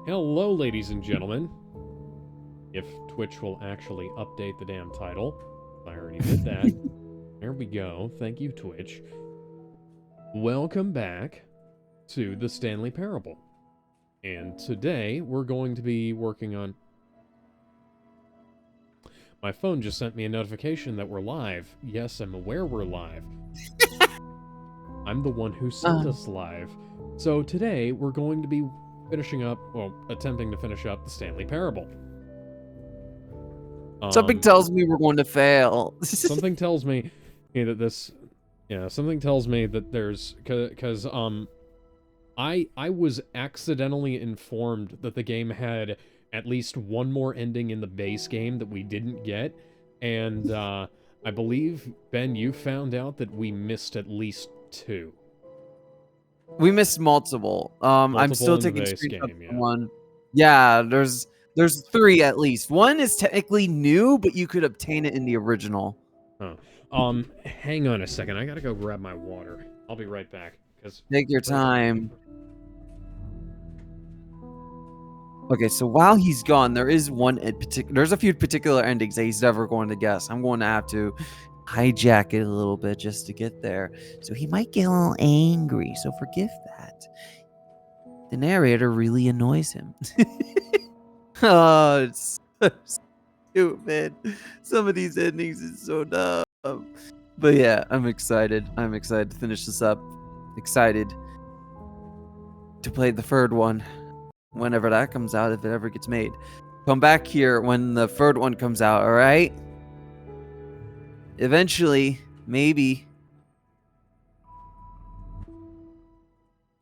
Hello, ladies and gentlemen. If Twitch will actually update the damn title. I already did that. There we go. Thank you, Twitch. Welcome back to the Stanley Parable. And today, we're going to be working on... My phone just sent me a notification that we're live. Yes, I'm aware we're live. I'm the one who sent us live. So today, we're going to be finishing up, well, attempting to finish up the Stanley Parable. Something tells me we're going to fail. Something tells me that this... Yeah, something tells me that there's... Because, I was accidentally informed that the game had at least one more ending in the base game that we didn't get. And, I believe, Ben, you found out that we missed at least 2. We missed multiple. I'm still taking screenshots of one. Yeah, there's 3 at least. One is technically new, but you could obtain it in the original. Oh. Hang on a second. I gotta go grab my water. I'll be right back. Take your time. Okay, so while he's gone, there is there's a few particular endings that he's never going to guess. I'm going to have to hijack it a little bit just to get there. So he might get a little angry, so forgive that. The narrator really annoys him. Oh, it's so stupid. Some of these endings is so dumb. But yeah, I'm excited. I'm excited to finish this up. Excited to play the third one. Whenever that comes out, if it ever gets made. Come back here when the third one comes out, alright? Eventually, maybe.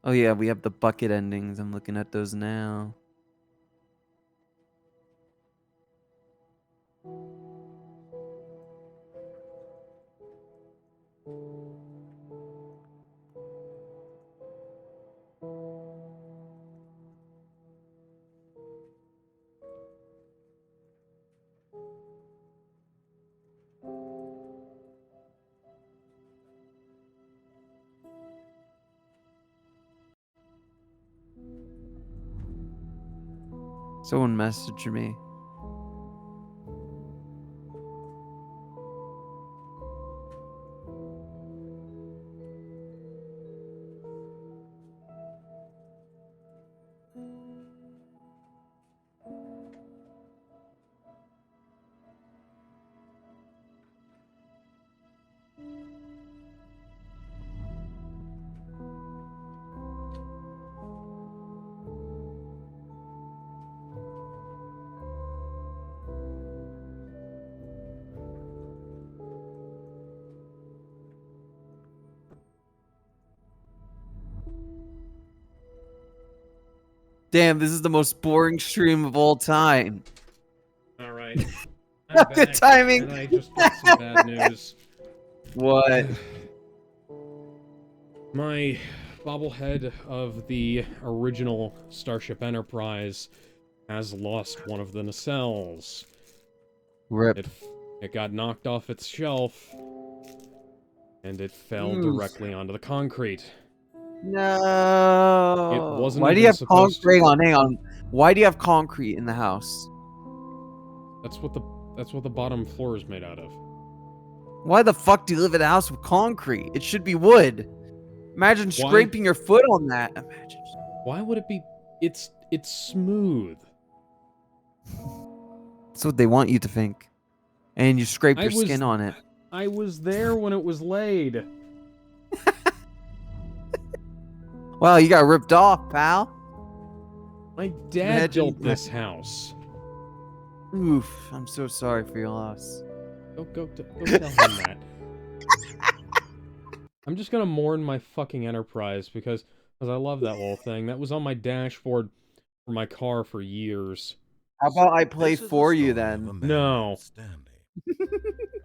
Oh yeah, we have the bucket endings. I'm looking at those now. Someone messaged me. Damn, this is the most boring stream of all time. Alright. Good timing. And I just got some bad news. What? My bobblehead of the original Starship Enterprise has lost one of the nacelles. Rip. It got knocked off its shelf, and it fell directly onto the concrete. No. It wasn't. Why do you have concrete? Hang on. Why do you have concrete in the house? That's what the bottom floor is made out of. Why the fuck do you live in a house with concrete? It should be wood. Imagine scraping your foot on that. Imagine. Why would it be? It's smooth. That's what they want you to think. And you scrape your skin on it. I was there when it was laid. Wow, you got ripped off, pal. My dad built this house. Oof, I'm so sorry for your loss. Go tell him that. I'm just gonna mourn my fucking Enterprise because I love that little thing. That was on my dashboard for my car for years. How about I play for you then? No.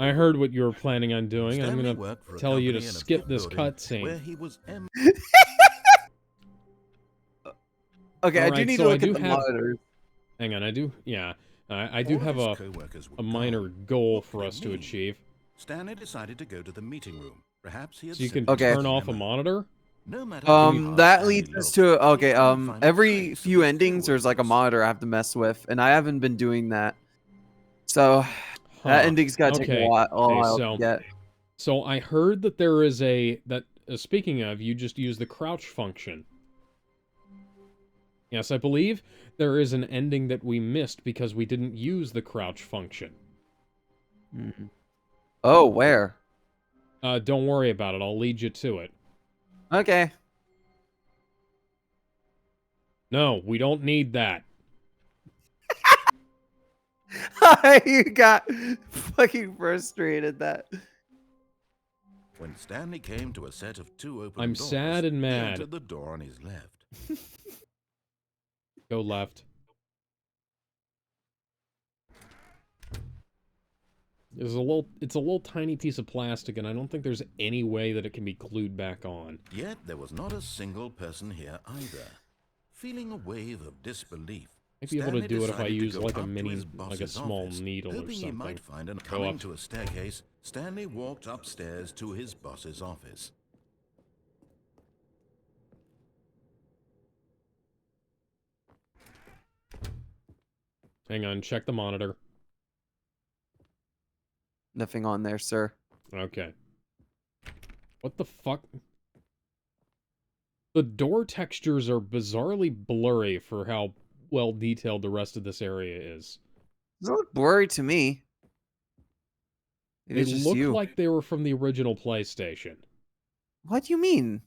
I heard what you were planning on doing, and I'm gonna tell you to skip this cutscene. Okay, I do need to look at the monitors. Hang on, I do have a minor goal for us to achieve. Stanley decided to go to the meeting room. Perhaps he had so you can turn off a monitor? No matter how hard That Stanley leads us looked, to he okay. couldn't find a Every trace of few the endings, there's like a fireworks. monitor I have to mess with, and I haven't been doing that. So that Huh. ending's gotta take Okay. a Okay, while to so get. I heard that there is speaking of, you just use the crouch function. Yes, I believe there is an ending that we missed because we didn't use the crouch function. Oh, where? Don't worry about it. I'll lead you to it. Okay. No, we don't need that. You got fucking frustrated that. When Stanley came to a set of 2 open I'm doors, sad and he mad. entered the door on his left. Go left. It's a little tiny piece of plastic, and I don't think there's any way that it can be glued back on. Yet there was not a single person here either. Feeling a wave of disbelief, I'd be able to Stanley do it if I decided to use go like a up to mini, his like a boss's small office, needle or hoping he something. might find an Go coming up. to a staircase. Stanley walked upstairs to his boss's office. Hang on, check the monitor. Nothing on there, sir. Okay. What the fuck? The door textures are bizarrely blurry for how well detailed the rest of this area is. Does it look blurry to me? Maybe They it's just look you. like they were from the original PlayStation. What do you mean?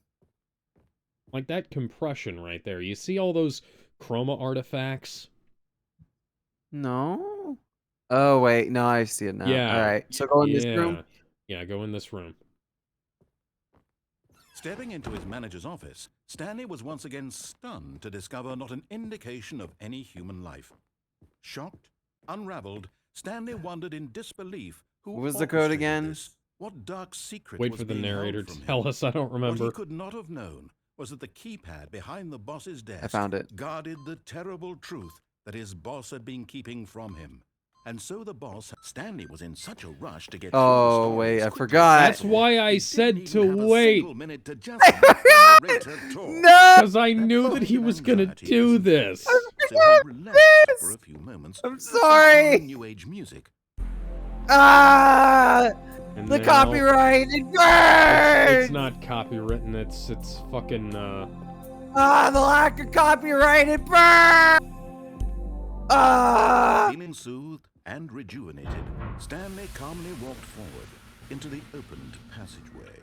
Like that compression right there. You see all those chroma artifacts? No. Oh wait, no, I see it now. Yeah. All right, so go in this room. Yeah, go in this room. Stepping into his manager's office, Stanley was once again stunned to discover not an indication of any human life. Shocked, unraveled, Stanley wondered in disbelief who What was the code orchestrated again? this. What dark secret Wait was for the being held narrator from to him? tell us. I don't What remember. he could not have known was that the keypad behind the boss's desk I found it. guarded the terrible truth that his boss had been keeping from him. And so the boss, Stanley, was in such a rush to get through the Oh story wait, as I quickly as forgot. That's why I he said didn't to even have a wait. single minute to just let the narrator talk. No. Because I knew that he was gonna do this. So he relaxed for a few moments. I'm listening to sorry. New age music. Ah! And The now- copyright, it burns! It's not copywritten, it's fucking, Ah, the lack of copyright, it burns! Ah! Feeling soothed and rejuvenated, Stanley calmly walked forward into the opened passageway.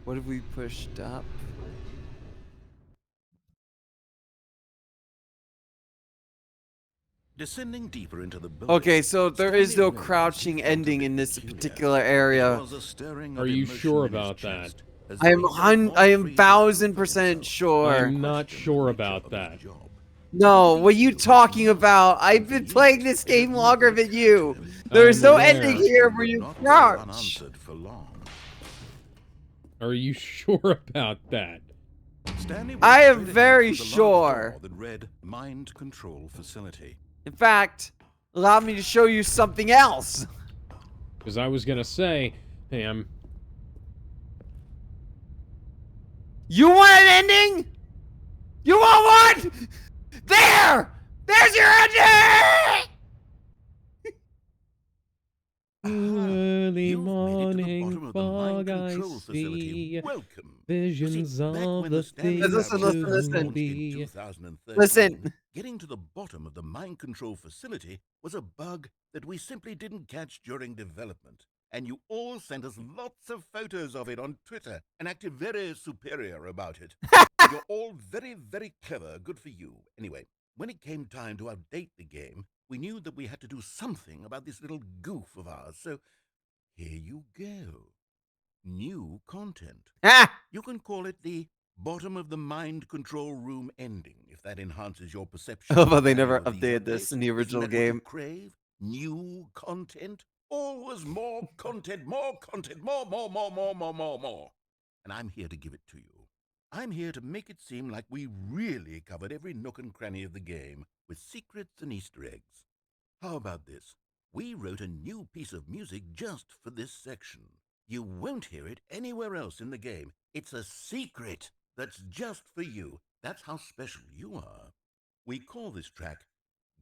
What have we pushed up? Descending deeper into the building. Okay, so there is Stanley no realized crouching he felt a ending bit in this peculiar. particular There area. was a stirring Are of you emotion sure in his about that? chest, as I am though he was I not am free to speak for 1000% himself. sure. I'm not Questioned sure the about nature of his that. job. No, what are you talking about? I've been playing this game longer than you. There is no I'm ending aware. here where you Not go crouch. unanswered for long. Are you sure about that? Stanley I walked am straight ahead very to the large sure. door that read Mind Control Facility. In fact, allow me to show you something else. Because I was gonna say, hey, You want an ending? You want one? There! There's your ending! early You've made it to the morning bottom of the mind fog I control facility. see. Welcome. Visions back of when the Stanley things Listen, Lab listen, was listen. launched in be. 2013, Listen. getting to the bottom of the mind control facility was a bug that we simply didn't catch during development. And you all sent us lots of photos of it on Twitter and acted very superior about it. You're all very, very clever. Good for you. Anyway, when it came time to update the game, we knew that we had to do something about this little goof of ours. So here you go. New content. Ah! You can call it the bottom of the mind control room ending, if that enhances your perception. I love how of they the never value of these updated this updates. in the Isn't original that what you game. crave? New content? Always more content, more content, more. And I'm here to give it to you. I'm here to make it seem like we really covered every nook and cranny of the game with secrets and Easter eggs. How about this? We wrote a new piece of music just for this section. You won't hear it anywhere else in the game. It's a secret that's just for you. That's how special you are. We call this track,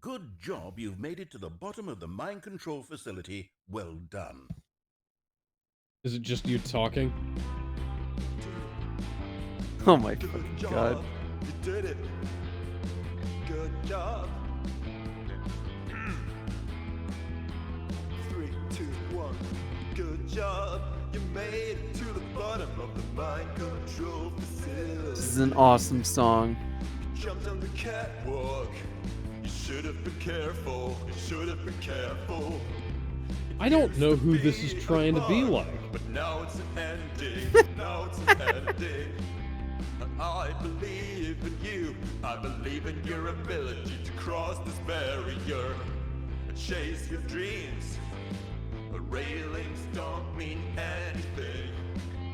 Good Job You've Made It to the Bottom of the Mind Control Facility. Well done. Is it just you talking? Oh my fucking god. You did it. Good job. 3, 2, 1. Good job. You made it to the bottom of the mind control facility. This is an awesome song. You jumped on the catwalk. You should have been careful. You should have been careful. I don't know who this is trying to be like. But now it's an ending. Now it's an ending. I believe in you. I believe in your ability to cross this barrier and chase your dreams. But railings don't mean anything.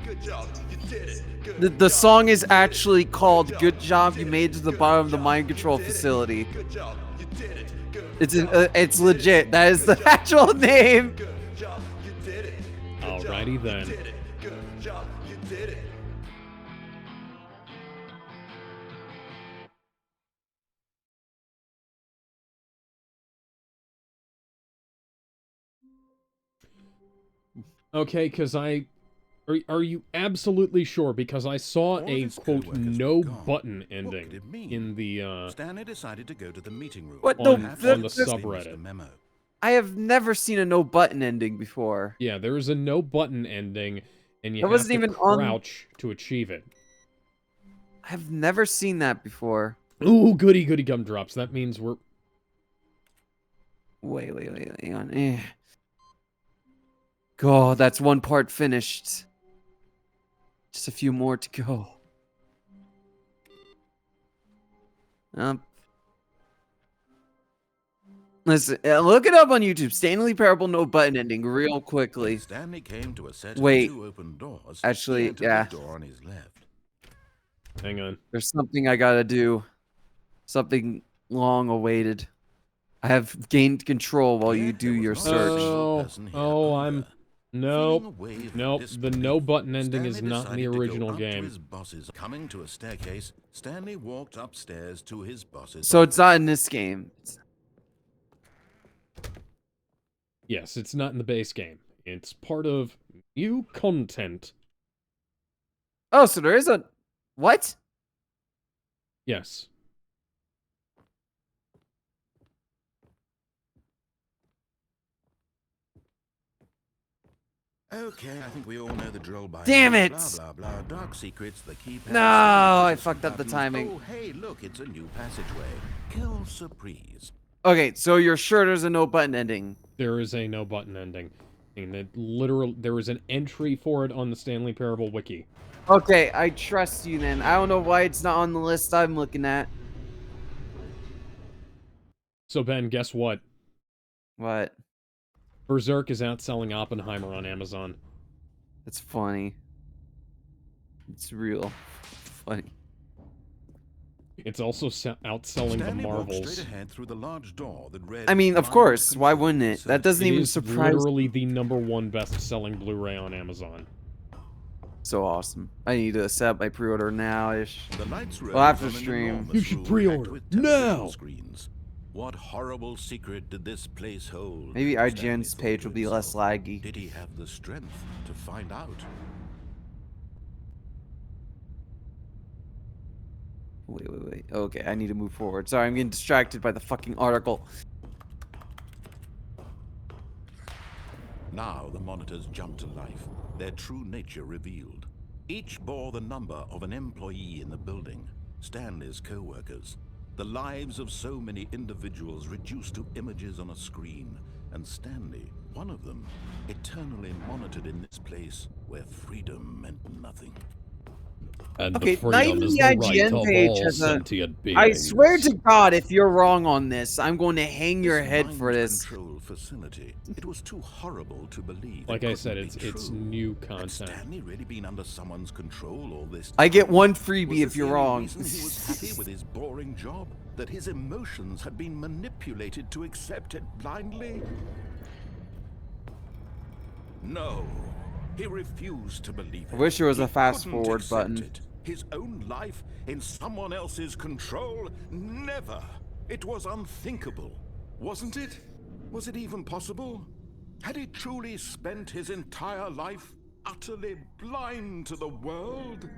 Good job, you did it. Good The job. song is actually called "Good Job You Made It to the Bottom of the Mind Control Facility." Good job, you did it. Good It's legit. That is the actual name. Good job, you did it. Good Alrighty job, then. You did it. Good job, you did it. Okay, because Are you absolutely sure? Because I saw All of a, his quote, co-workers were no gone. button What ending could it mean? in the, Stanley decided to go to the meeting room. What on, the- Perhaps on the he missed subreddit. the memo. I have never seen a no button ending before. Yeah, there is a no button ending, and you That have wasn't to even on- crouch to achieve it. I've never seen that before. Ooh, goody goody gumdrops. That means we're... Wait, hang on. God, that's one part finished. Just a few more to go. Listen, look it up on YouTube. Stanley Parable no button ending real quickly. Stanley came to a set Wait. of 2 open doors. Actually, He entered yeah. the door on his left. Hang on. There's something I gotta do. Something long awaited. I have gained control while you Yeah, do there your was not a search. single person here I'm... either. Nope. Feeling a wave of Nope. The disbelief, no button ending is Stanley not in the decided to go original up to game. his bosses. Coming to a staircase, Stanley walked upstairs to his boss's So it's office. not in this game. Yes, it's not in the base game. It's part of new content. Oh, so there is a... What? Yes. Okay, I think we all know the drill by Damn now. it! Blah, blah, blah. Dark secrets, the keypad. No, I switches, fucked up the buttons. timing. Oh, hey, look, it's a new passageway. Kill surprise. Okay, so you're sure there's a no button ending? There is a no button ending. And there is an entry for it on the Stanley Parable wiki. Okay, I trust you then. I don't know why it's not on the list I'm looking at. So Ben, guess what? What? Berserk is outselling Oppenheimer on Amazon. It's funny. It's real funny. It's also outselling the Stanley walked Marvels. straight ahead through the large door that read I mean, of Mind course. Why Control wouldn't it? That Facility. doesn't It even is surprise me. literally the #1 best-selling Blu-ray on Amazon. So awesome. I need to set up my pre-order now-ish. The lights rose Well, after on an stream. enormous You should room pre-order packed with television now. Screens. What horrible secret did this place hold? Maybe Stanley IGN's thought page to will be less himself. laggy. Did he have the strength to find out? Wait. Okay, I need to move forward. Sorry, I'm getting distracted by the fucking article. Now the monitors jumped to life, their true nature revealed. Each bore the number of an employee in the building, Stanley's co-workers. The lives of so many individuals reduced to images on a screen, and Stanley, one of them, eternally monitored in this place where freedom meant nothing. And Okay, the not freedom even is the the right IGN of page all has a. sentient beings. I swear to God, if you're wrong on this, I'm going to hang your This head for mind this. control facility. It was too horrible to believe. Like it I said, couldn't be it's true. new Had content. Stanley really been under someone's control all this time? I get one Was freebie this if you're the only wrong. reason he was happy with his boring job? That his emotions had been manipulated to accept it blindly? No, he refused to believe it. I wish there was a He fast couldn't forward accept button. it. His own life in someone else's control? Never. It was unthinkable, wasn't it? Was it even possible? Had he truly spent his entire life utterly blind to the world?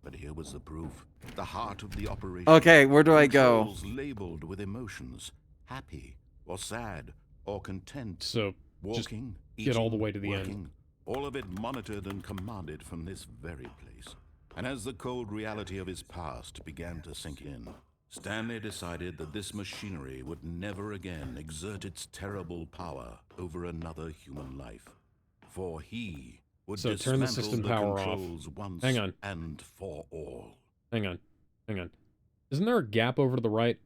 But here was the proof. The heart of the operation. Okay, where do I go? Controls labeled with emotions. Happy, or sad, or content. So just Walking, get all the eating, way to the end. working, all of it monitored and commanded from this very place. And as the cold reality of his past began to sink in, Stanley decided that this machinery would never again exert its terrible power over another human life. For he would So turn the dismantle system the power off. controls once Hang on. and for all. Hang on. Isn't there a gap over to the right?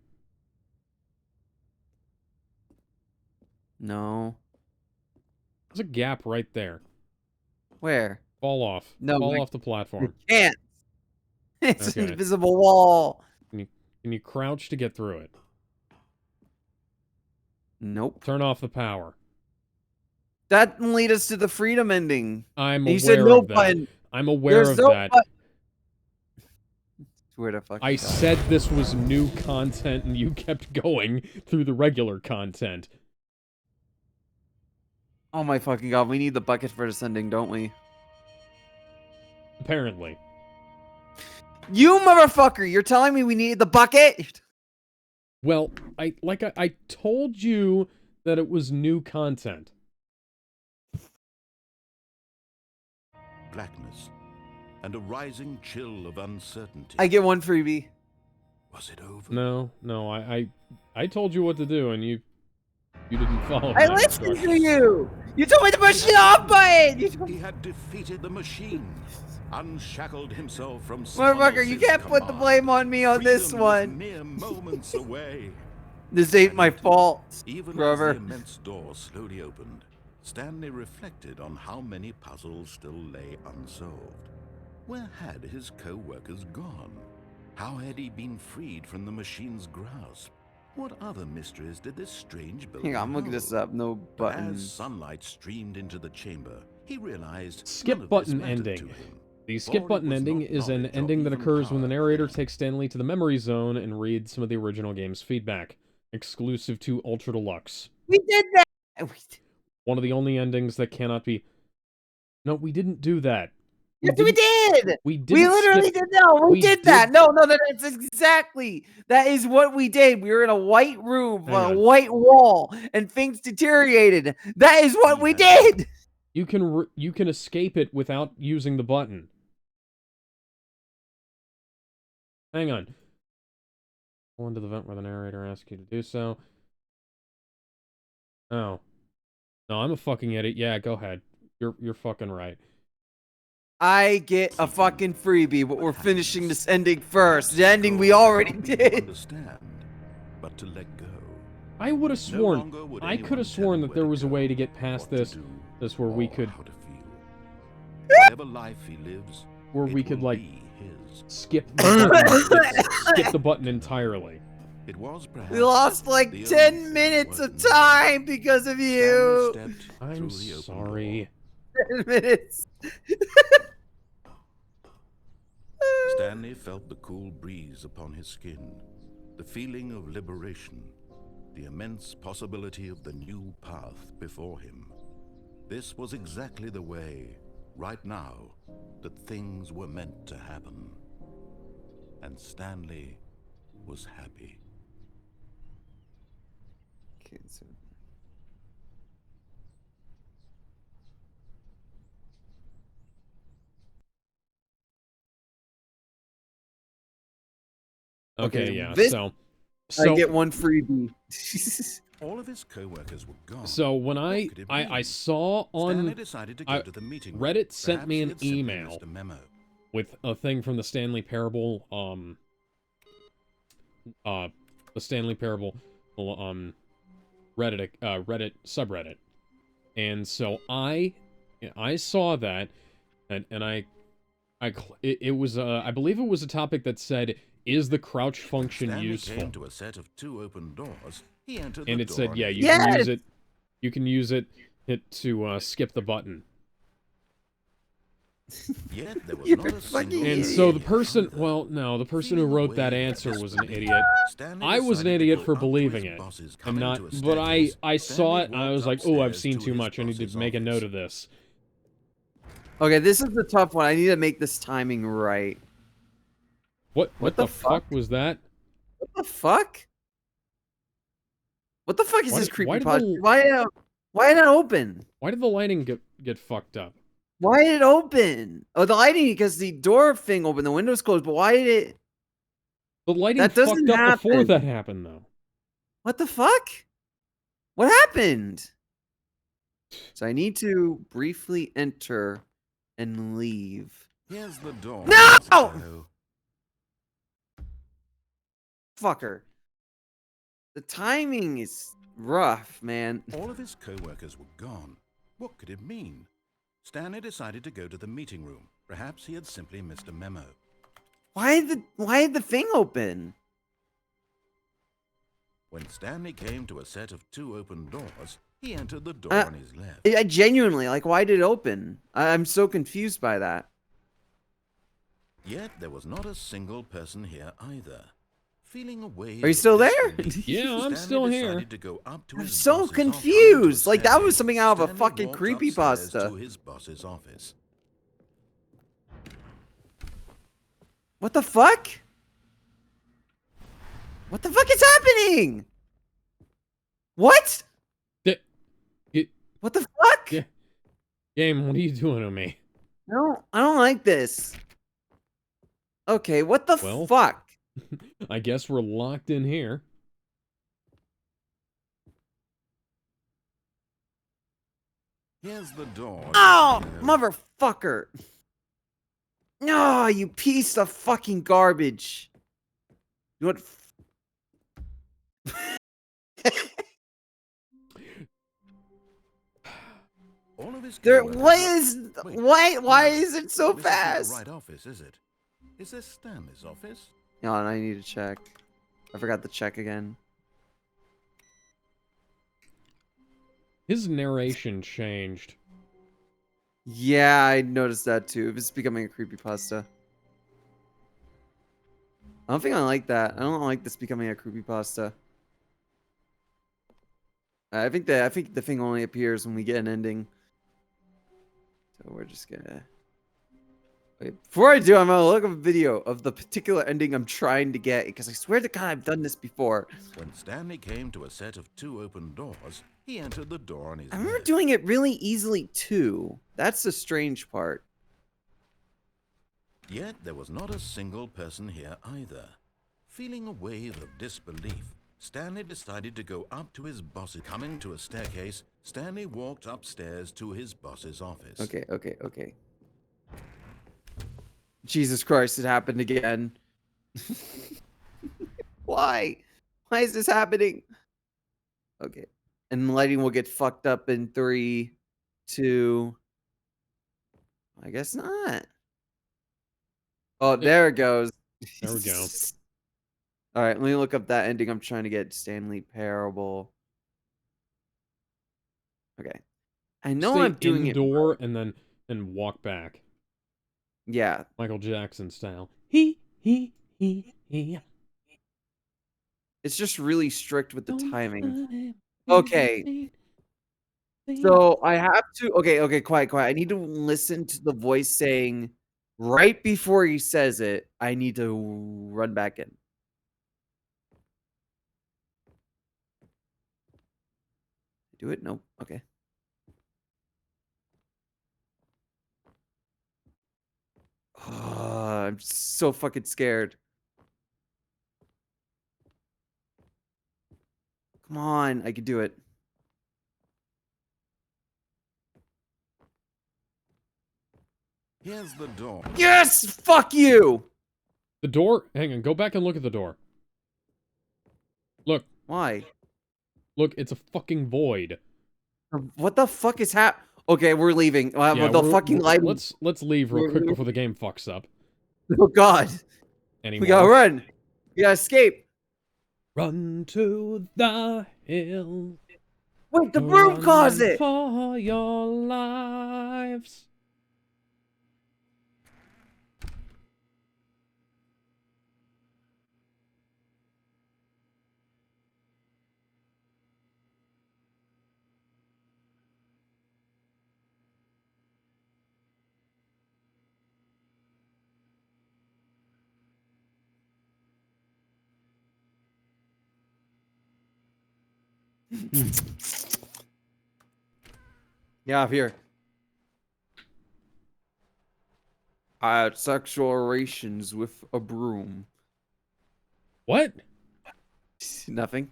No. There's a gap right there. Where? Fall off. No, Fall like- off the platform. Can't. It's Okay. an invisible wall. Can you crouch to get through it? Nope. Turn off the power. That didn't lead us to the freedom ending. I'm You said aware no of that. button. I'm aware There's of no that. button. Where the fuck? I said this was new content and you kept going through the regular content. Oh my fucking God, we need the bucket for this ending, don't we? Apparently. You motherfucker! You're telling me we need the bucket? Well, I told you that it was new content. Blackness and a rising chill of uncertainty. I get one freebie. Was it over? No, I told you what to do and you didn't follow I my listened to instructions. you! You told me to push the off button! You told He had defeated the machine, unshackled himself from Motherfucker, you can't put the blame on me on this Freedom was one. mere moments away. This ain't my fault, Even Grover. as the immense door slowly opened, Stanley reflected on how many puzzles still lay unsolved. Where had his co-workers gone? How had he been freed from the machine's grasp? What other mysteries did this strange building Hang on, I'm looking this hold? up. No But as buttons. sunlight streamed into the chamber, he realized Skip none of this button mattered ending. to him. The For skip it button was ending not is an knowledge or ending that even occurs when the power narrator that takes Stanley to the memory zone and reads some of the original game's feedback. Exclusive to Ultra Deluxe. We did that! One of the only endings that cannot be... No, we didn't do that. Yes, we did! We didn't We literally skip... did no, we we did that. did- No, that's exactly. That is what we did. We were in a white room, Hang on a on. white wall, and things deteriorated. That is what He we had- did. You can escape it without using the button. Hang on. Go into the vent where the narrator asks you to do so. Oh. No, I'm a fucking idiot. Yeah, go ahead. You're fucking right. I get a fucking freebie, but we're finishing this ending first. The ending we already Not to did. understand, but to let go. I would have No sworn. longer would I anyone could have tell sworn him that where there to was a go, way to get past what to this. do, This where we or could how to feel. Whatever life he lives, where we it could will like be his. skip the button entirely. It was perhaps We lost like the 10 only minutes of thing time because of Stanley you. stepped I'm through the open sorry. 10 minutes. door. Stanley felt the cool breeze upon his skin, the feeling of liberation, the immense possibility of the new path before him. This was exactly the way, right now, that things were meant to happen. And Stanley was happy. Okay, so Okay, Okay, yeah. this- So I get one freebie. All of his co-workers were gone. So when What could it I mean? saw Stanley on decided to go I- to the meeting room. Reddit sent Perhaps me he an had simply email missed a memo. with a thing from the Stanley Parable, the Stanley Parable, Reddit subreddit, and so I saw that, and it was I believe it was a topic that said, is the crouch function Stanley useful? came to a set of 2 open doors. He entered And the it door said, on yeah, his you left. can use it. You can use it to skip the button. Yet there was You're not a fucking single And idiot. so the here person, either. well, no, the person who Feeling wrote that away answer from was an disbelief, idiot. Stanley I was an decided to idiot go for up to believing his it, bosses, and coming to a but I staircase. saw Stanley it and I walked was like, oh, I've upstairs seen to too his much. I need to boss's make a note office. of this. Okay, this is the tough one. I need to make this timing right. What the the fuck was that? What the fuck? What the fuck is Why this did- why did creepypasta? the- Why did it open? Why did the lighting get fucked up? Why did it open? Oh, the lighting, because the door thing opened, the windows closed, but why did it? The lighting That doesn't fucked up before happen. that happened, though. What the fuck? What happened? So I need to briefly enter and leave. Here's the door. No! Mexico. Fucker. The timing is rough, man. All of his co-workers were gone. What could it mean? Stanley decided to go to the meeting room. Perhaps he had simply missed a memo. Why did the thing open? When Stanley came to a set of 2 open doors, he entered the door on his left. I genuinely, like, why did it open? I'm so confused by that. Yet there was not a single person here either. Feeling a wave Are you of still there? disbelief, Yeah, I'm Stanley still here. decided to go up to I'm his so boss's office. confused. Like, that was Stanley- something out of a Stanley fucking walked upstairs creepypasta. to his boss's office. What the fuck? What the fuck is happening? What? What the fuck? Yeah. Game, what are you doing to me? No, I don't like this. Okay, what the Well. fuck? I guess we're locked in here. Here's the door. Oh, Mexico. motherfucker. No, you piece of fucking garbage. You know what? All of his There, co-workers what were- is, Wait, why no, is it so this fast? isn't the right office, is it? Is this Stanley's office? No, I need to check. I forgot to check again. His narration changed. Yeah, I noticed that too. It's becoming a creepypasta. I don't think I like that. I don't like this becoming a creepypasta. I think the thing only appears when we get an ending. So we're just gonna wait. Before I do, I'm gonna look up a video of the particular ending I'm trying to get, because I swear to God I've done this before. When Stanley came to a set of 2 open doors, he entered the door on his I remember left. doing it really easily too. That's the strange part. Yet there was not a single person here either. Feeling a wave of disbelief, Stanley decided to go up to his boss. Coming to a staircase, Stanley walked upstairs to his boss's office. Okay. Jesus Christ, it happened again. Why? Why is this happening? Okay. And lighting will get fucked up in 3, 2. I guess not. Oh, there it goes. There we go. All right, let me look up that ending. I'm trying to get Stanley Parable. Okay. I know Stay I'm doing indoor and then walk back. it. Yeah. Michael Jackson style. He. It's just really strict with the timing. Okay. So I have to. Okay, quiet. I need to listen to the voice saying right before he says it. I need to run back in. Do it? Nope. Okay. I'm so fucking scared. Come on, I can do it. Here's the door. Yes! Fuck you! The door? Hang on, go back and look at the door. Look, Why? look, it's a fucking void. What the fuck is Okay, we're leaving. Yeah, The fucking light. let's leave real quick before the game fucks up. Oh god. Anymore. We gotta run. We gotta escape. Run to the hill. Wait, the broom Run closet! for your lives. Yeah, here. I had sexual relations with a broom. What? Nothing.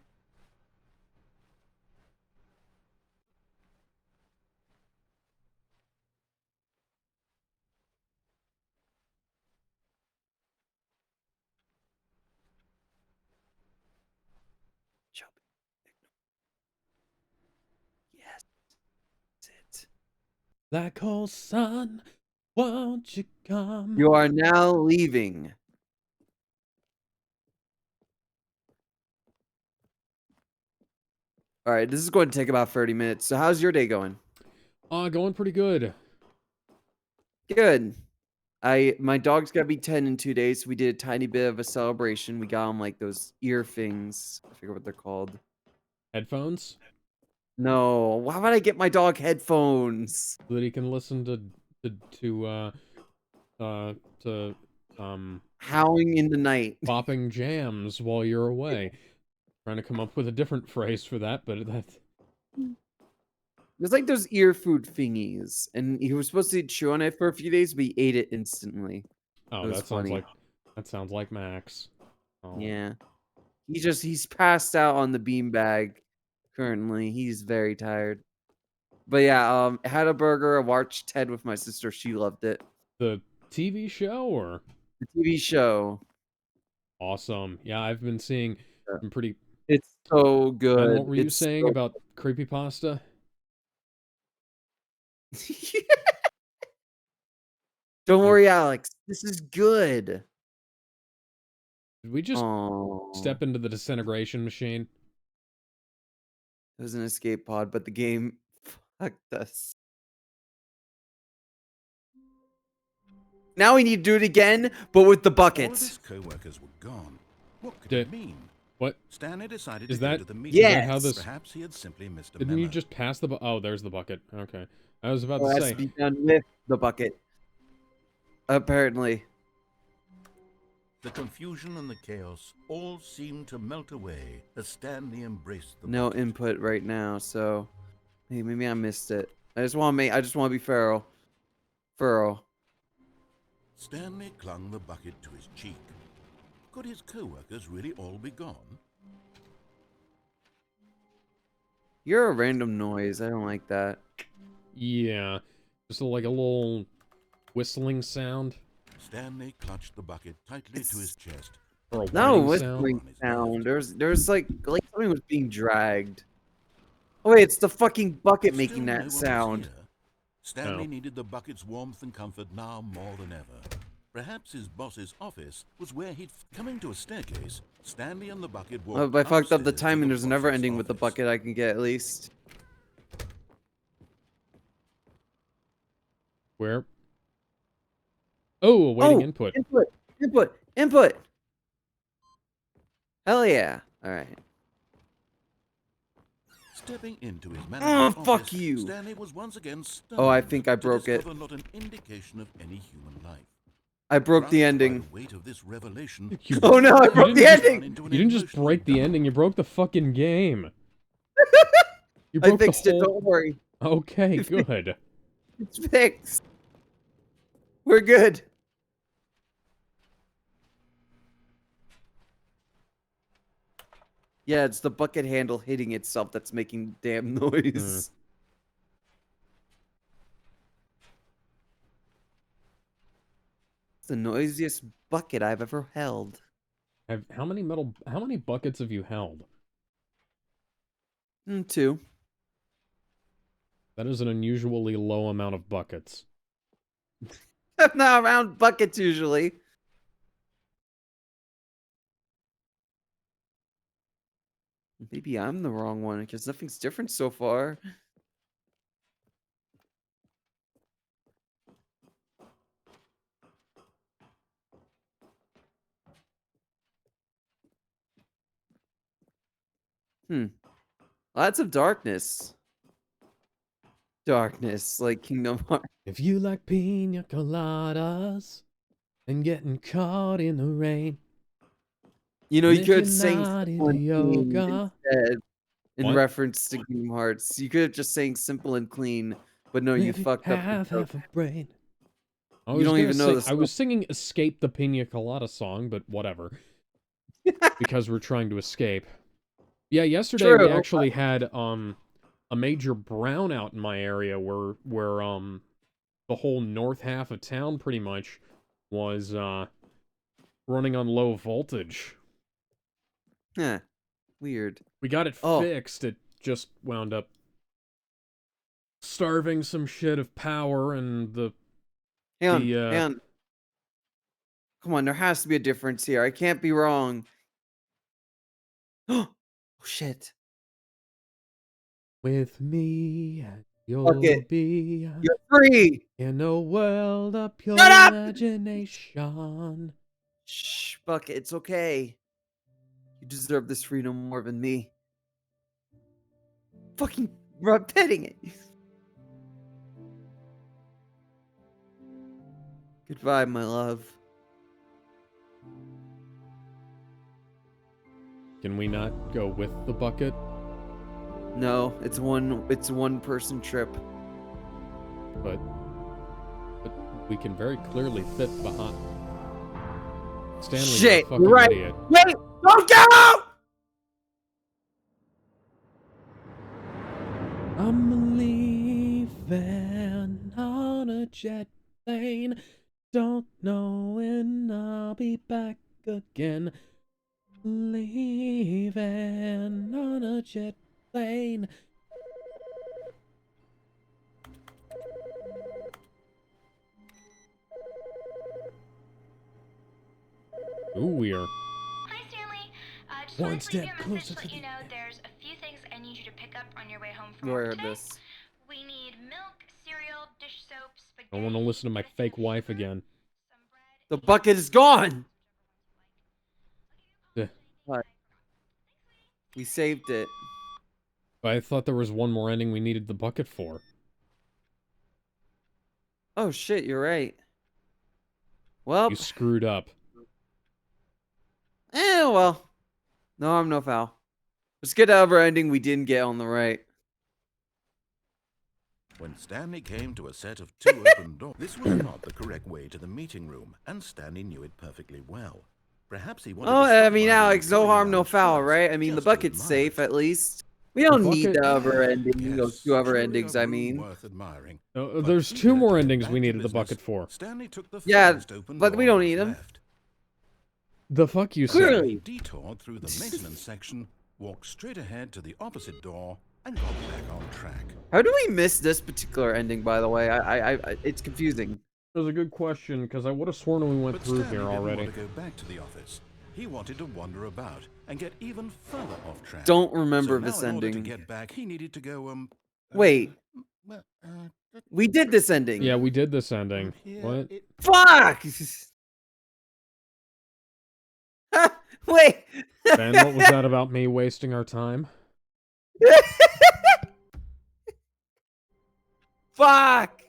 Yes. That's it. That cold sun, won't you come? You are now leaving. All right, this is going to take about 30 minutes. So how's your day going? Going pretty good. Good. My dog's gotta be 10 in 2 days. So we did a tiny bit of a celebration. We got him like those ear things. I forget what they're called. Headphones? No, why would I get my dog headphones? So that he can listen to Howling in the night. popping jams while you're away. Trying to come up with a different phrase for that, but that... There's like those ear food thingies, and he was supposed to chew on it for a few days, but he ate it instantly. Oh, It was that sounds funny. like Max. Oh. Yeah. He's passed out on the beanbag currently. He's very tired. But yeah, had a burger. I watched Ted with my sister. She loved it. The TV show or The TV show. awesome? Yeah, I've been seeing some pretty. It's so Ben, good. what were you It's saying so- about creepypasta? Don't worry, Alex. This is good. Did we just Oh, step into the disintegration machine? it was an escape pod, but the game fucked us. Now we need to do it again, but with the All of buckets. his co-workers were gone. What could Did- it mean? What? Stanley decided Is to go that- to the meeting. Is that how Yes. this? Perhaps he had simply missed a Didn't you memo. just pass the? Oh, there's the bucket. Okay, I was about Oh, it to has say. to be done with the bucket. Apparently. The confusion and the chaos all seemed to melt away as Stanley embraced the No bucket. input right now, so hey, maybe I missed it. I just want to be feral. Feral. Stanley clung the bucket to his cheek. Could his co-workers really all be gone? You're a random noise. I don't like that. Yeah, just like a little whistling sound Stanley clutched the bucket tightly to his chest. or a No whining sound. whistling sound. There's like something was being dragged. Oh wait, it's the fucking bucket Still making no one that was sound. here. Stanley Oh. needed the bucket's warmth and comfort now more than ever. Perhaps his boss's office was where he'd coming to a staircase. Stanley and the bucket walked Oh, if I fucked up the upstairs to timing, the there's a never boss's ending with the office. bucket I can get at least. Where? Oh, awaiting Oh, input. Input. Hell yeah. All right. Stepping into his Oh, manager's fuck office, you. Stanley was once again stunned Oh, I think I to broke it. discover not an indication of any human life. I broke the Crushed by ending. the weight of this revelation, You- Oh no, I broke didn't the just- ending. into an You didn't just emotional break the dump. ending, you broke the fucking game. You I broke fixed the it. whole... Don't worry. Okay, good. It's fixed. We're good. Yeah, it's the bucket handle hitting itself that's making damn noise. It's the noisiest bucket I've ever held. How many buckets have you held? 2. That is an unusually low amount of buckets. I'm not around buckets usually. Maybe I'm the wrong one because nothing's different so far. Lots of darkness. Darkness, like Kingdom Hearts. If you like pina coladas and getting caught in the rain, You know, and you if you're could sing not Simple into and Clean yoga, instead in what? reference to Kingdom Hearts. You could have just sang Simple and Clean, but no, And you if you fucked up the have joke. half a brain. I You was don't gonna even know sing. the I song. was singing "Escape the Pina Colada" song, but whatever, because we're trying to escape. Yeah, yesterday we True. actually had a major brownout in my area where the whole north half of town pretty much was running on low voltage. Huh. Weird. We got it Oh, fixed. It just wound up starving some shit of power, and hang on, the hang on. Come on, there has to be a difference here. I can't be wrong. Oh, shit. with me and Fuck you'll it. be You're free. in a world of pure Shut up! imagination. Shh, fuck it. It's okay. You deserve this freedom more than me. Fucking petting it. Goodbye, my love. Can we not go with the bucket? No, it's one person trip. But we can very clearly fit behind. Stanley, you're a Shit, fucking you're right. idiot. Wait, don't go! I'm leaving on a jet plane. Don't know when I'll be back again. Leaving on a jet plane. Ooh, we are Hi, Stanley. Just one wanted to leave step you a message closer to to let you the... know there's a few things I need you to pick up on your way home from Oh, I work heard today. this. We need milk, cereal, dish soap, I spaghetti. don't want to listen to my medicine, fake wife sugar, again. some bread, The and bucket is gone. Yeah. What? We saved it. I thought there was one more ending we needed the bucket for. Oh shit, you're right. Well, You screwed up. well. No, I'm no foul. Let's get out of our ending we didn't get on the right. When Stanley came to a set of 2 open doors, this was not the correct way to the meeting room, and Stanley knew it perfectly well. Perhaps he wanted Oh, to stop I mean, by the Alex, no employee harm, no lounge foul, first, right? I mean, the just to bucket's admire safe it. at least. We don't need bucket- the other ending. Yes, 2 other truly endings, a I room mean. worth admiring. No, But there's eager 2 to more get endings back we to needed the business, bucket for. Stanley took the Yeah, first open but door we don't on need his 'em. left. The fuck you say? Clearly. Detoured through the maintenance section, walked straight ahead to the opposite door, and got back on track. How do we miss this particular ending, by the way? It's confusing. That was a good question, because I would have sworn we went But through Stanley here didn't already. want to go back to the office. He wanted to wander about and get even further off track. Don't remember so this now, in order to ending. get back, he needed to go, Wait, well, we did this ending. Yeah, we did this ending. here What? it- Fuck! Wait. Ben, what was that about me wasting our time? Fuck!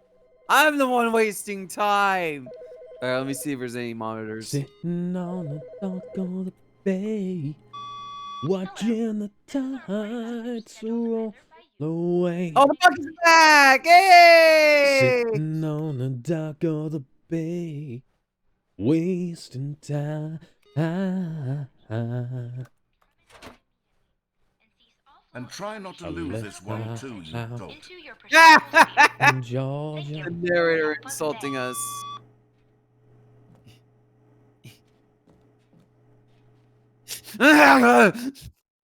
I'm the one wasting time. All right, let me see if there's any monitors. Sitting on the dock of the bay, watching the tides roll away. Oh, the bucket's back! Hey! Sitting on the dock of the bay, wasting time. And try not to I lose left this one my too, you house. dolt. Into your pursuit. In Thank Georgia. you. The narrator insulting us.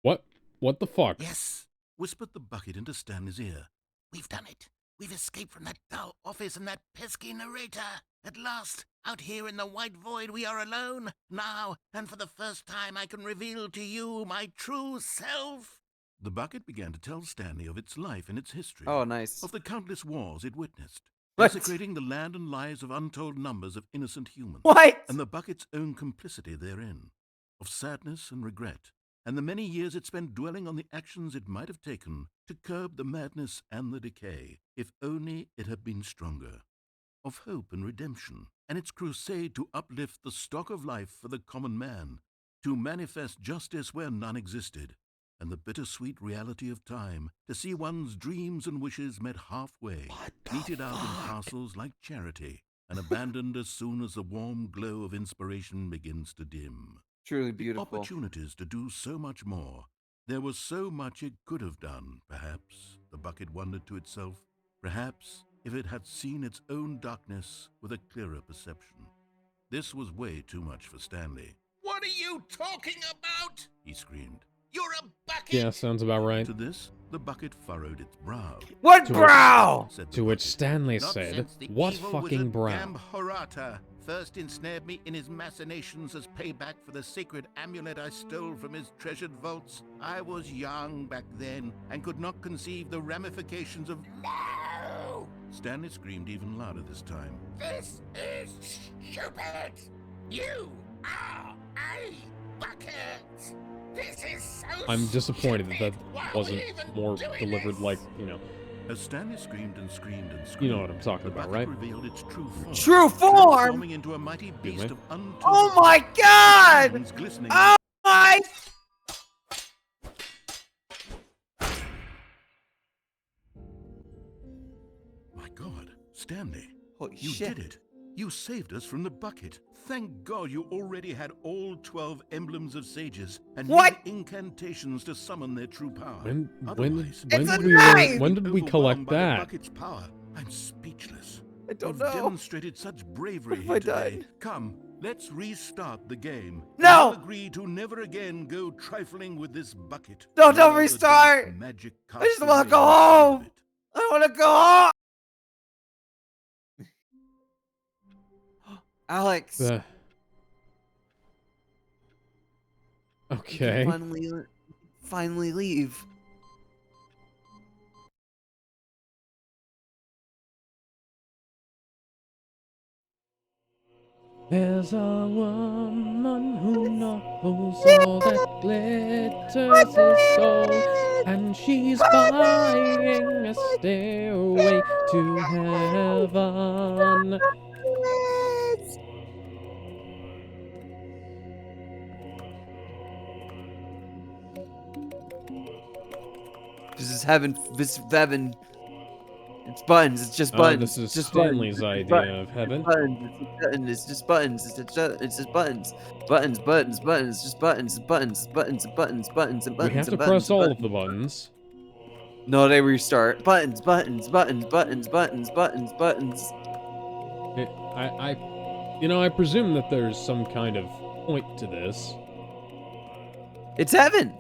What? What the fuck? Yes, whispered the bucket into Stanley's ear. We've done it. We've escaped from that dull office and that pesky narrator. At last, out here in the white void, we are alone. Now, and for the first time, I can reveal to you my true self. The bucket began to tell Stanley of its life and its history. Oh, nice. Of the countless wars it witnessed, What? desecrating the land and lives of untold numbers of innocent humans. What? And the bucket's own complicity therein, of sadness and regret, and the many years it spent dwelling on the actions it might have taken to curb the madness and the decay, if only it had been stronger. Of hope and redemption, and its crusade to uplift the stock of life for the common man, to manifest justice where none existed, and the bittersweet reality of time, to see one's dreams and wishes met halfway, meted out in parcels like charity, and abandoned as soon as the warm glow of inspiration begins to dim. Truly The beautiful. opportunities to do so much more. There was so much it could have done, perhaps, the bucket wondered to itself. Perhaps, if it had seen its own darkness with a clearer perception. This was way too much for Stanley. What are you talking about? He screamed. You're a bucket! Yeah, sounds about right. To this, the bucket furrowed its brow. What To brow? Said the To which bucket. Stanley Not said, since the "What evil fucking wizard brow?" Gambhorata first ensnared me in his machinations as payback for the sacred amulet I stole from his treasured vaults. I was young back then and could not conceive the ramifications of... No! Stanley screamed even louder this time. This is stupid! You are a bucket! This is so I'm disappointed that stupid. that Why are wasn't we even more doing delivered this? like, you know. As Stanley screamed and screamed and screamed, You know what I'm talking the about, bucket right? revealed its true form. True form? Transforming into a mighty Excuse beast me? of untold... Oh my god! fangs glistening Oh my... My God, Stanley, Holy you shit. did it. You saved us from the bucket. Thank God you already had all 12 emblems of sages and What? used incantations to summon their true power. When Otherwise, when It's did a we knife! when did we collect overwhelmed by the that? bucket's power. I'm speechless. I don't You've know. demonstrated such bravery What if here I today. died? Come, let's restart the game. No! We'll agree to never again go trifling with this bucket. No, don't nor the restart! dark magic I just cast wanna away go inside of home! it. I wanna go home! Alex. Uh, you can okay. finally leave. There's a woman who knows all that glitters is gold, and she's buying a stairway to heaven. This is heaven. This is heaven. It's buttons. It's just buttons. This is It's just Stanley's buttons. It's idea of heaven. buttons. It's just buttons. It's just buttons. Buttons. Buttons. Buttons. Just buttons. Buttons. Buttons. Buttons. Buttons. And We buttons. have to and press buttons, all of buttons. the buttons. No, they restart. Buttons. Buttons. Buttons. Buttons. Buttons. Buttons. Buttons. I presume that there's some kind of point to this. It's heaven.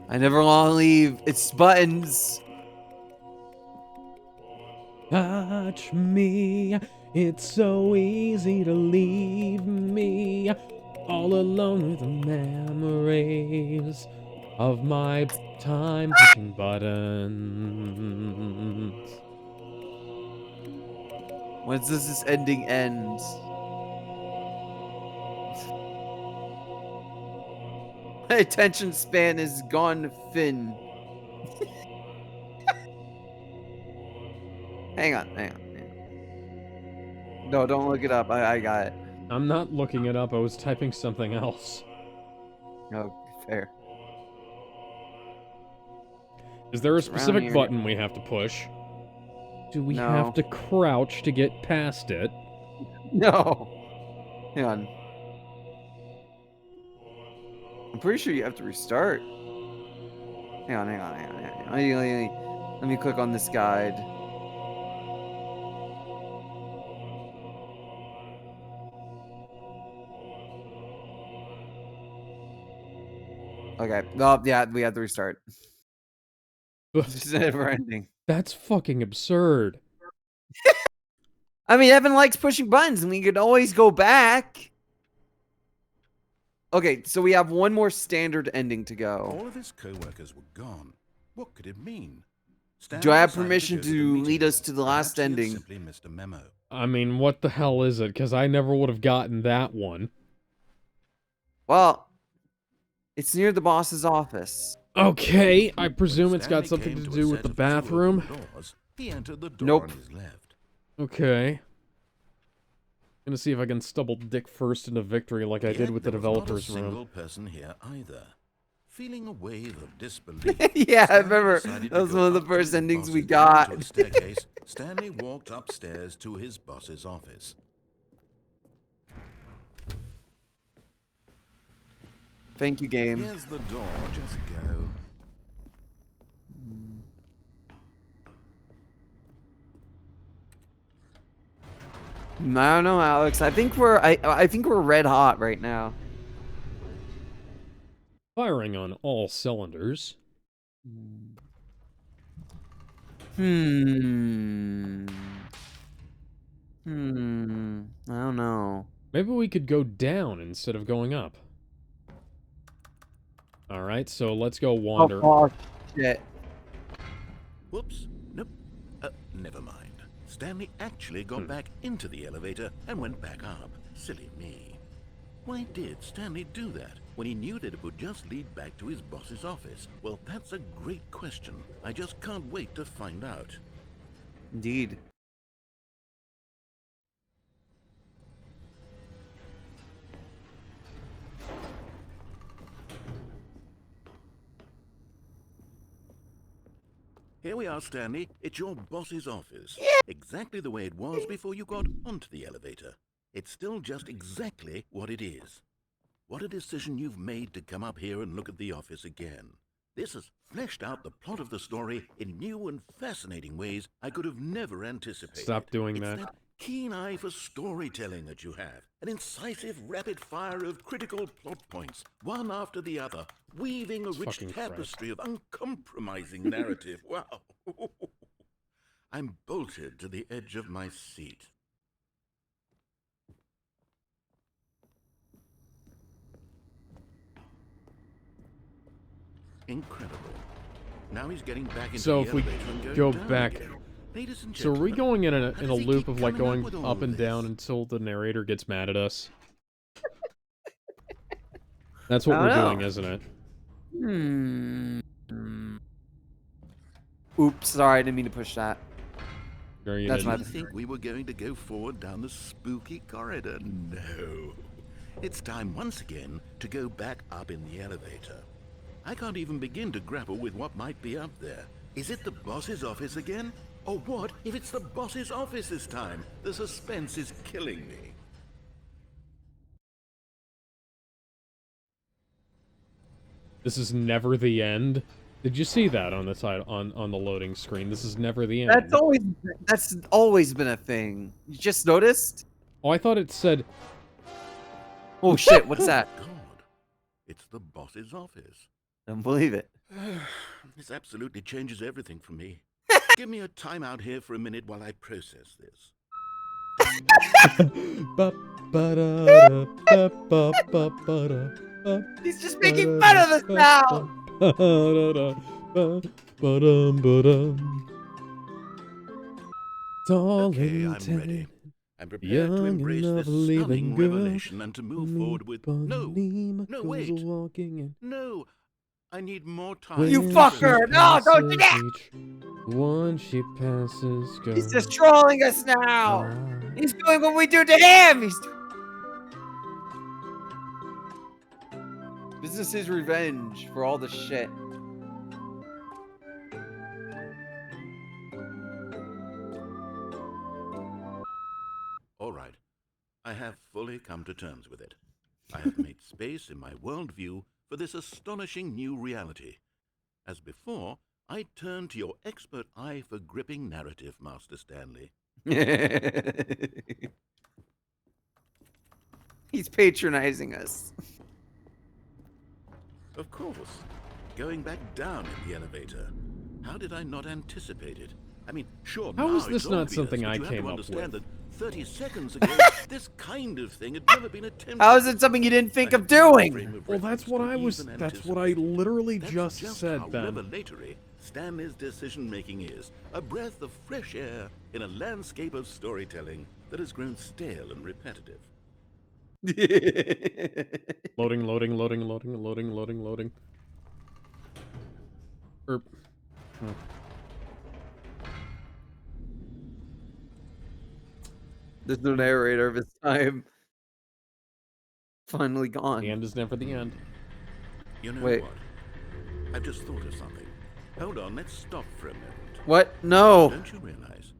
I never want to leave. It's buttons. Touch me, it's so easy to leave me all alone with the memories of my time pushing buttons. When does this ending end? My attention span is gone thin. Hang on. No, don't look it up. I got it. I'm not looking it up, I was typing something else. Oh, fair. Is there a It's around specific here. button we have to push? Do we No. have to crouch to get past it? No. Hang on. I'm pretty sure you have to restart. Hang on. Let me click on this guide. Okay. Oh, yeah, we have to restart. It's never ending. That's fucking absurd. I mean, Evan likes pushing buttons, and we could always go back. Okay, so we have one more standard ending to go. All of his co-workers were gone. What could it mean? Do I have Stanley permission decided go to the lead meeting. us to the Perhaps last he had ending? simply missed a memo. I mean, what the hell is it? Because I never would have gotten that one. Well, it's near the boss's office. Okay, I presume When it's got Stanley something came to a do with set the of two open bathroom. doors, he entered the door Nope. on his left. Okay. Gonna see if I can stumble dick first into victory like I did Yet with the there was not a developer's room. single person here either. Feeling a wave of disbelief, Yeah, I Stanley remember. decided That to was go one of the up to first his endings we boss's got. onto a staircase. Stanley walked upstairs to his boss's office. Thank you, game. Here's the door. Just go. I don't know, Alex. I think we're red hot right now. Firing on all cylinders. Hmm. I don't know. Maybe we could go down instead of going up. Alright, so let's go wander. Oh, shit. Whoops. Nope. Never mind. Stanley actually got back into the elevator and went back up. Silly me. Why did Stanley do that when he knew that it would just lead back to his boss's office? Well, that's a great question. I just can't wait to find out. Indeed. Here we are, Stanley. It's your boss's office. Exactly the way it was before you got onto the elevator. It's still just exactly what it is. What a decision you've made to come up here and look at the office again. This has fleshed out the plot of the story in new and fascinating ways I could have never anticipated. Stop doing It's that. keen eye for storytelling that you have. An incisive rapid fire of critical plot points, one after the other, weaving a rich Fucking tapestry of uncompromising narrative. Wow. I'm bolted to the edge of my seat. Incredible. Now he's getting back into So the if we elevator and going go down back... again. Ladies and So are we gentlemen, going in how a does he loop keep of like coming going with all up and this? down until the narrator gets mad at us? That's what I we're don't know. doing, isn't it? Oops, sorry, I didn't mean to push that. Or you That's didn't? my- I think we were going to go forward down the spooky corridor. No. It's time once again to go back up in the elevator. I can't even begin to grapple with what might be up there. Is it the boss's office again? Or what if it's the boss's office this time? The suspense is killing me. This is never the end. Did you see that on the side on the loading screen? This is never the end. That's always been a thing. You just noticed? Oh, I thought it said. Oh shit, what's that? God, it's the boss's office. Don't believe it. This absolutely changes everything for me. Give me a timeout here for a minute while I process this. He's just making fun of us now. Okay, I'm ready. I'm prepared to embrace this stunning revelation and to move forward with... No! No, wait! No! I need more time. You fucker! No, don't do that! One she passes, goes. He's just trolling us now. He's doing what we do to him. This is his revenge for all the shit. All right. I have fully come to terms with it. I have made space in my worldview for this astonishing new reality. As before, I turn to your expert eye for gripping narrative, Master Stanley. He's patronizing us. Of course. Going back down in the elevator. How did I not anticipate it? I mean, sure, How now is this it's not obvious, something but I you have came to up understand with? that 30 seconds ago, this kind of thing had never been attempted. How is it something you didn't think I of have no doing? frame of Well, reference that's what to I was. even That's what I anticipate. literally That's just said how then. revelatory Stanley's decision-making is. A breath of fresh air in a landscape of storytelling that has grown stale and repetitive. Loading, loading, loading, loading, loading, loading, loading. There's no narrator of his time. Finally gone. The end is never the end. You know Wait. what? I've just thought of something. Hold on, let's stop for a moment. What? No. Don't you realize?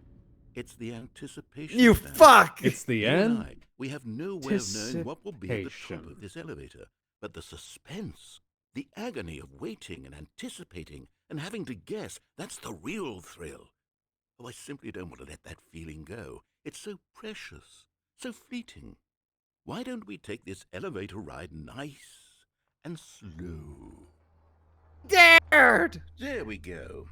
It's the anticipation. You Stanley. fuck! It's the You and end. I, we have no way of knowing what will be at the top Anticipation. of this elevator. But the suspense, the agony of waiting and anticipating and having to guess, that's the real thrill. Oh, I simply don't want to let that feeling go. It's so precious, so fleeting. Why don't we take this elevator ride nice and slow? Dared! There we go.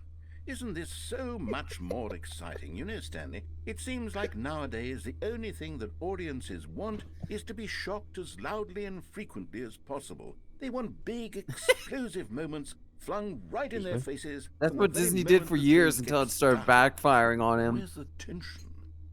Isn't this so much more exciting? You know, Stanley, it seems like nowadays the only thing that audiences want is to be shocked as loudly and frequently as possible. They want big, explosive moments flung right in their faces. That's from what the very Disney did moment for the years thing until it gets started started. backfiring on him. Where's the tension?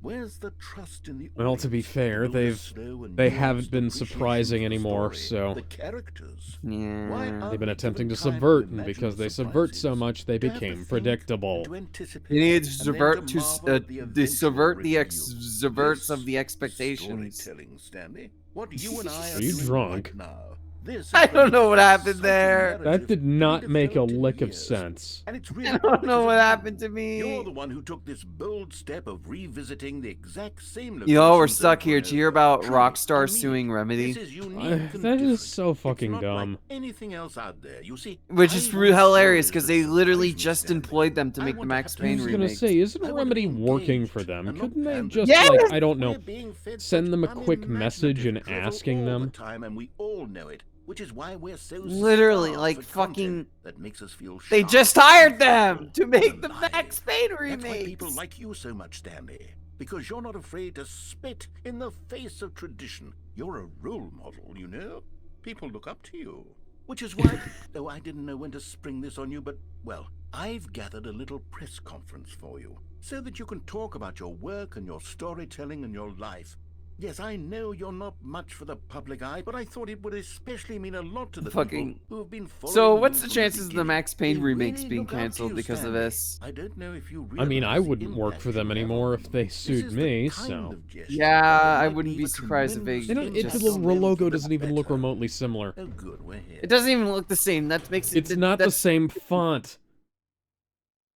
Where's the trust in the Well, to be audience fair, build a they slow and haven't nuanced been appreciation surprising for the anymore, story, so the characters? Why Yeah. aren't they've been we attempting to given time subvert, and imagine because the they subvert so surprises, much, they to have to became think predictable. and to anticipate, You need to and then subvert to marvel at the to eventual subvert the reveal. subverts of This the is expectations. storytelling, Stanley. What you and I Are are you doing drunk? right now. This is I the don't know what most happened exciting there. That narrative did to be not make a developed in lick of years. sense. And it's I really don't know because what of you. happened to me. You're the one who took this bold step of revisiting the exact same locations. You know, we're stuck over here. and Did you hear over. about Truly, I Rockstar mean suing it. Remedy? This is unique and That is different. so It's fucking not dumb. like anything else out there. You see, Which I is want hilarious stories because that they literally surprise me, just Stanley. employed them to I make the want to Max have to I Payne was feel gonna remakes. say, isn't I want to Remedy be working for engaged them? and not Couldn't they pandered just, to. like, I don't know, We're being fed send such them a quick message and unimaginative drivel asking all the them? time, and we all know it, which is why we're so Literally, starved like, for content fucking- that makes us feel They sharp just and hired them vital to and make the alive. Max Payne That's why people remakes. like you so much, Stanley. Because you're not afraid to spit in the face of tradition. You're a role model, you know? People look up to you. Which is why, though I didn't know when to spring this on you, but, well, I've gathered a little press conference for you, so that you can talk about your work and your storytelling and your life. Yes, I know you're not much for the public eye, but I thought it would especially mean a lot to the Fucking- people who have been following So, you what's the from chances of the beginning. Max Payne They remakes really being look up to canceled you, because of Stanley. this? I don't know if you I mean, I realize the wouldn't work impact for them you have anymore on if them. they This sued is the me, kind so. of gesture Yeah, that I might wouldn't be leave a surprised if they tremendous They don't, impact the on them logo for the doesn't even look better. remotely similar. Oh, good, we're here. It doesn't even look the same. That makes it. It's not the that's- same font.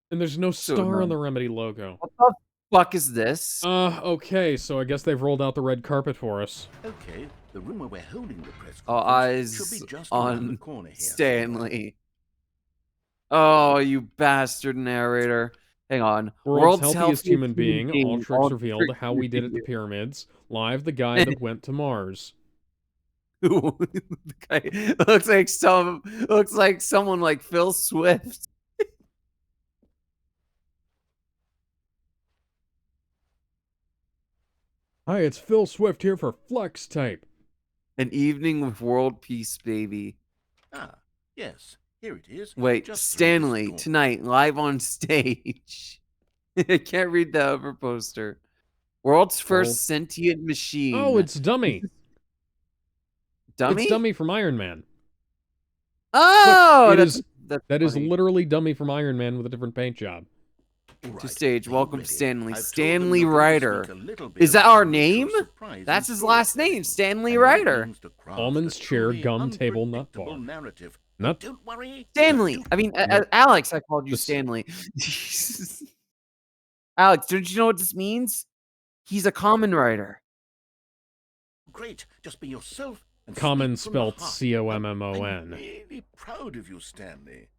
And there's no So star on annoying. the Remedy logo. What the fuck is this? Okay, so I guess they've rolled out the red carpet for us. Okay, the room where we're holding the press All conference should eyes be just around the on corner here. Stanley. Oh, you bastard narrator. Hang on. World's healthiest human being, all tricks all revealed, tricks how we did at the revealed. pyramids, live the guy that went to Mars. The guy looks like someone like Phil Swift. Hi, it's Phil Swift here for Flex Tape. An evening with world peace, baby. Ah, yes, here it is. Wait, just through this Stanley, door. tonight, live on stage. I can't read the other poster. World's first sentient machine. Oh, it's Dummy. Dummy? It's Dummy from Iron Man. Oh, Look, that's That is funny. literally Dummy from Iron Man with a different paint job. Right, To stage. are you Welcome, ready? Stanley. I've told them Stanley you're going to Ryder. speak a little bit Is that about our the nature name? of surprise in That's his last name, storytelling, Stanley and what it Ryder. means to craft Almonds, a chair, truly gum, table, nut unpredictable bar. narrative. Nut. Don't worry. Stanley. I mean, Alex, I called you This- Stanley. Alex, don't you know what this means? He's a common writer. great. Just be yourself. And Common speak from the spelt heart. C-O-M-M-O-N. I'm really proud of you, Stanley.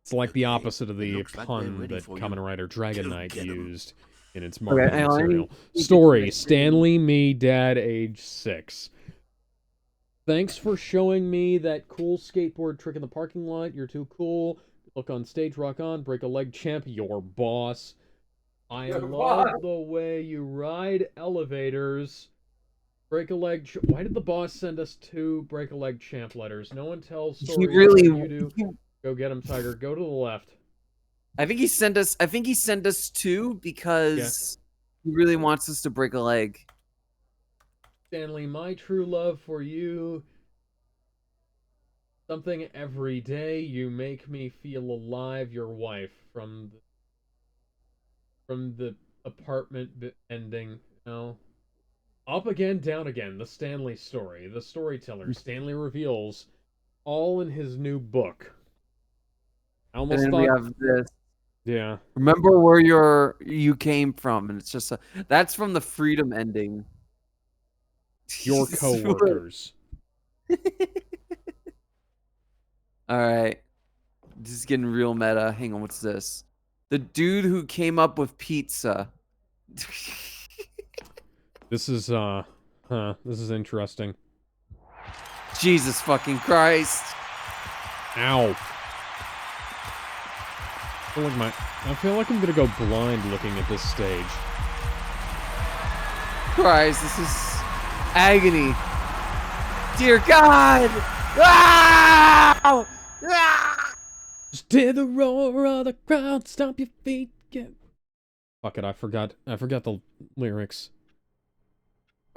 It's like the Okay, opposite of it the looks like they're pun ready that for Kamen you. Rider Dragon Go Knight get 'em. used in its Okay, marketing hang on, let me material. think of Story, it. Stanley, me, dad, age 6. Thanks for showing me that cool skateboard trick in the parking lot. You're too cool. Look on stage, rock on, break a leg champ, your boss. I Your love boss. the way you ride elevators. Break a leg. Why did the boss send us 2 break a leg champ letters? No one tells He stories really. like you do. Go get him, Tiger. Go to the left. I think he sent us. I think he sent us 2 because he really wants us to break a leg. Stanley, my true love for you. Something every day. You make me feel alive. Your wife from the apartment ending. No. Up again, down again. The Stanley story. The storyteller. Stanley reveals all in his new book. I And almost then we thought. have this. Yeah. Remember where you came from, and it's just that's from the freedom ending. Your coworkers. All right, this is getting real meta. Hang on, what's this? The dude who came up with pizza. This is this is interesting. Jesus fucking Christ! Ow. I feel like I'm gonna go blind looking at this stage. Christ, this is agony. Dear God! Ah! Ah! Just hear the roar of the crowd, stomp your feet, get. Fuck it, I forgot the lyrics.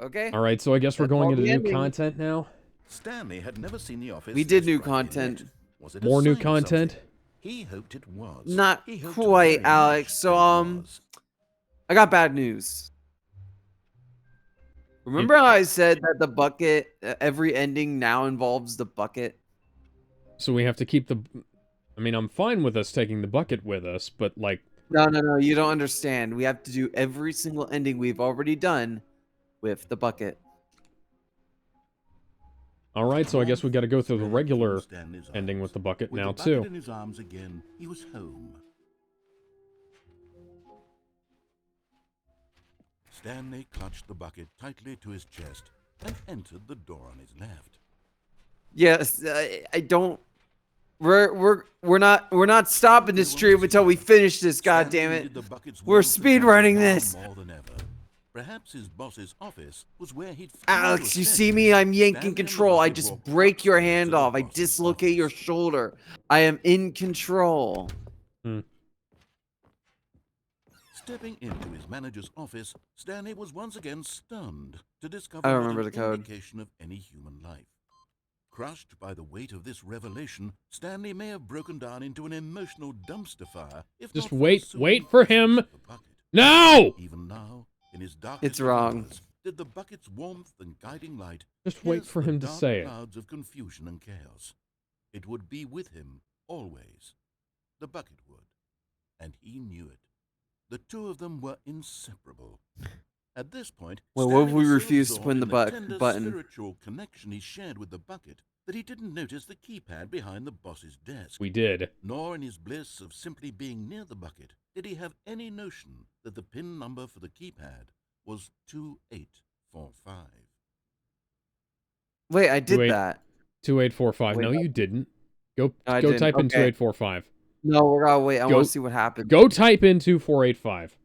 Okay. Alright, so I guess we're That's going all into the new ending. content now. Stanley had never seen the office. We did as new brightly content. lit. Was it a More new sign of something? content. He hoped it was. Not He hoped quite, very Alex. much So, that it was. I got bad news. Remember how I said that the bucket, every ending now involves the bucket? So we have to keep the. I mean, I'm fine with us taking the bucket with us, but like. No, you don't understand. We have to do every single ending we've already done with the bucket. Alright, so I guess we gotta go through the Spread regular through Stanley's ending arms. with the bucket With now, the bucket too. in his arms again, he was home. Stanley clutched the bucket tightly to his chest and entered the door on his left. Yes, I don't. We're not stopping this stream until we finish this. God damn Stanley it! needed the bucket's We're warmth and speed running comfort now this. more than ever. Perhaps his boss's office was where he'd Alex, you see me? I'm yanking control. I just break your hand off. I dislocate your shoulder. I am in control. Stepping into his manager's office, Stanley was once again stunned to discover I don't not remember an the code. indication of any human life. Crushed by the weight of this revelation, Stanley may have broken down into an emotional dumpster fire. If Just not wait for the for soothing him. presence of the bucket. No! Even now, in his darkest It's wrong. hours, did the bucket's warmth and guiding light Just wait pierce for the him to dark say it. clouds of confusion and chaos. It would be with him always. The bucket would, and he knew it. The two of them were inseparable. At this point, Well, what if Stanley we was so refuse to absorbed put the in tender button? spiritual connection he shared with the bucket that he didn't notice the keypad behind the boss's desk. We did. Nor in his bliss of simply being near the bucket did he have any notion that the pin number for the keypad was 2845. Wait, I did 28 that. 2845. Wait, No, no. you didn't. Go I go didn't. type in Okay. 2845. No, we're gonna wait. I Go- want to see what happens. Go type in 2485.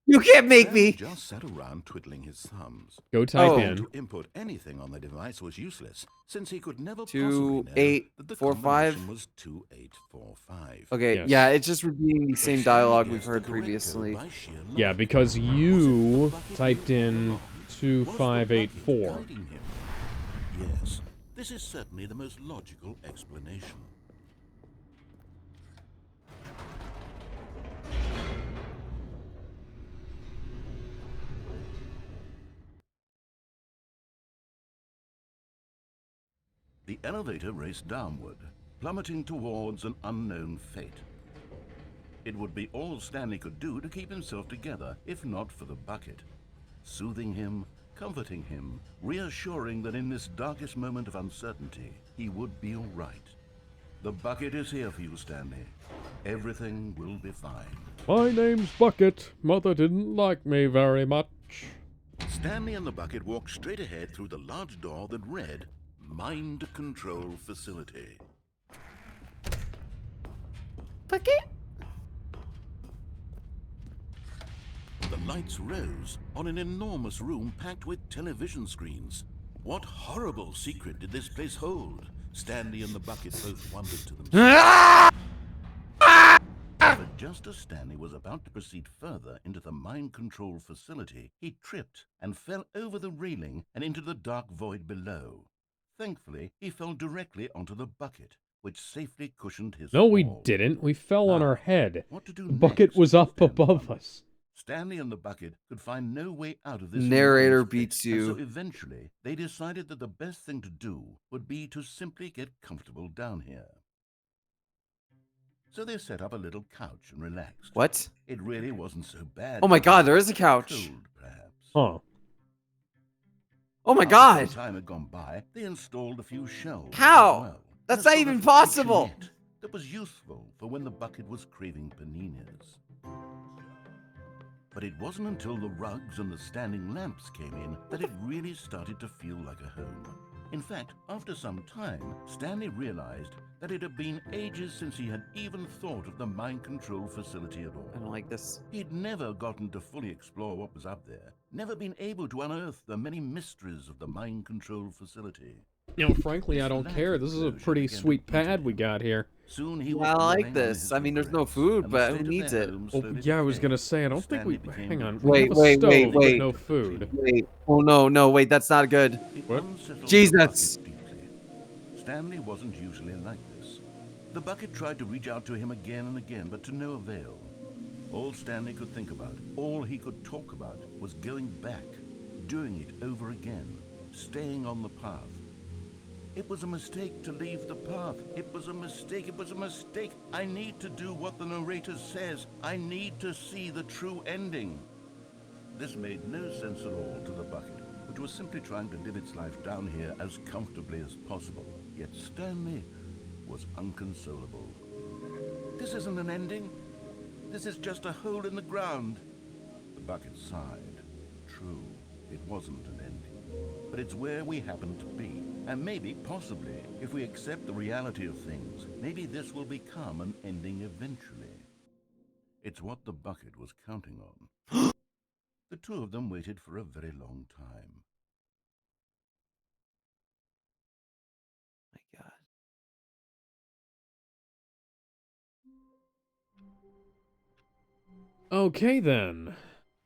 You can't make Stanley me. just sat around twiddling his thumbs. Go type Oh. in. To input anything on the device was useless, since he could never 2, possibly know 8, that the 4, 5. combination was 2845. Okay, Yes. yeah, it's just repeating the same Stanley dialogue we've guessed the heard correct code previously. by sheer luck. Yeah, because Was it you the bucket typed he in was the bucket 2584. guiding him? Yes, this is certainly the most logical explanation. The elevator raced downward, plummeting towards an unknown fate. It would be all Stanley could do to keep himself together, if not for the bucket, soothing him comforting him, reassuring that in this darkest moment of uncertainty, he would be all right. The bucket is here for you, Stanley. Everything will be fine. My name's Bucket. Mother didn't like me very much. Stanley and the bucket walked straight ahead through the large door that read, Mind Control Facility. Bucket? The lights rose on an enormous room packed with television screens. What horrible secret did this place hold? Stanley and the bucket both wondered to themselves. But just as Stanley was about to proceed further into the mind control facility, he tripped and fell over the railing and into the dark void below. Thankfully, he fell directly onto the bucket, which safely cushioned his No, we fall. didn't. We fell on Now, our head. What to do The bucket next was up Stanley above wondered. us. Stanley and the bucket could find no way out of this. Narrator enormous pit, beats and you. So eventually, they decided that the best thing to do would be to simply get comfortable down here. So they set up a little couch and relaxed. What? It really wasn't so bad. Oh my god, there is a couch. Cold, perhaps. Huh. Oh my After god. some time had gone by, they installed a few shelves. How? as well, That's and a not sort even of possible. kitchenette That was useful for when the bucket was craving paninis. But it wasn't until the rugs and the standing lamps came in that it really started to feel like a home. In fact, after some time, Stanley realized that it had been ages since he had even thought of the mind control facility at all. I don't like this. He'd never gotten to fully explore what was up there, never been able to unearth the many mysteries of the mind control facility. You know, frankly, I don't care. This is a pretty sweet pad we got here. Soon he Yeah, was I like dwelling on this. his I mean, there's no regrets, food, and the but state who of needs their it? home Oh, slowly yeah, I was decayed. gonna say, I don't think Stanley we... became Hang on. wait, We have a wait, stove, wait, but wait. no food. Wait. Oh no, no, wait, that's not good. It What? unsettled the Jesus. bucket deeply. Stanley wasn't usually like this. The bucket tried to reach out to him again and again, but to no avail. All Stanley could think about, all he could talk about, was going back, doing it over again, staying on the path. It was a mistake to leave the path. It was a mistake. It was a mistake. I need to do what the narrator says. I need to see the true ending. This made no sense at all to the bucket, which was simply trying to live its life down here as comfortably as possible. Yet Stanley was unconsolable. This isn't an ending. This is just a hole in the ground. The bucket sighed. True, it wasn't an ending. But it's where we happen to be. And maybe, possibly, if we accept the reality of things, maybe this will become an ending eventually. It's what the bucket was counting on. The two of them waited for a very long time. My god. Okay, then.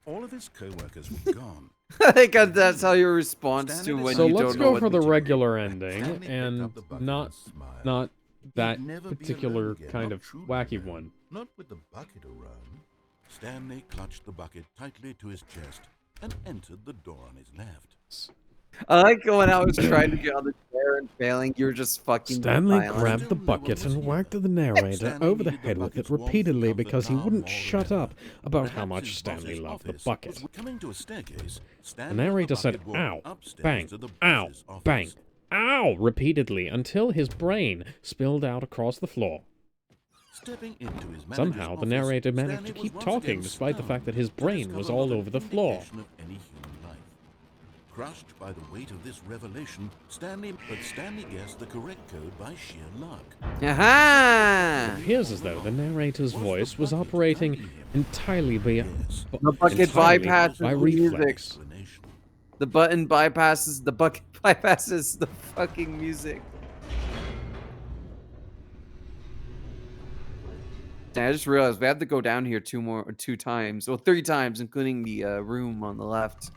All of his co-workers were gone. I think that's how your response to when So you let's don't know go what for the to regular ending, Stanley picked and up the bucket not and smiled. not that He'd never be particular alone again, kind not of truly wacky alone. one. Not with the bucket around. Stanley clutched the bucket tightly to his chest and entered the door on his left. I like when I was trying to get on the chair and failing, you're just fucking Stanley violent. grabbed the Still no one bucket was and here. whacked the narrator Stanley over the needed the head with it bucket's warmth to repeatedly comfort because he Tom wouldn't more shut than up ever. about Perhaps how much his Stanley boss's loved the office bucket. was coming to a staircase. The Stanley and narrator said, bucket walked ow, upstairs bang, to the ow, boss's office. bang, ow, repeatedly until his brain spilled out across the floor. Stepping into his manager's Somehow, the office, narrator managed to Stanley keep was once talking again despite the fact that his stunned to brain was discover all not over the an floor. indication of any human life. Crushed by the weight of this revelation, Stanley guessed the correct code by sheer luck. Aha! It appears as though the narrator's voice was operating entirely by Yes. The bucket entirely bypasses by the music. reflex. Explanation. The button bypasses the bucket bypasses the fucking music. I just realized we have to go down here two times. Well, 3 times, including the room on the left.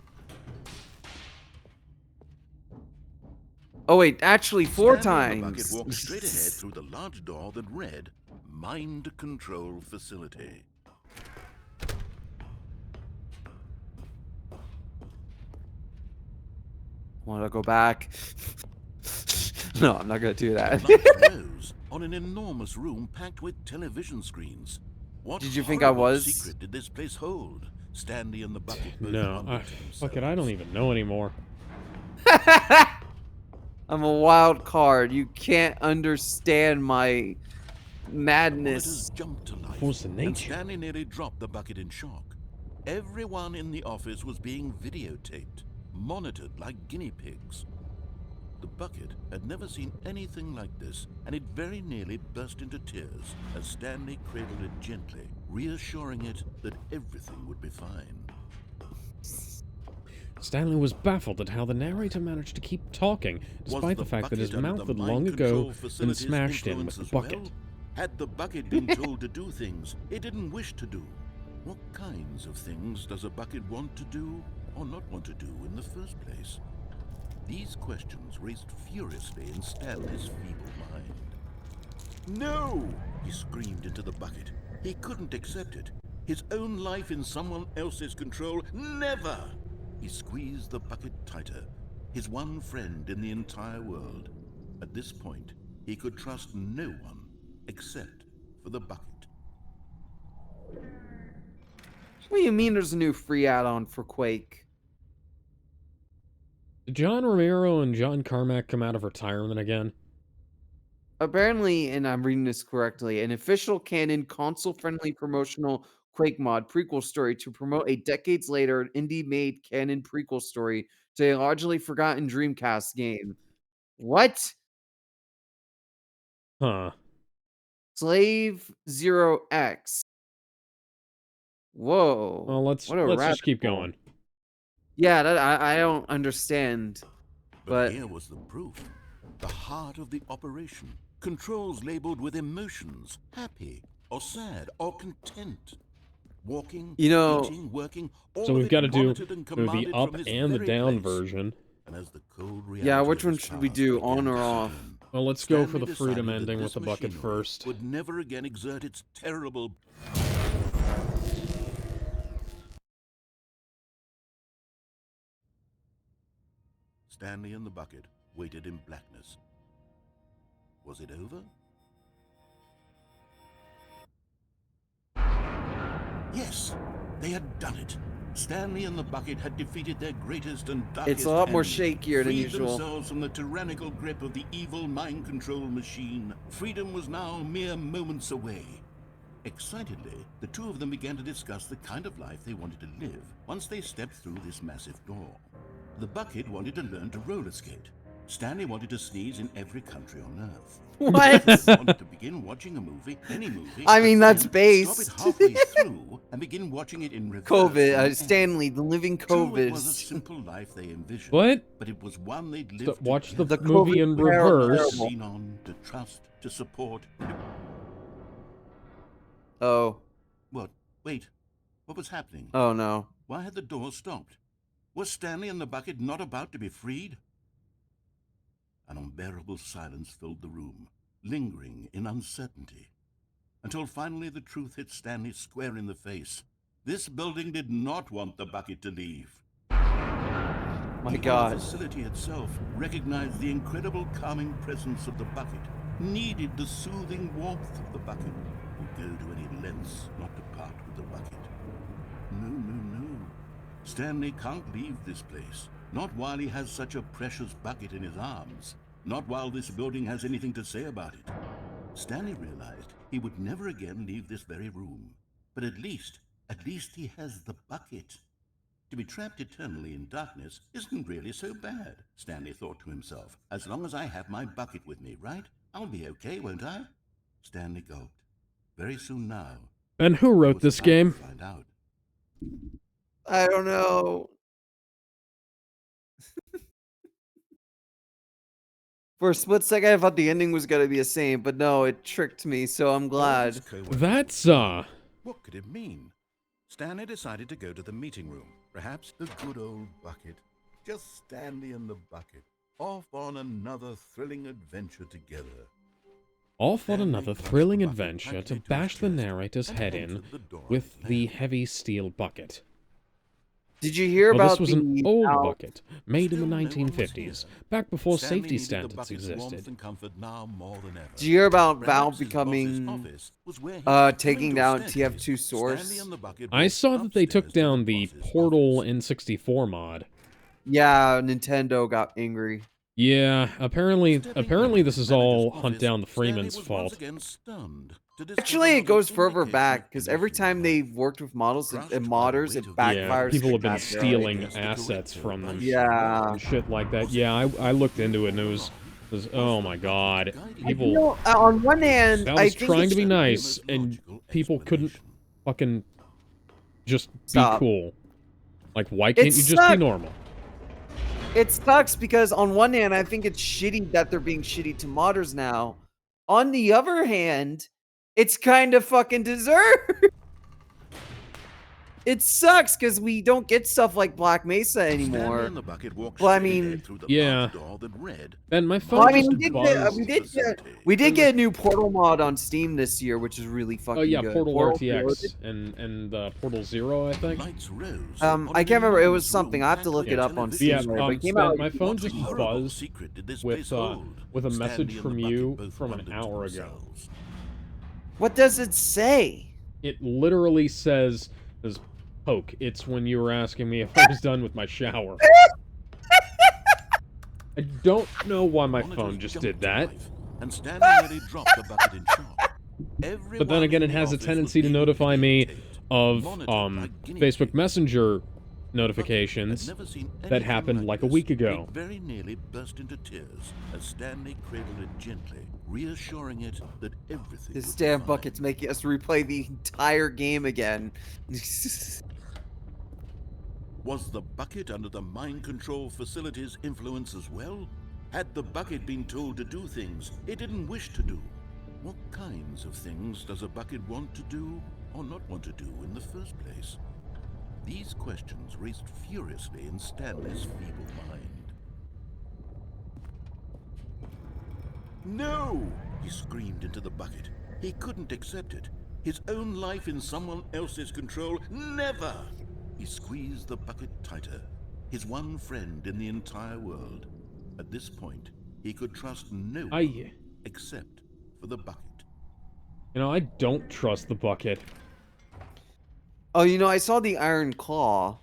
Oh wait, actually 4 Stanley and the times. bucket walked straight ahead through the large door that read, Mind Control Facility. Want to go back? No, I'm not gonna do that. The lights rose on an enormous room packed with television screens. What Did you think I horrible was? secret did this place hold? Stanley and the bucket both No, wondered to fuck it, I don't themselves. even know anymore. I'm a wild card. You can't understand my The madness. monitors jumped to life, Force of and nature. Stanley nearly dropped the bucket in shock. Everyone in the office was being videotaped, monitored like guinea pigs. The bucket had never seen anything like this, and it very nearly burst into tears as Stanley cradled it gently, reassuring it that everything would be fine. Stanley was baffled at how the narrator managed to keep talking, despite the fact that his mouth had long ago been smashed in with the bucket. Well? Had the bucket been told to do things it didn't wish to do? What kinds of things does a bucket want to do or not want to do in the first place? These questions raced furiously in Stanley's feeble mind. No! He screamed into the bucket. He couldn't accept it. His own life in someone else's control, never! He squeezed the bucket tighter, his one friend in the entire world. At this point, he could trust no one except for the bucket. What do you mean there's a new free add-on for Quake? Did John Romero and John Carmack come out of retirement again? Apparently, and I'm reading this correctly, an official canon console-friendly promotional Quake mod prequel story to promote a decades later indie-made canon prequel story to a largely forgotten Dreamcast game. What? Huh. Slave Zero X. Whoa. Well, let's What a just rabbit keep hole. going. Yeah, I don't understand. But here was the proof. The heart of the operation. Controls labeled with emotions, happy or sad or content. Walking, eating, working, all So of we've it got to do monitored and the commanded up from this and the very down place. version. And as the cold yeah, reality which of one his should we past do, began on to or set off? in, Well, let's go for Stanley the freedom decided that ending with this the bucket machinery first. would never again exert its terrible... Stanley and the bucket waited in blackness. Was it over? Yes, they had done it. Stanley and the bucket had defeated their greatest and darkest It's a lot more enemy, shakier than freed usual. themselves from the tyrannical grip of the evil mind control machine. Freedom was now mere moments away. Excitedly, the two of them began to discuss the kind of life they wanted to live once they stepped through this massive door. The bucket wanted to learn to roller skate. Stanley wanted to sneeze in every country on Earth. What? Wanted to begin watching a movie, any movie. I mean, but that's then based. Stop it halfway through and begin watching it in reverse. COVID, from the Stanley, end. the living True, it was a COVID. simple life they envisioned. What? But it was one they'd So lived watch the together. movie COVID in terrible. reverse. To lean on, to trust, to support. Oh. What? Wait. What was happening? Oh no. Why had the door stopped? Was Stanley and the bucket not about to be freed? An unbearable silence filled the room, lingering in uncertainty, until finally the truth hit Stanley square in the face. This building did not want the bucket to leave. My Even God. The facility itself recognized the incredible calming presence of the bucket, needed the soothing warmth of the bucket, would go to any lengths not to part with the bucket. No. Stanley can't leave this place, not while he has such a precious bucket in his arms, not while this building has anything to say about it. Stanley realized he would never again leave this very room, but at least he has the bucket. To be trapped eternally in darkness isn't really so bad, Stanley thought to himself. As long as I have my bucket with me, right? I'll be okay, won't I? Stanley gulped. Very soon now. And who wrote was this about to game? Find out. I don't know. For a split second, I thought the ending was gonna be the same, but no, it tricked me, so I'm glad. That's, What could it mean? Stanley decided to go to the meeting room. Perhaps the good old bucket. Just Stanley and the bucket. Off on another thrilling adventure together. off on another thrilling adventure to bash the narrator's head in with the heavy steel bucket. Did you hear Well, about this was an the old Valve- bucket, made in the Still no one was 1950s, here. back before Stanley safety needed the standards bucket's warmth existed. and comfort now more than ever. Did you hear about Perhaps Valve his boss's becoming office was where he taking coming to down Stanley's, TF2 Stanley Source? and the bucket I walked saw that they took upstairs to down the boss's Portal office. N64 mod. Yeah, Nintendo got angry. Yeah, apparently Stepping this into is the manager's all Hunt office, Down the Stanley Freeman's was once fault. again stunned to discover Actually, it not an goes further indication back of because every condition time in they've worked with models Crushed and by the modders, weight it of the Yeah, backfires. people to have been bad very. stealing Against the assets director from them. by Yeah. And shit like that. Yeah, I looked into it and it was oh my god. You People, know, on one hand, that I was think trying it's to be the nice most and logical people couldn't explanation. fucking just be Stop. cool. Like, why can't you just be sucks. normal? It sucks because on one hand, I think it's shitty that they're being shitty to modders now. On the other hand, it's kind of fucking deserved. It sucks because we don't get stuff like Black Mesa Stanley anymore. and the bucket walked Well, I straight mean- ahead through the Yeah. large door that read, And my Well, phone I mean, just we did buzzed. get a new Portal mod on Steam this year, which is really fucking Oh yeah, good. Portal Reloaded. RTX and Portal Zero, I think. lights rose. I can't remember. It was something. I have to look it up on Yeah, Steam. But it came Stan, out my like phone What just horrible buzzed secret did this with place hold? with a Stanley message and from the bucket you both from an wondered to hour ago. themselves. What does it say? It literally says poke. It's when you were asking me if I was done with my shower. I don't know why my Monitors phone just jumped did to that. life, and Stanley nearly dropped the bucket in shock. But then again, it has a tendency to notify me of Facebook Messenger notifications that happened like a week ago. It very nearly burst into tears as Stanley cradled it gently, reassuring it that everything This would damn be fine. bucket's making us replay the entire game again. Was the bucket under the mind control facility's influence as well? Had the bucket been told to do things it didn't wish to do? What kinds of things does a bucket want to do or not want to do in the first place? These questions raced furiously in Stanley's feeble mind. No! He screamed into the bucket. He couldn't accept it. His own life in someone else's control, never! He squeezed the bucket tighter. His one friend in the entire world. At this point, he could trust no one except for the bucket. You know, I don't trust the bucket. Oh, you know, I saw the Iron Claw.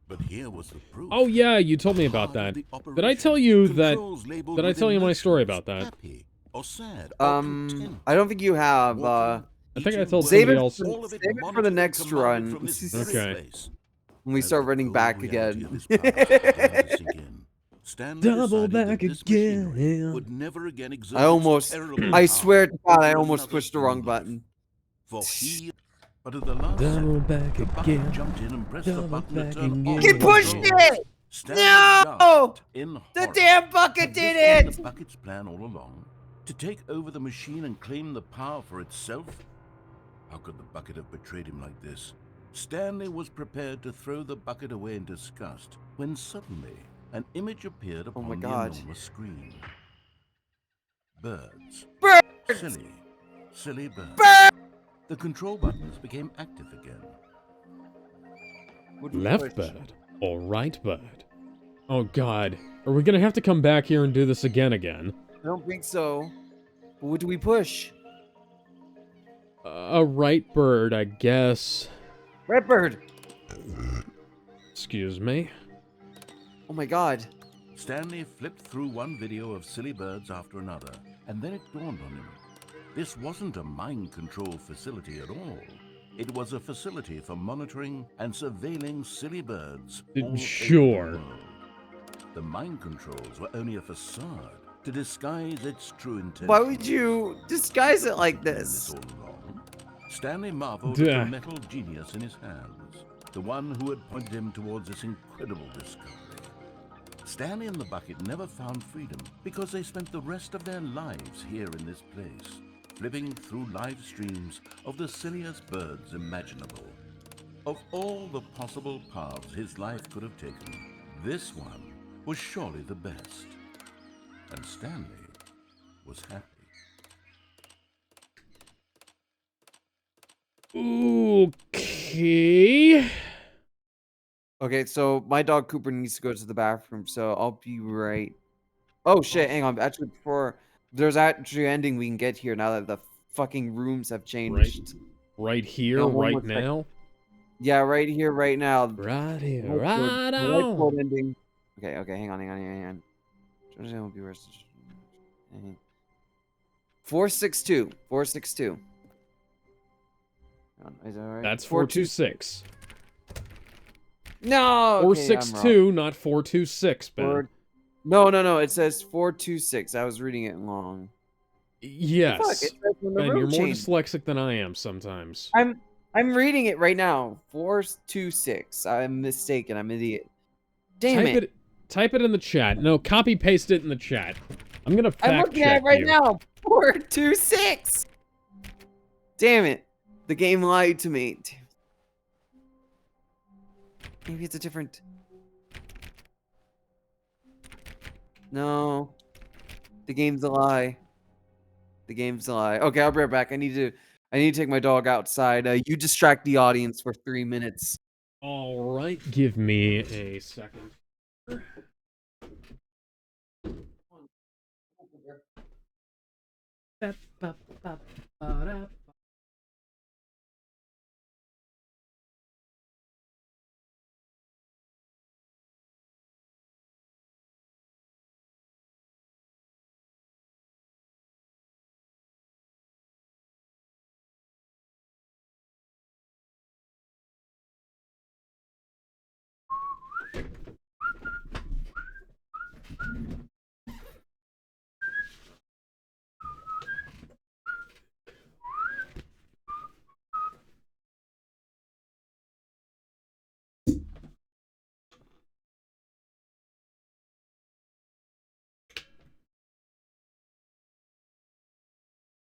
But here was the proof. Oh yeah, you told me about that. Did I tell you that? Did I tell you my story about that? Happy or sad I or don't think you have. I think I told Save somebody it, else. save it for the next run. Okay. When we start running back again. Double back again. Would never again exert I almost, its terrible I power swear to God, I over almost another pushed the wrong human life. button. For he, but at the last Double second, back the bucket again. jumped in and pressed the Double button to back turn again. off He the pushed controls. it! Stanley No! gasped in The horror. damn bucket Had did this been it! the bucket's plan all along? To take over the machine and claim the power for itself? How could the bucket have betrayed him like this? Stanley was prepared to throw the bucket away in disgust when suddenly an image appeared upon my the God. enormous screen. Birds. Birds! Silly birds. Birds! The control buttons became active again. Would we Left push? bird or right bird? Oh god. Are we gonna have to come back here and do this again? I don't think so. But what do we push? A right bird, I guess. Red bird! Excuse me. Oh my God. Stanley flipped through one video of silly birds after another, and then it dawned on him. This wasn't a mind control facility at all. It was a facility for monitoring and surveilling silly birds. all over Sure. the world. The mind controls were only a facade to disguise its true intent. Why would you disguise it like This this? all along. Stanley marveled Duh. at the metal genius in his hands, the one who had pointed him towards this incredible discovery. Stanley and the bucket never found freedom because they spent the rest of their lives here in this place, flipping through live streams of the silliest birds imaginable. Of all the possible paths his life could have taken, this one was surely the best. And Stanley was happy. Okay. Okay, so my dog Cooper needs to go to the bathroom, so I'll be right. Oh shit, hang on. Actually, before there's actually an ending we can get here now that the fucking rooms have changed. Right Hang here, on, one more right second. now. Yeah, right here, right now. Right here, Whiteboard- right whiteboard on. ending. Okay, hang on. Georgia will be arrested. 462. 462. Is that right? That's 426. No. Okay, I'm wrong. 462, not 426, Ben. No. It says 426. I was reading it wrong. Yes. Fuck, it says when the Ben, room you're more changed. dyslexic than I am sometimes. I'm reading it right now. 426. I'm mistaken. I'm an idiot. Damn it. Type it in the chat. No, copy paste it in the chat. I'm gonna fact I'm looking check at it right you. now. 426. Damn it. The game lied to me. Damn. Maybe it's a different. No. The game's a lie. The game's a lie. Okay, I'll be right back. I need to take my dog outside. You distract the audience for 3 minutes. All right, give me a second.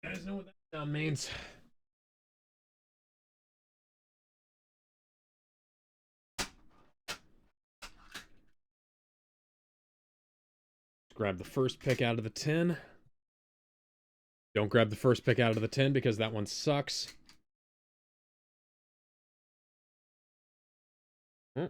You guys know what that sound means? Grab the first pick out of the tin. Don't grab the first pick out of the tin because that one sucks. Hmm.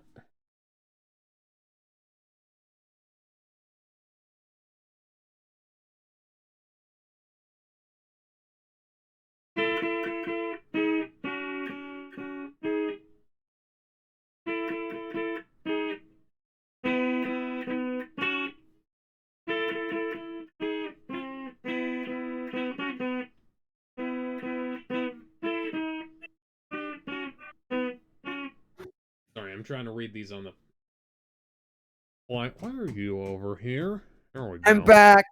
Sorry, I'm trying to read these on the... Why are you over here? There we go. I'm back.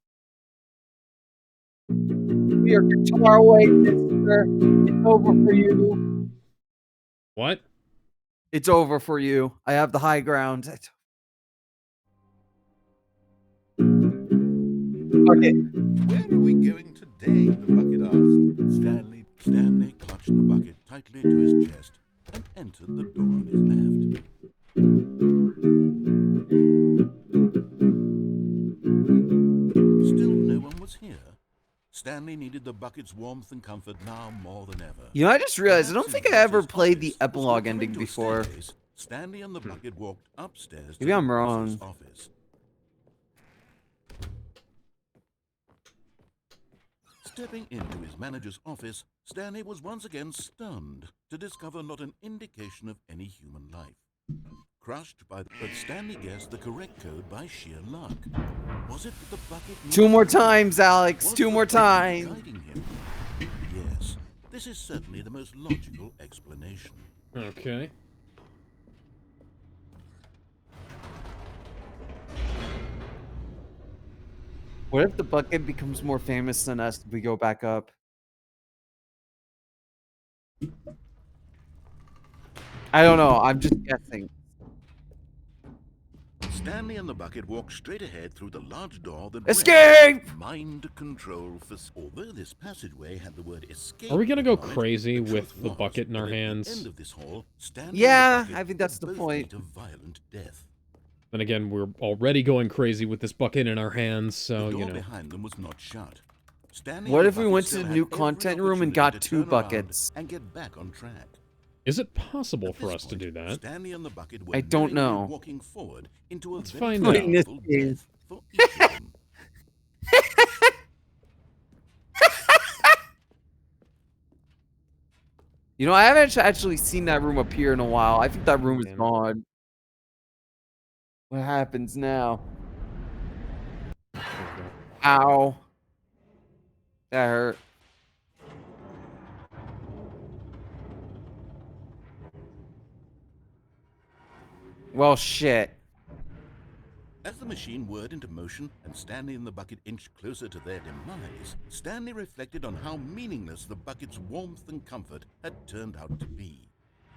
We are guitar away, mister. It's over for you. What? It's over for you. I have the high ground. Okay. Where are we going today? The bucket asked. Stanley clutched the bucket tightly to his chest and entered the door on his left. Still no one was here. Stanley needed the bucket's warmth and comfort now more than ever. You know, I just realized I don't think I ever played the epilogue Before ending coming to a before. staircase, Stanley and the bucket walked upstairs to Maybe the I'm boss's wrong. office. Stepping into his manager's office, Stanley was once again stunned to discover not an indication of any human life. Crushed by... But Stanley guessed the correct code by sheer luck. Was it that the bucket... Two more times, Alex. Was Two the more bucket times. guiding him? Yes, this is certainly the most logical explanation. Okay. What if the bucket becomes more famous than us if we go back up? I don't know. I'm just guessing. Stanley and the bucket walked straight ahead through the large door that Escape! read Mind Control for... Although this passageway had the word escape... Are we gonna go on it, crazy the with truth the was bucket in our that at the hands? end of this hall, Stanley and Yeah, the bucket I think that's would the both point. meet a violent death. Then again, we're already going crazy with this bucket in our hands, so, The door you know. behind them was not shut. Stanley What and if we bucket went to still the had new every content room and got opportunity to 2 turn around buckets? and get back on track. Is it possible At for this us to point, do that? Stanley and the bucket were I don't knowingly know. walking forward into a Let's very find out. painful Goodness. death for each of them. You know, I haven't actually seen that room appear in a while. I think that room is Damn it. gone. What happens now? There we go. Ow. That hurt. Well, shit. As the machine whirred into motion and Stanley and the bucket inched closer to their demise, Stanley reflected on how meaningless the bucket's warmth and comfort had turned out to be.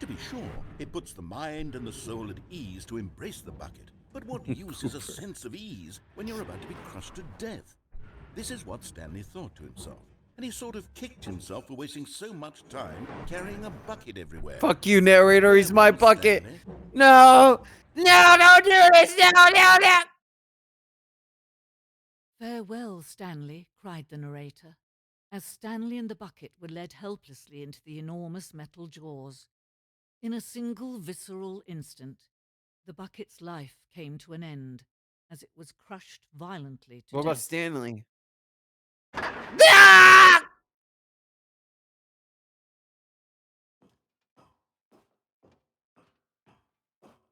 To be sure, it puts the mind and the soul at ease to embrace the bucket, but what use is a sense of ease when you're about to be crushed to death? This is what Stanley thought to himself, and he sort of kicked himself for wasting so much time carrying a bucket everywhere. Fuck you, narrator. He's my Farewell, bucket. Stanley. No. No, don't do this. No, no, no. Farewell, Stanley, cried the narrator, as Stanley and the bucket were led helplessly into the enormous metal jaws. In a single visceral instant, the bucket's life came to an end as it was crushed violently to What about death. Stanley?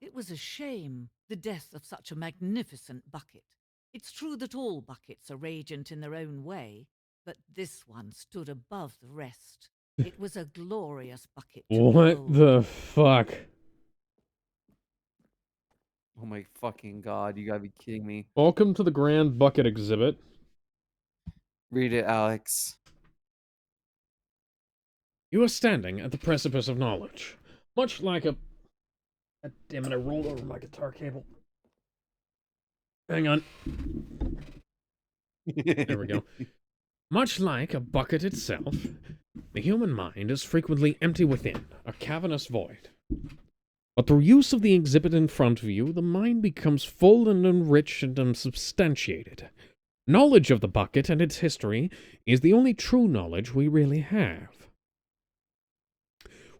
It was a shame, the death of such a magnificent bucket. It's true that all buckets are radiant in their own way, but this one stood above the rest. It was a glorious bucket to What behold. the fuck? Oh my fucking god, you gotta be kidding me. Welcome to the Grand Bucket exhibit. Read it, Alex. You are standing at the precipice of knowledge. Much like a... God damn it, I rolled over my guitar cable. Hang on. There we go. Much like a bucket itself, the human mind is frequently empty within, a cavernous void. But through use of the exhibit in front of you, the mind becomes full and enriched and unsubstantiated. Knowledge of the bucket and its history is the only true knowledge we really have.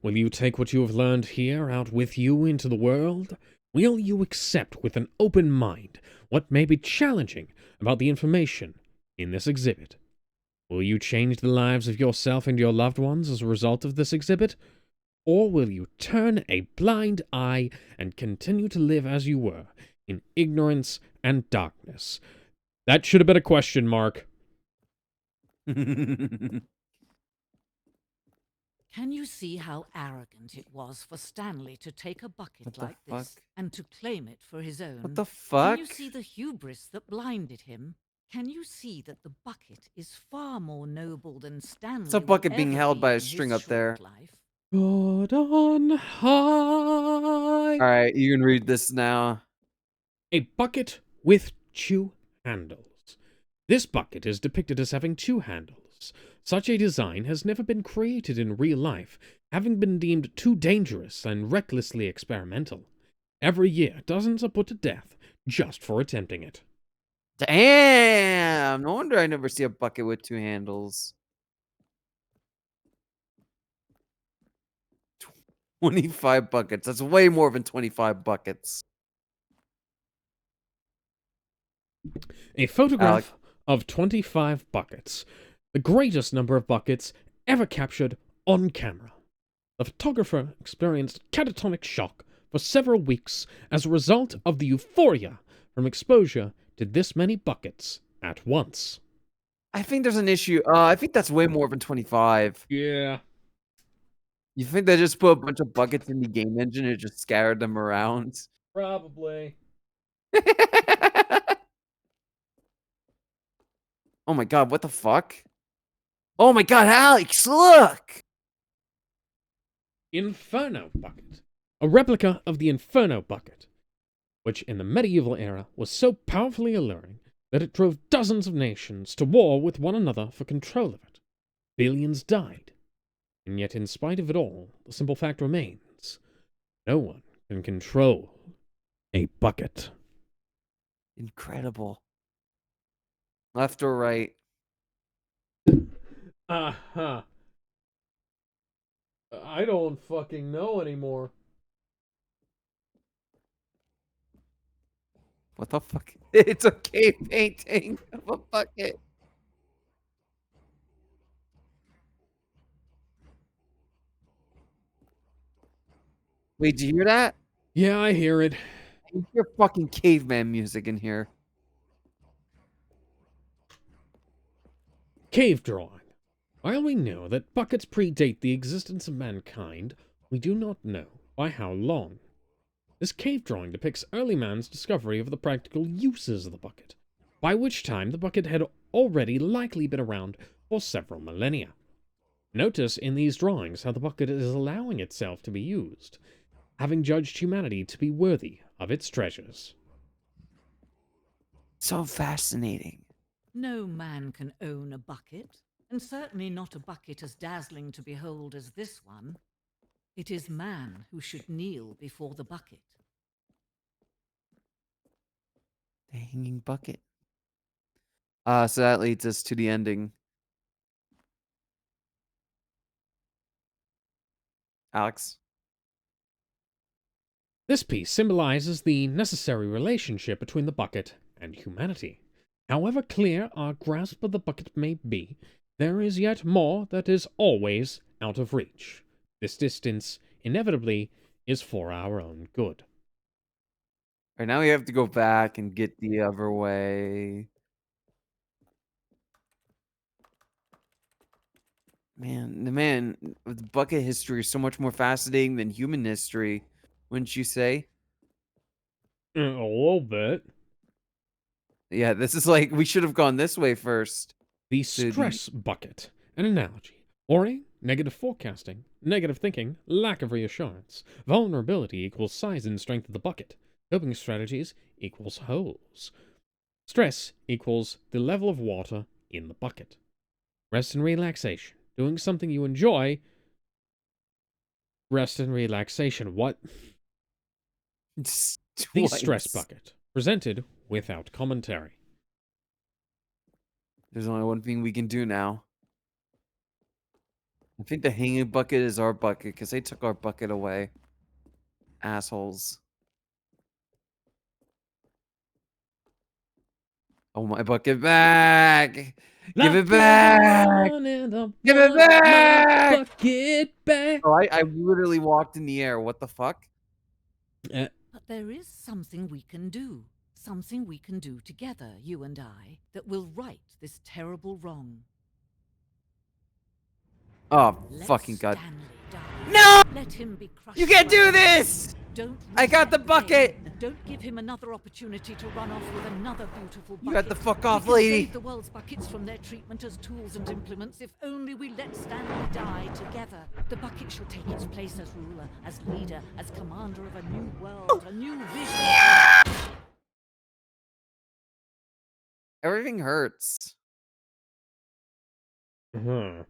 Will you take what you have learned here out with you into the world? Will you accept with an open mind what may be challenging about the information in this exhibit? Will you change the lives of yourself and your loved ones as a result of this exhibit? Or will you turn a blind eye and continue to live as you were, in ignorance and darkness? That should have been a question mark. Can you see how arrogant it was for Stanley to take a bucket What the like this fuck? and to claim it for his own? What the fuck? Can you see the hubris that blinded him? Can you see that the bucket is far more noble than Stanley? It's a bucket will being ever held be by a in his string up short there. life? God on high. Alright, you can read this now. A bucket with two handles. This bucket is depicted as having two handles. Such a design has never been created in real life, having been deemed too dangerous and recklessly experimental. Every year, dozens are put to death just for attempting it. Damn! No wonder I never see a bucket with two handles. 25 buckets. That's way more than 25 buckets. A photograph Alec. of 25 buckets, the greatest number of buckets ever captured on camera. The photographer experienced catatonic shock for several weeks as a result of the euphoria from exposure to this many buckets at once. I think there's an issue. I think that's way more than 25. Yeah. You think they just put a bunch of buckets in the game engine and just scattered them around? Probably. Oh my god, what the fuck? Oh my god, Alex, look! Inferno bucket. A replica of the Inferno bucket, which in the medieval era was so powerfully alluring that it drove dozens of nations to war with one another for control of it. Billions died. And yet, in spite of it all, the simple fact remains: no one can control a bucket. Incredible. Left or right? Uh-huh. I don't fucking know anymore. What the fuck? It's a cave painting of a bucket. Wait, do you hear that? Yeah, I hear it. You hear fucking caveman music in here. Cave drawing. While we know that buckets predate the existence of mankind, we do not know by how long. This cave drawing depicts early man's discovery of the practical uses of the bucket, by which time the bucket had already likely been around for several millennia. Notice in these drawings how the bucket is allowing itself to be used, having judged humanity to be worthy of its treasures. So fascinating. No man can own a bucket, and certainly not a bucket as dazzling to behold as this one. It is man who should kneel before the bucket. The hanging bucket. So that leads us to the ending. Alex? This piece symbolizes the necessary relationship between the bucket and humanity. However clear our grasp of the bucket may be, there is yet more that is always out of reach. This distance, inevitably, is for our own good. All right, now we have to go back and get the other way. Man, the bucket history is so much more fascinating than human history, wouldn't you say? A little bit. Yeah, this is like, we should have gone this way first. The To the- stress bucket, an analogy. Worry, negative forecasting, negative thinking, lack of reassurance. Vulnerability equals size and strength of the bucket. Coping strategies equals holes. Stress equals the level of water in the bucket. Rest and relaxation. Doing something you enjoy. Rest and relaxation. What? The stress Twice. bucket. Presented without commentary. There's only one thing we can do now. I think the hanging bucket is our bucket because they took our bucket away. Assholes. Oh, my bucket back! Give it back! Give it back! Bucket back! Oh, I literally walked in the air. What the fuck? But there is something we can do. Something we can do together, you and I, that will right this terrible wrong. Oh, Let fucking god. Stanley die. No! Let him be crushed. You can't by do the this! Don't I got the reset bucket! Fate. Don't give him another opportunity to run off with another beautiful bucket. You got the fuck off, we can lady. Save the world's buckets from their treatment as tools and implements if only we let Stanley die together. The bucket shall take its place as ruler, as leader, as commander of a new world, a new vision. Everything hurts. Huh.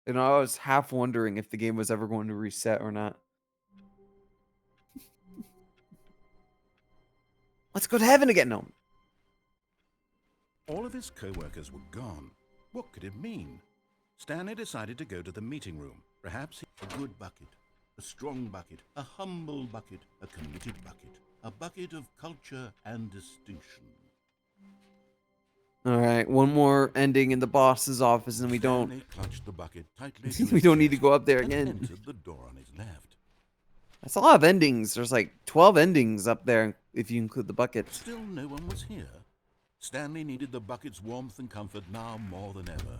You know, I was half wondering if the game was ever going to reset or not. Let's go to heaven again. No. All of his co-workers were gone. What could it mean? Stanley decided to go to the meeting room. Perhaps a good bucket, a strong bucket, a humble bucket, a committed bucket, a bucket of culture and distinction. All right, one more ending in the boss's office, and we don't. Stanley clutched the bucket tightly to We his don't need to chest go up there and again. entered the door on his left. That's a lot of endings. There's like 12 endings up there if you include the buckets. Still no one was here. Stanley needed the bucket's warmth and comfort now more than ever.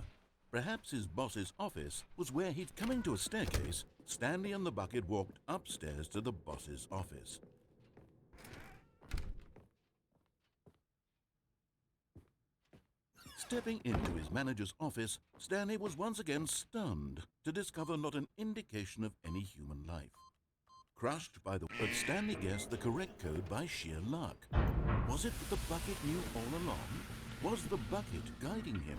Perhaps his boss's office was where he'd coming to a staircase. Stanley and the bucket walked upstairs to the boss's office. Stepping into his manager's office, Stanley was once again stunned to discover not an indication of any human life. Crushed by the... But Stanley guessed the correct code by sheer luck. Was it that the bucket knew all along? Was the bucket guiding him?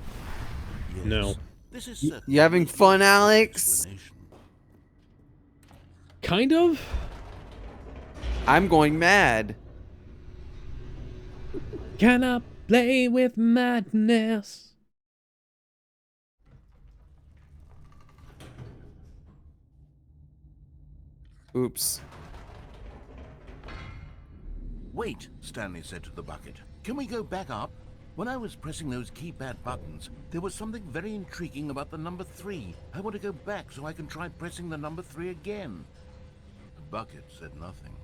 Yes. No. This is certainly You having the fun, easiest Alex? explanation. Kind of? I'm going mad. Can I play with madness? Oops. Wait, Stanley said to the bucket. Can we go back up? When I was pressing those keypad buttons, there was something very intriguing about the number 3. I want to go back so I can try pressing the number 3 again. The bucket said nothing.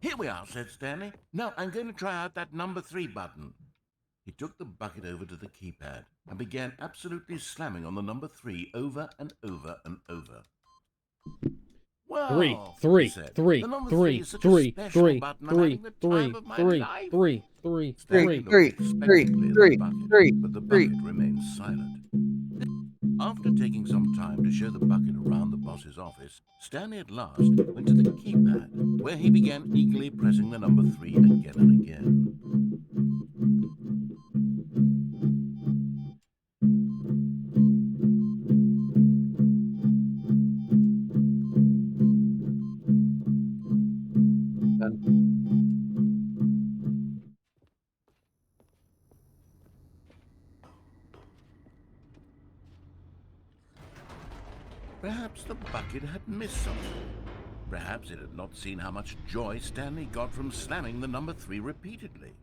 Here we are, said Stanley. Now I'm going to try out that number 3 button. He took the bucket over to the keypad and began absolutely slamming on the number 3 over and over and over. Three, Well, three, he said, three, the number three, 3 is such three, a special three, button. I'm three, having the three, time of my three, life. three, three, Stanley Three, looked three, expectantly at three, the bucket, three, but the three. bucket remained silent. After taking some time to show the bucket around the boss's office, Stanley at last went to the keypad, where he began eagerly pressing the number 3 again and again. Perhaps the bucket had missed something. Perhaps it had not seen how much joy Stanley got from slamming the number 3 repeatedly.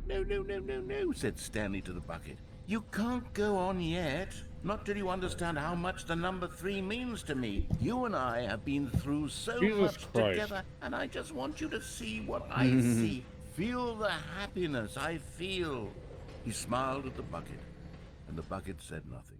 No, said Stanley to the bucket. You can't go on yet. Not till you understand how much the number 3 means to me. You and I have been through so Jesus much Christ. together, and I just want you to see what I see. Feel the happiness I feel. He smiled at the bucket, and the bucket said nothing.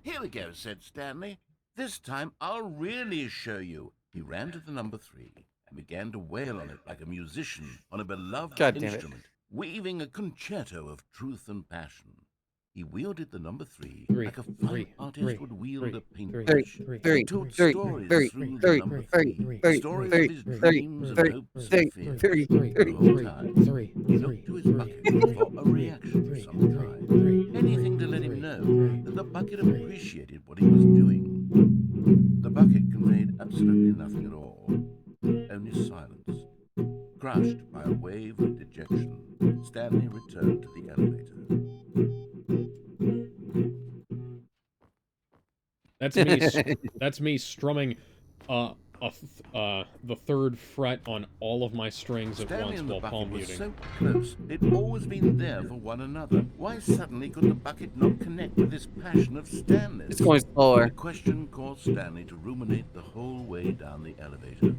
Here we go, said Stanley. This time I'll really show you. He ran to the number 3 and began to wail on it like a musician on a beloved God damn it. instrument, weaving a concerto of truth and passion. He wielded the number 3 Three, like a fine three, artist three, would wield three, a three, paintbrush. three, three, He told three, stories three, through three, the number three, 3, three, stories three, of his three, dreams three, and hopes three, and fears. three, The whole time, he looked to his bucket for a reaction of some kind. Anything to let him know that the bucket appreciated what he was doing. The bucket conveyed absolutely nothing at all, only silence. Crushed by a wave of dejection, Stanley returned to the elevator. That's me strumming the third fret on all of my strings at Stanley once and the while bucket palm were muting. so close, they'd always been there for one another. Why suddenly could the bucket not connect with this passion of Stanley's? It's going slower. The question caused Stanley to ruminate the whole way down the elevator.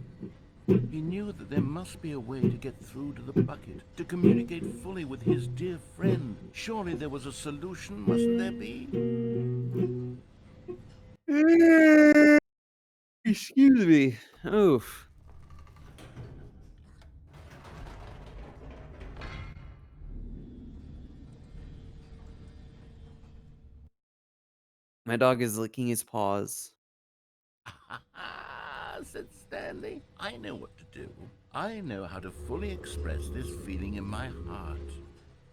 He knew that there must be a way to get through to the bucket, to communicate fully with his dear friend. Surely there was a solution, mustn't there be? Excuse me. Oof. My dog is licking his paws. Said Stanley. I know what to do. I know how to fully express this feeling in my heart.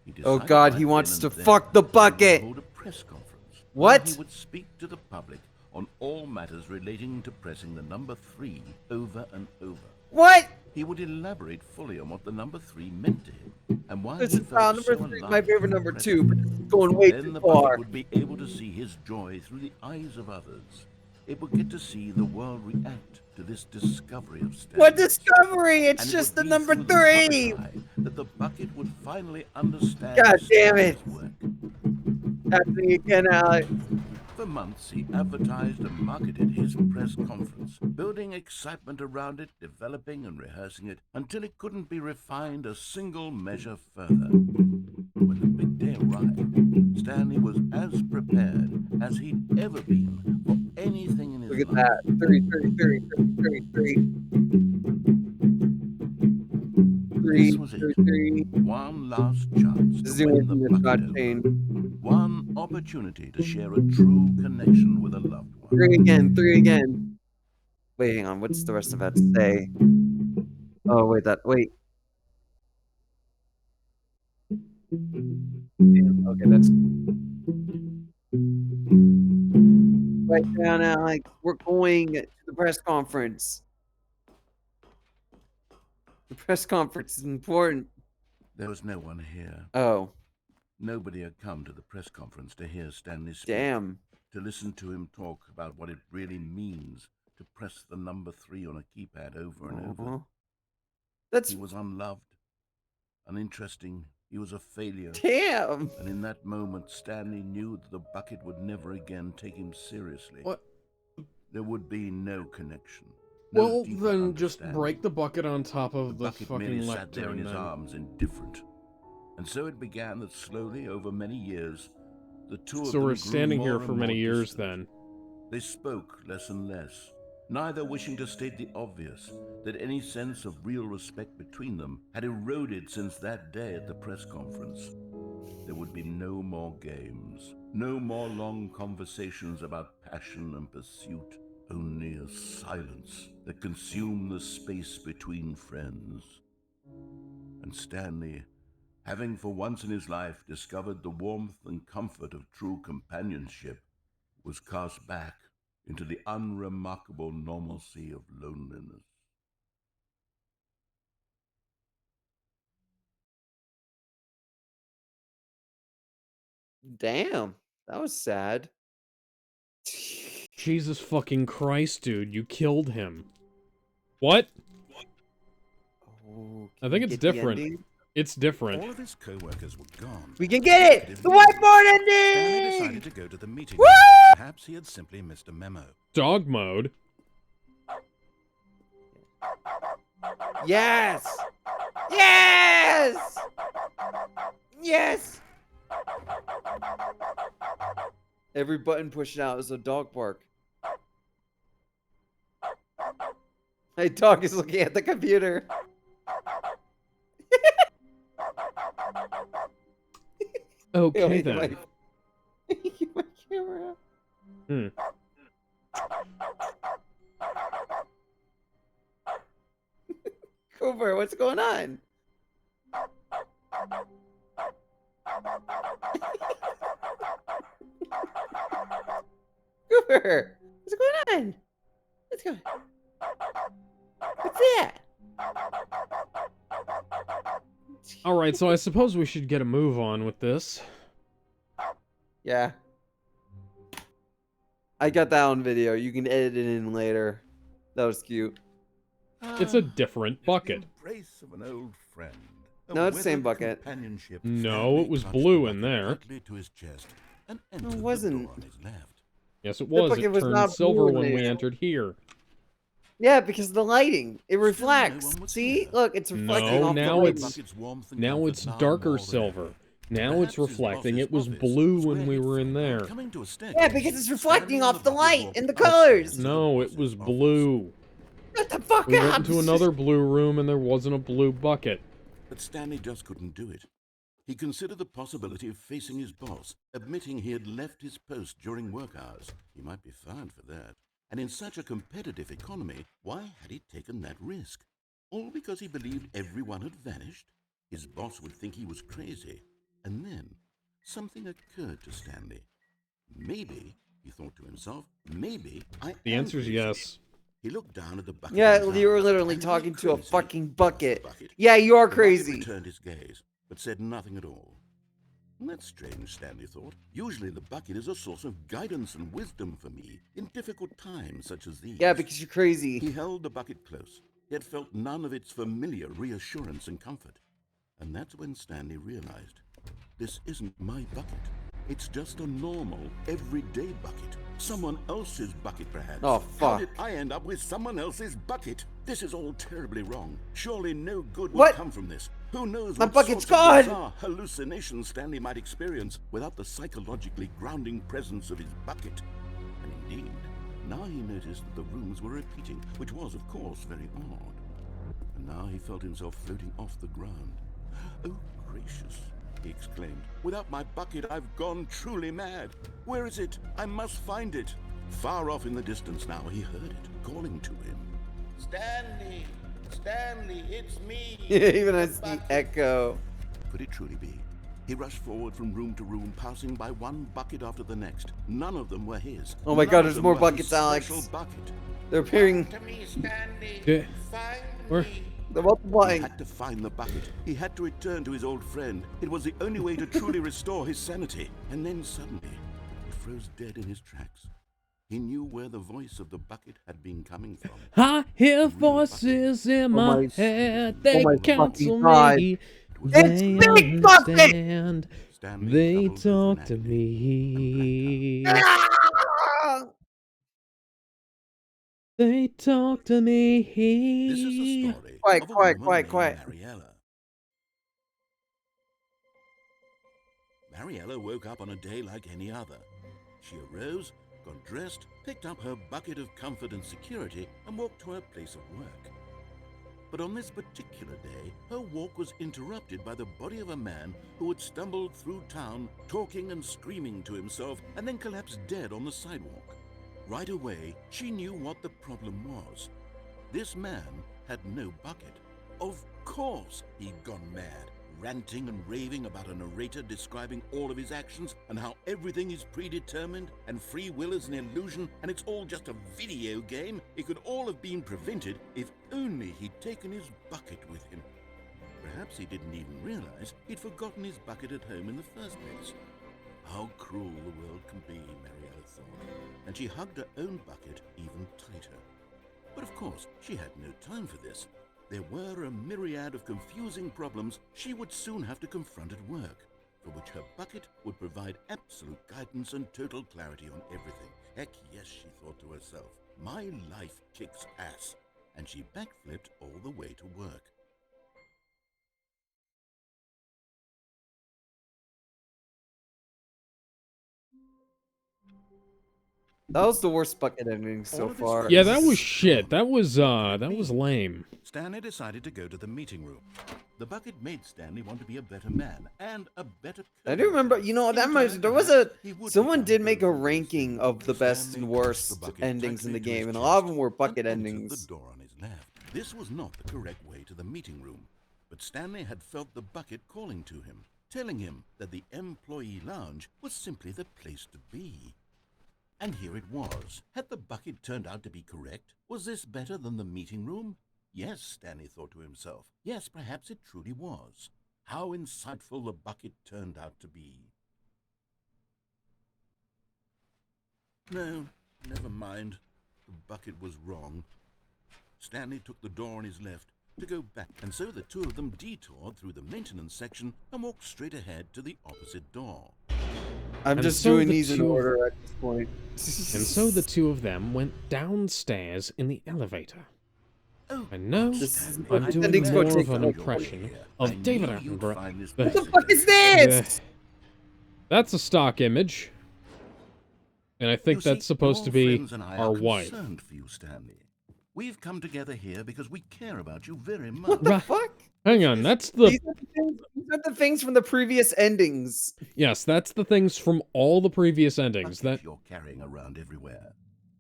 He Oh decided God, right he wants then to and fuck there the that he would bucket. Hold a press conference. What? Where he would speak to the public on all matters relating to pressing the number 3 over and over. What? He would elaborate fully on what the number 3 meant to him and why This he is felt number so 3 is alive my favorite to number press 2, it. but it's going way Then too the far. bucket would be able to see his joy through the eyes of others. It would get to see the world react to this discovery of Stanley. What discovery? It's And it just the would be number through the public's 3. eye that the bucket would finally understand God damn it. Stanley's work. Happening again, Alex. For months, he advertised and marketed his press conference, building excitement around it, developing and rehearsing it, until it couldn't be refined a single measure further. When the big day arrived, Stanley was as prepared as he'd ever been for anything in his Look at that. 3, 3, 3, 3, 3, 3. This was it. 3. One last chance to Zoom win the in the bucket shot over. chain. One opportunity to share a true connection with a loved one. 3 again. 3 again. Wait, hang on. What's the rest of that to say? Oh, wait. Wait. Okay, that's. Right now, Alex. We're going to the press conference. The press conference is important. There was no one here. Oh, Nobody had come to the press conference to hear Stanley speak. damn. To listen to him talk about what it really means to press the number 3 on a keypad over and over. That's He was unloved, uninteresting. He was a failure. damn. And in that moment, Stanley knew that the bucket would never again take him seriously. What? There would be no connection. No Well, deeper then just understanding. break the bucket on top of the bucket merely fucking sat there in lectern his then. arms, indifferent. And so it began that slowly, over many years, the two of So them we're grew standing more here and for many more years distant. then. They spoke less and less, neither wishing to state the obvious, that any sense of real respect between them had eroded since that day at the press conference. There would be no more games, no more long conversations about passion and pursuit, only a silence that consumed the space between friends. And Stanley, having for once in his life discovered the warmth and comfort of true companionship, was cast back into the unremarkable normalcy of loneliness. Damn. That was sad. Jesus fucking Christ, dude, you killed him. What? Oh, I can think we it's get the different. ending? It's different. All of his co-workers were gone. We can get it! The whiteboard Stanley ending! decided to go to the meeting. Woo! Perhaps he had simply missed a memo. Dog mode? Yes! Yes! Yes! Every button pushed out is a dog bark. My dog is looking at the computer. Okay Wait, then. my camera. Hmm. Cooper, what's going on? Cooper, what's going on? What's going on? What's that? Alright, so I suppose we should get a move on with this. Yeah. I got that on video. You can edit it in later. That was cute. It's a different bucket. The embrace of an old friend. A No, it's the same weathered bucket. companionship. No, Stanley it was clutched blue the in bucket there. tightly to his chest and entered the wasn't. door on his left. Yes, it was. bucket It was turned not silver blue in when we there. entered here. Yeah, because of the lighting. It Still reflects. no one was See? here. Look, it's reflecting No, off now the it's- lighting. Bucket's warmth and Now comfort it's now darker more than silver. ever. Now Perhaps it's his reflecting. boss's It was office blue was when where we he'd were in found there. out. Coming to a staircase, Yeah, because it's reflecting Stanley off and the bucket light walked and the upstairs colors. to the No, it boss's was office. blue. Shut the fuck We up. went into another blue room and there wasn't a blue bucket. But Stanley just couldn't do it. He considered the possibility of facing his boss, admitting he had left his post during work hours. He might be fined for that. And in such a competitive economy, why had he taken that risk? All because he believed everyone had vanished? His boss would think he was crazy. And then something occurred to Stanley. Maybe, he thought to himself, maybe I The am answer's crazy. yes. He looked down at the bucket. Yeah, in his you were arms. literally Am I talking to a crazy? fucking Asked the bucket. bucket. Yeah, you are The bucket crazy. returned his gaze, but said nothing at all. That's strange, Stanley thought. Usually the bucket is a source of guidance and wisdom for me in difficult times such as these. Yeah, because you're crazy. He held the bucket close, yet felt none of its familiar reassurance and comfort. And that's when Stanley realized, this isn't my bucket. It's just a normal, everyday bucket. Someone else's bucket, perhaps. Oh, How fuck. did I end up with someone else's bucket? This is all terribly wrong. Surely no good will What? come from this. Who knows My what bucket's sorts gone! of bizarre hallucinations Stanley might experience without the psychologically grounding presence of his bucket. And indeed, Now he noticed that the rooms were repeating, which was, of course, very odd. And now he felt himself floating off the ground. "Oh, gracious," he exclaimed. "Without my bucket, I've gone truly mad. Where is it? I must find it." Far off in the distance now, he heard it, calling to him. "Stanley! Stanley, it's me!" Even as the echo. Could it truly be? He rushed forward from room to room, passing by one bucket after the next. None of them were his. Oh my None God, of there's them more were buckets, his Alex. special bucket. They're appearing. To me, Stanley. Yeah. Find Where? me. They're He multiplying. had to find the bucket. He had to return to his old friend. It was the only way to truly restore his sanity. And then suddenly, he froze dead in his tracks. He knew where the voice of the bucket had been coming from. I hear voices in Oh my my- head. They my counsel fucking God. me. It was It's They Big Bucket! understand. Stanley They doubled over in talk to agony me. and blacked out. Ah! They talk to me. This is the story Quiet, of a quiet, woman quiet, named quiet. Mariella. Mariella woke up on a day like any other. She arose, got dressed, picked up her bucket of comfort and security, and walked to her place of work. But on this particular day, her walk was interrupted by the body of a man who had stumbled through town, talking and screaming to himself, and then collapsed dead on the sidewalk. Right away, she knew what the problem was. This man had no bucket. Of course he'd gone mad, ranting and raving about a narrator describing all of his actions and how everything is predetermined and free will is an illusion and it's all just a video game. It could all have been prevented if only he'd taken his bucket with him. Perhaps he didn't even realize he'd forgotten his bucket at home in the first place. How cruel the world can be, Mariella thought, and she hugged her own bucket even tighter. But of course, she had no time for this. There were a myriad of confusing problems she would soon have to confront at work, for which her bucket would provide absolute guidance and total clarity on everything. Heck yes, she thought to herself, my life kicks ass. And she backflipped all the way to work. That was the worst bucket ending so All of his far. friends Yeah, that was were shit. gone. That was lame. Stanley decided to go to the meeting room. The bucket made Stanley want to be a better man and a better I do remember, you know, that much, there was someone did make a ranking of the best and worst endings in the game, and a lot of them were bucket endings. The door on his left. This was not the correct way to the meeting room, but Stanley had felt the bucket calling to him, telling him that the employee lounge was simply the place to be. And here it was. Had the bucket turned out to be correct? Was this better than the meeting room? Yes, Stanley thought to himself. Yes, perhaps it truly was. How insightful the bucket turned out to be. No, never mind. The bucket was wrong. Stanley took the door on his left to go back, and so the two of them detoured through the maintenance section and walked straight ahead to the opposite door. I'm And just so doing the these in two- order at this point. And so the two of them went downstairs in the elevator. Oh, And now This is- I'm this doing ending's more gonna of take an like impression I of knew David you'd Attenborough. find this What the message. fuck is this? That's a stock image. And I think You see, that's supposed to your be friends and I our are wife. concerned for you, Stanley. We've come together here because we care about you very much. What the Right. fuck? Hang on, that's the... These are the things from the previous endings. Yes, that's the things from all the previous endings. Bucket That you're carrying around everywhere.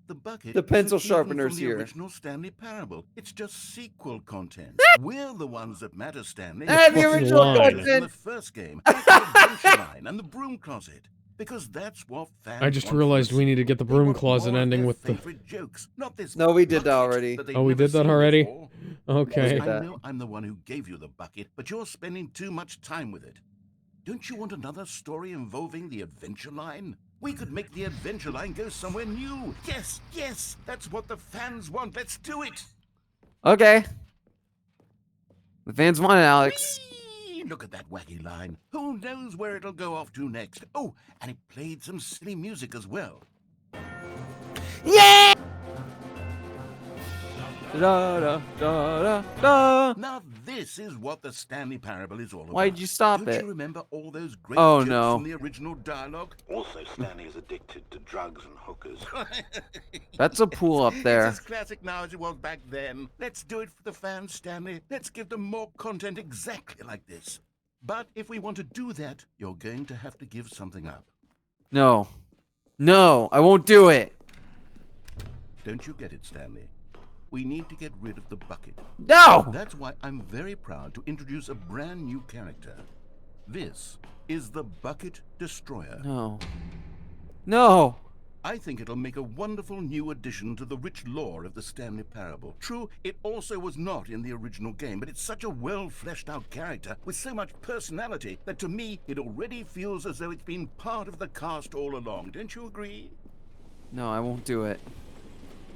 The bucket The pencil isn't even sharpener's from the here. original Stanley parable. It's just sequel content. We're the ones that matter, Stanley. Ah, the fucking original line. From content. the first game, like the adventure line and the broom closet. Because that's what fans I just want realized from we us. need to get the They broom want closet more of ending their with the... favorite jokes, not this No, we did that bucket already. that they've Oh, we never did that seen already? before. Okay. that. I know I'm the one who gave you the bucket, but you're spending too much time with it. Don't you want another story involving the adventure line? We could make the adventure line go somewhere new. Yes, yes, that's what the fans want. Let's do it. Okay. The fans want it, Alex. Whee! Look at that wacky line. Who knows where it'll go off to next? Oh, and it played some silly music as well. Yeah! Da da da da da. Now This is what the Stanley Parable is all about. Why'd you stop Don't it? you remember all those great Oh, jokes no. from the original dialogue? Also, Stanley is addicted to drugs and hookers. That's a pool up there. It's as classic now as it was back then. Let's do it for the fans, Stanley. Let's give them more content exactly like this. But if we want to do that, you're going to have to give something up. No. No, I won't do it. Don't you get it, Stanley? We need to get rid of the bucket. No! That's why I'm very proud to introduce a brand new character. This is the Bucket Destroyer. No. No! I think it'll make a wonderful new addition to the rich lore of the Stanley Parable. True, it also was not in the original game, but it's such a well-fleshed-out character with so much personality that to me, it already feels as though it's been part of the cast all along. Don't you agree? No, I won't do it.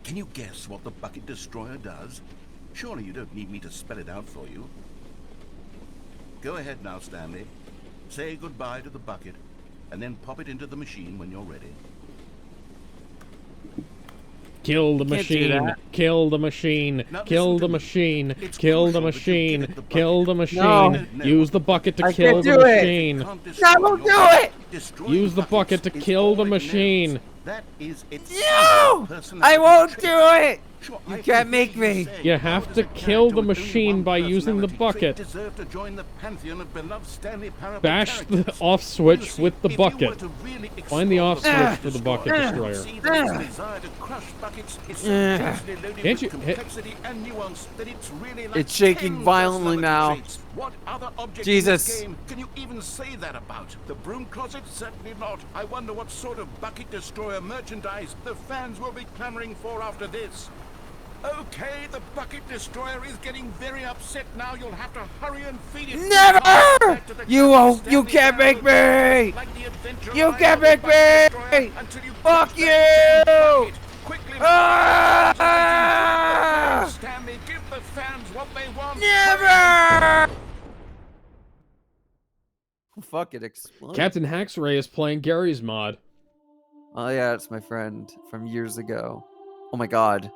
Can you guess what the Bucket Destroyer does? Surely you don't need me to spell it out for you. Go ahead now, Stanley. Say goodbye to the bucket, and then pop it into the machine when you're ready. Kill the Can't do machine. that. Kill the machine. Now Kill listen the to me. machine. It's Kill the crucial that you machine. get the Kill the bucket. machine. No. Use the bucket to I kill can't the do it. machine. Can't No, destroy I won't your do bucket. it! Destroying Use the bucket buckets to is kill all the it machine. knows. That is its No! personality I won't trait. do it! Sure, You I can't can make hear me. say, You how have does to a kill character the with only machine one by using the personality trait bucket. deserve to join the pantheon of beloved Stanley Parable Bash the characters? off You switch see, with the if you were bucket. to really Find the explore off switch Bucket for the bucket Destroyer, destroyer. see that its desire to crush buckets is so intensely loaded Can't with you hit- complexity and nuance that it's really like It's shaking 10 violently personality now. traits. What other object Jesus. in this game can you even say that about? The broom closet? Certainly not. I wonder what sort of Bucket Destroyer merchandise the fans will be clamoring for after this. Okay, the Bucket Destroyer is getting very upset now. You'll have to hurry and feed it. Never! Back to the You classic won't- you Stanley can't make Parable. me! Like the adventure You ride can't of the make Bucket me! Destroyer until you Fuck catch that damn you! bucket. Quickly, Ah! Stanley, give the fans what they want. Never! Fuck it, explode. Captain Haxray is playing Gary's mod. Oh yeah, it's my friend from years ago. Oh my god.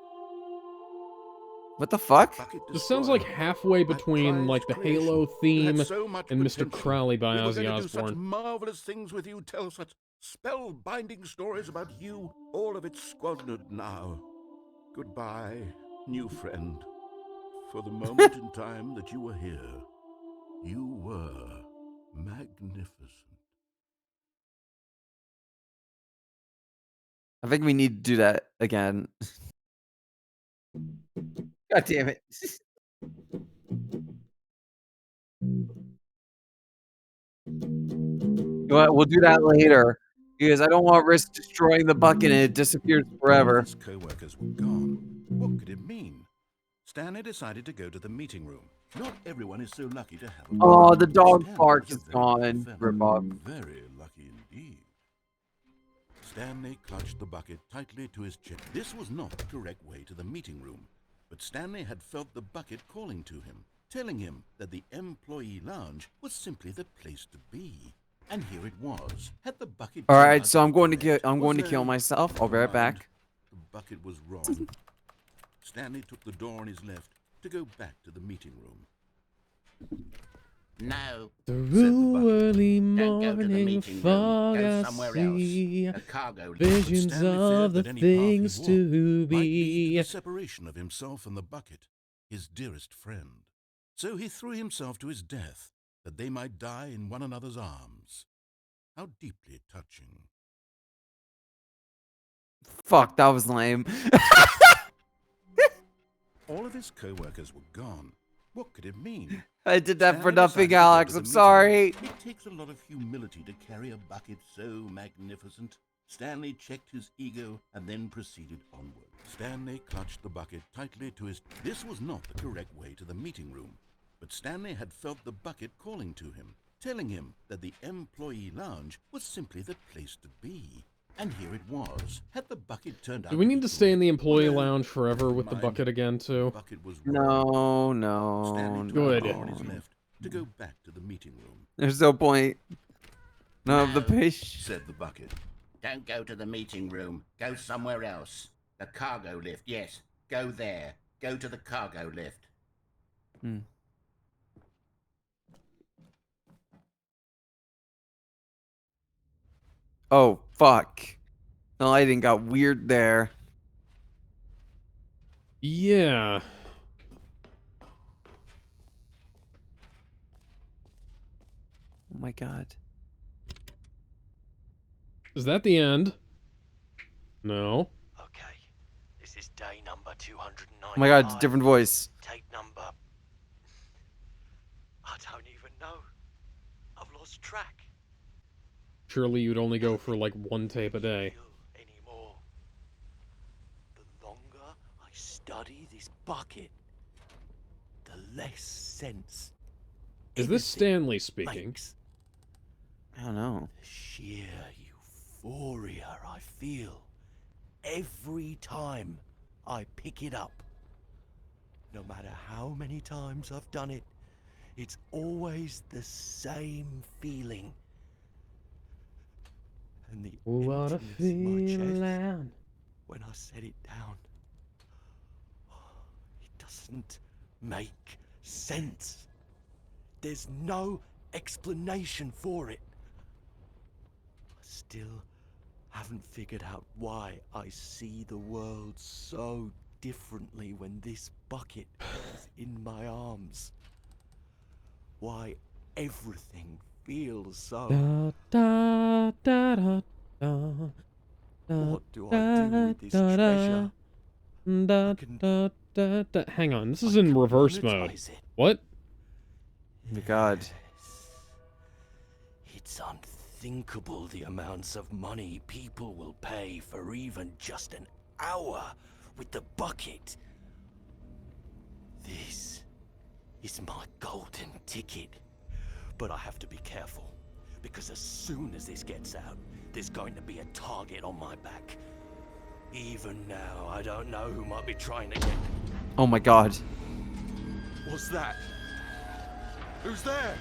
What the fuck? Bucket This sounds like Destroyer. halfway A between prized like the creation. Halo You had theme so much and Mr. potential. Crowley by We were Ozzy going to do such Osbourne. marvelous things with you, tell such spellbinding stories about you. All of it squandered now. Goodbye, new friend. For the moment in time that you were here, you were magnificent. I think we need to do that again. God damn it. You know what? We'll do that later. Because I don't want to risk destroying the bucket and it disappears forever. His co-workers were gone. What could it mean? Stanley decided to go to the meeting room. Not everyone is so lucky to have a Oh, the meeting room. dog Stanley park was a is very gone. lucky fellow. Rip off. Very lucky indeed. Stanley clutched the bucket tightly to his chest. This was not the correct way to the meeting room, but Stanley had felt the bucket calling to him, telling him that the employee lounge was simply the place to be. And here it was. Had the bucket All turned right, out so to I'm be going to correct? get. I'm Was going to there- kill myself. I'll be right Never mind. back. The bucket was wrong. Stanley took the door on his left to go back to the meeting room. No, The Said the bucket. early don't go to the morning meeting room. fog Go I somewhere see. else. A cargo lift. Visions Stanley feared of the that any path he things walked to might lead to be. the separation of himself and the bucket, his dearest friend. So he threw himself to his death, that they might die in one another's arms. How deeply touching. Fuck, that was lame. All of his co-workers were gone. What could it mean? I did that for Stanley nothing, decided to go Alex. to the I'm meeting sorry. room. It takes a lot of humility to carry a bucket so magnificent. Stanley checked his ego and then proceeded onward. Stanley clutched the bucket tightly to his... This was not the correct way to the meeting room, but Stanley had felt the bucket calling to him, telling him that the employee lounge was simply the place to be. And here it was. Had the bucket turned out Do we need be to stay in the employee Well, lounge forever with the mind. bucket again, The too? bucket was wrong. No, Stanley no, took Good. the door on his left to go back to the meeting room. There's no point. None of the No. patience. Said the bucket. Don't go to the meeting room. Go somewhere else. The cargo lift, yes. Go there. Go to the cargo lift. Oh, fuck. The lighting got weird there. Yeah. Oh my god. Is that the end? No. Okay, this is day number 295. Oh my god, it's a different voice. Tape number... I don't even know. I've lost track. Surely you'd only go for like one tape a day. Anymore. The longer I study this bucket, the less sense. Is this anything Stanley speaking? makes. I don't know. The sheer euphoria I feel every time I pick it up. No matter how many times I've done it, it's always the same feeling. And the What a emptiness in my chest feeling. when I set it down. It doesn't make sense. There's no explanation for it. I still haven't figured out why I see the world so differently when this bucket is in my arms. Why everything feels so... Da, da, da, da, da, What do I do with this treasure? Da, I can- da, da, da. Hang on, this is I in can reverse mode. monetize it. What? Oh my god. It's unthinkable the amounts of money people will pay for even just an hour with the bucket. This is my golden ticket. But I have to be careful, because as soon as this gets out, there's going to be a target on my back. Even now, I don't know who might be trying to get... Oh my god. What's that? Who's there?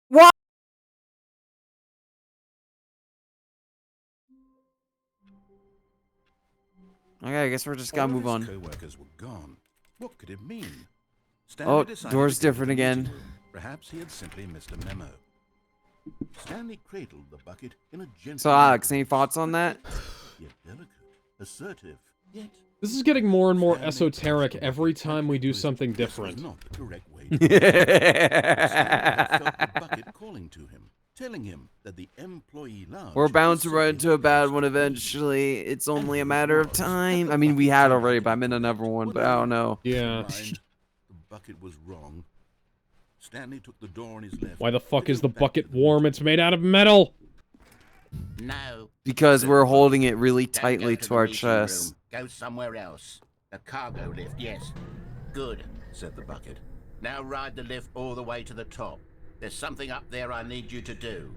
What? Okay, I guess we're just gotta All of move his on. co-workers were gone. What could it mean? Oh, decided door's to go to different the meeting again. room. Perhaps he had simply missed a memo. Stanley cradled the bucket in a gentle... So, Alex, any thoughts on that? Yet delicate, assertive, yet... This is getting more and more Stanley esoteric touched the every bucket time we do tightly. something This was different. not the correct way to do it. Stanley felt the bucket calling to him, telling him that the employee lounge We're bound was to run into a bad one simply eventually. It's only a And matter of was time. that I the mean, we bucket had was already, but right I'm in another one, but I Whatever. don't know. Yeah. Never mind. The bucket was wrong. Stanley took the door on his left. Why the fuck to is go the back bucket to the warm? meeting It's made out of metal! No. Because we're holding it really Don't go tightly to to the our meeting chest. room. Go somewhere else. The cargo lift, yes. Good, said the bucket. now ride the lift all the way to the top. There's something up there I need you to do.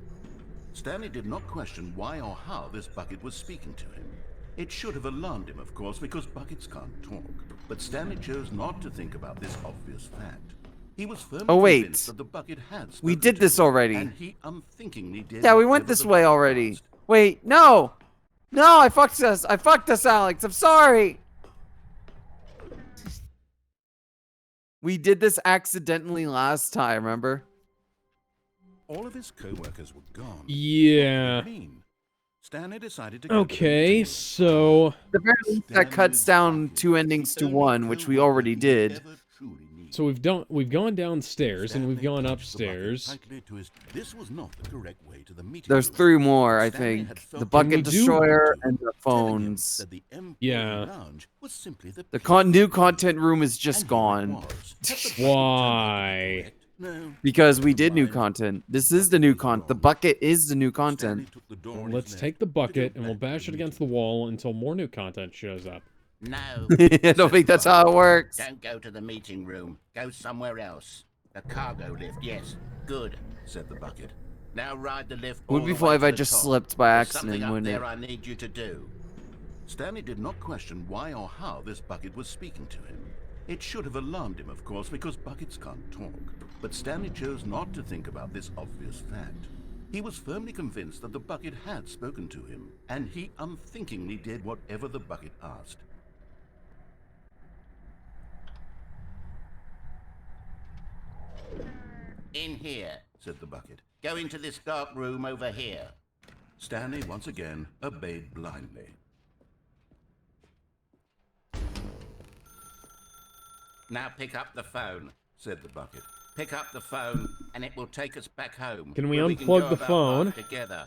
Stanley did not question why or how this bucket was speaking to him. It should have alarmed him, of course, because buckets can't talk. But Stanley chose not to think about this obvious fact. He was firmly Oh, wait. convinced that the bucket had We spoken did to this him, already. and he unthinkingly did Yeah, we went whatever this the way bucket already. asked. Wait, no! No, I fucked us. I fucked us, Alex. I'm sorry. We did this accidentally last time, remember? All of his co-workers were gone. Yeah. What did it mean? Stanley decided to go to the Okay, meeting room. so... The very least that cuts down 2 endings to 1, which we already did. So we've gone downstairs and we've gone upstairs. This was not the correct way to the meeting There's room. 3 more, I Stanley think. had The felt bucket we do destroyer want to, and the telling him phones. that the employee Yeah. lounge was simply the The new content room is just and here it gone. was. Had the bucket Why? turned out to be correct? No. Because we did new Never mind. content. This is the new content. The bucket is the new Stanley content. took the door on his Let's left take the to go bucket and we'll back to bash the it against the meeting wall until more new content shows up. No. I don't think that's how it works. Don't go to the meeting room. Go somewhere else. The cargo lift, yes. Good, room, said the bucket. now ride the lift Would all be the fun way if to I the just top. slipped by There's accident, something up wouldn't there it? I need you to do. Stanley did not question why or how this bucket was speaking to him. It should have alarmed him, of course, because buckets can't talk. But Stanley chose not to think about this obvious fact. He was firmly convinced that the bucket had spoken to him, and he unthinkingly did whatever the bucket asked. In here, said the bucket. Go into this dark room over here. Stanley once again obeyed blindly. Now pick up the phone, said the bucket. Pick up the phone, and it will take us back home. Can we where unplug go the about phone? life together.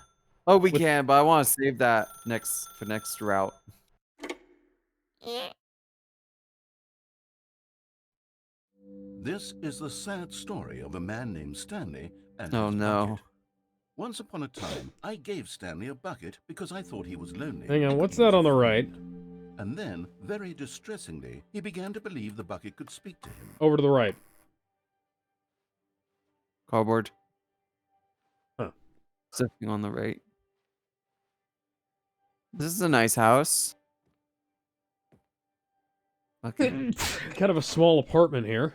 Oh, we can, but I want to save that for next route. This is the sad story of a man named Stanley and Oh his no. bucket. Once upon a time, I gave Stanley a bucket because I thought he was lonely. Hang on, and what's could use that a on the right? friend. And then, very distressingly, he began to believe the bucket could speak to him. Over to the right. Cardboard. Huh. Something on the right. This is a nice house. Okay. Kind of a small apartment here.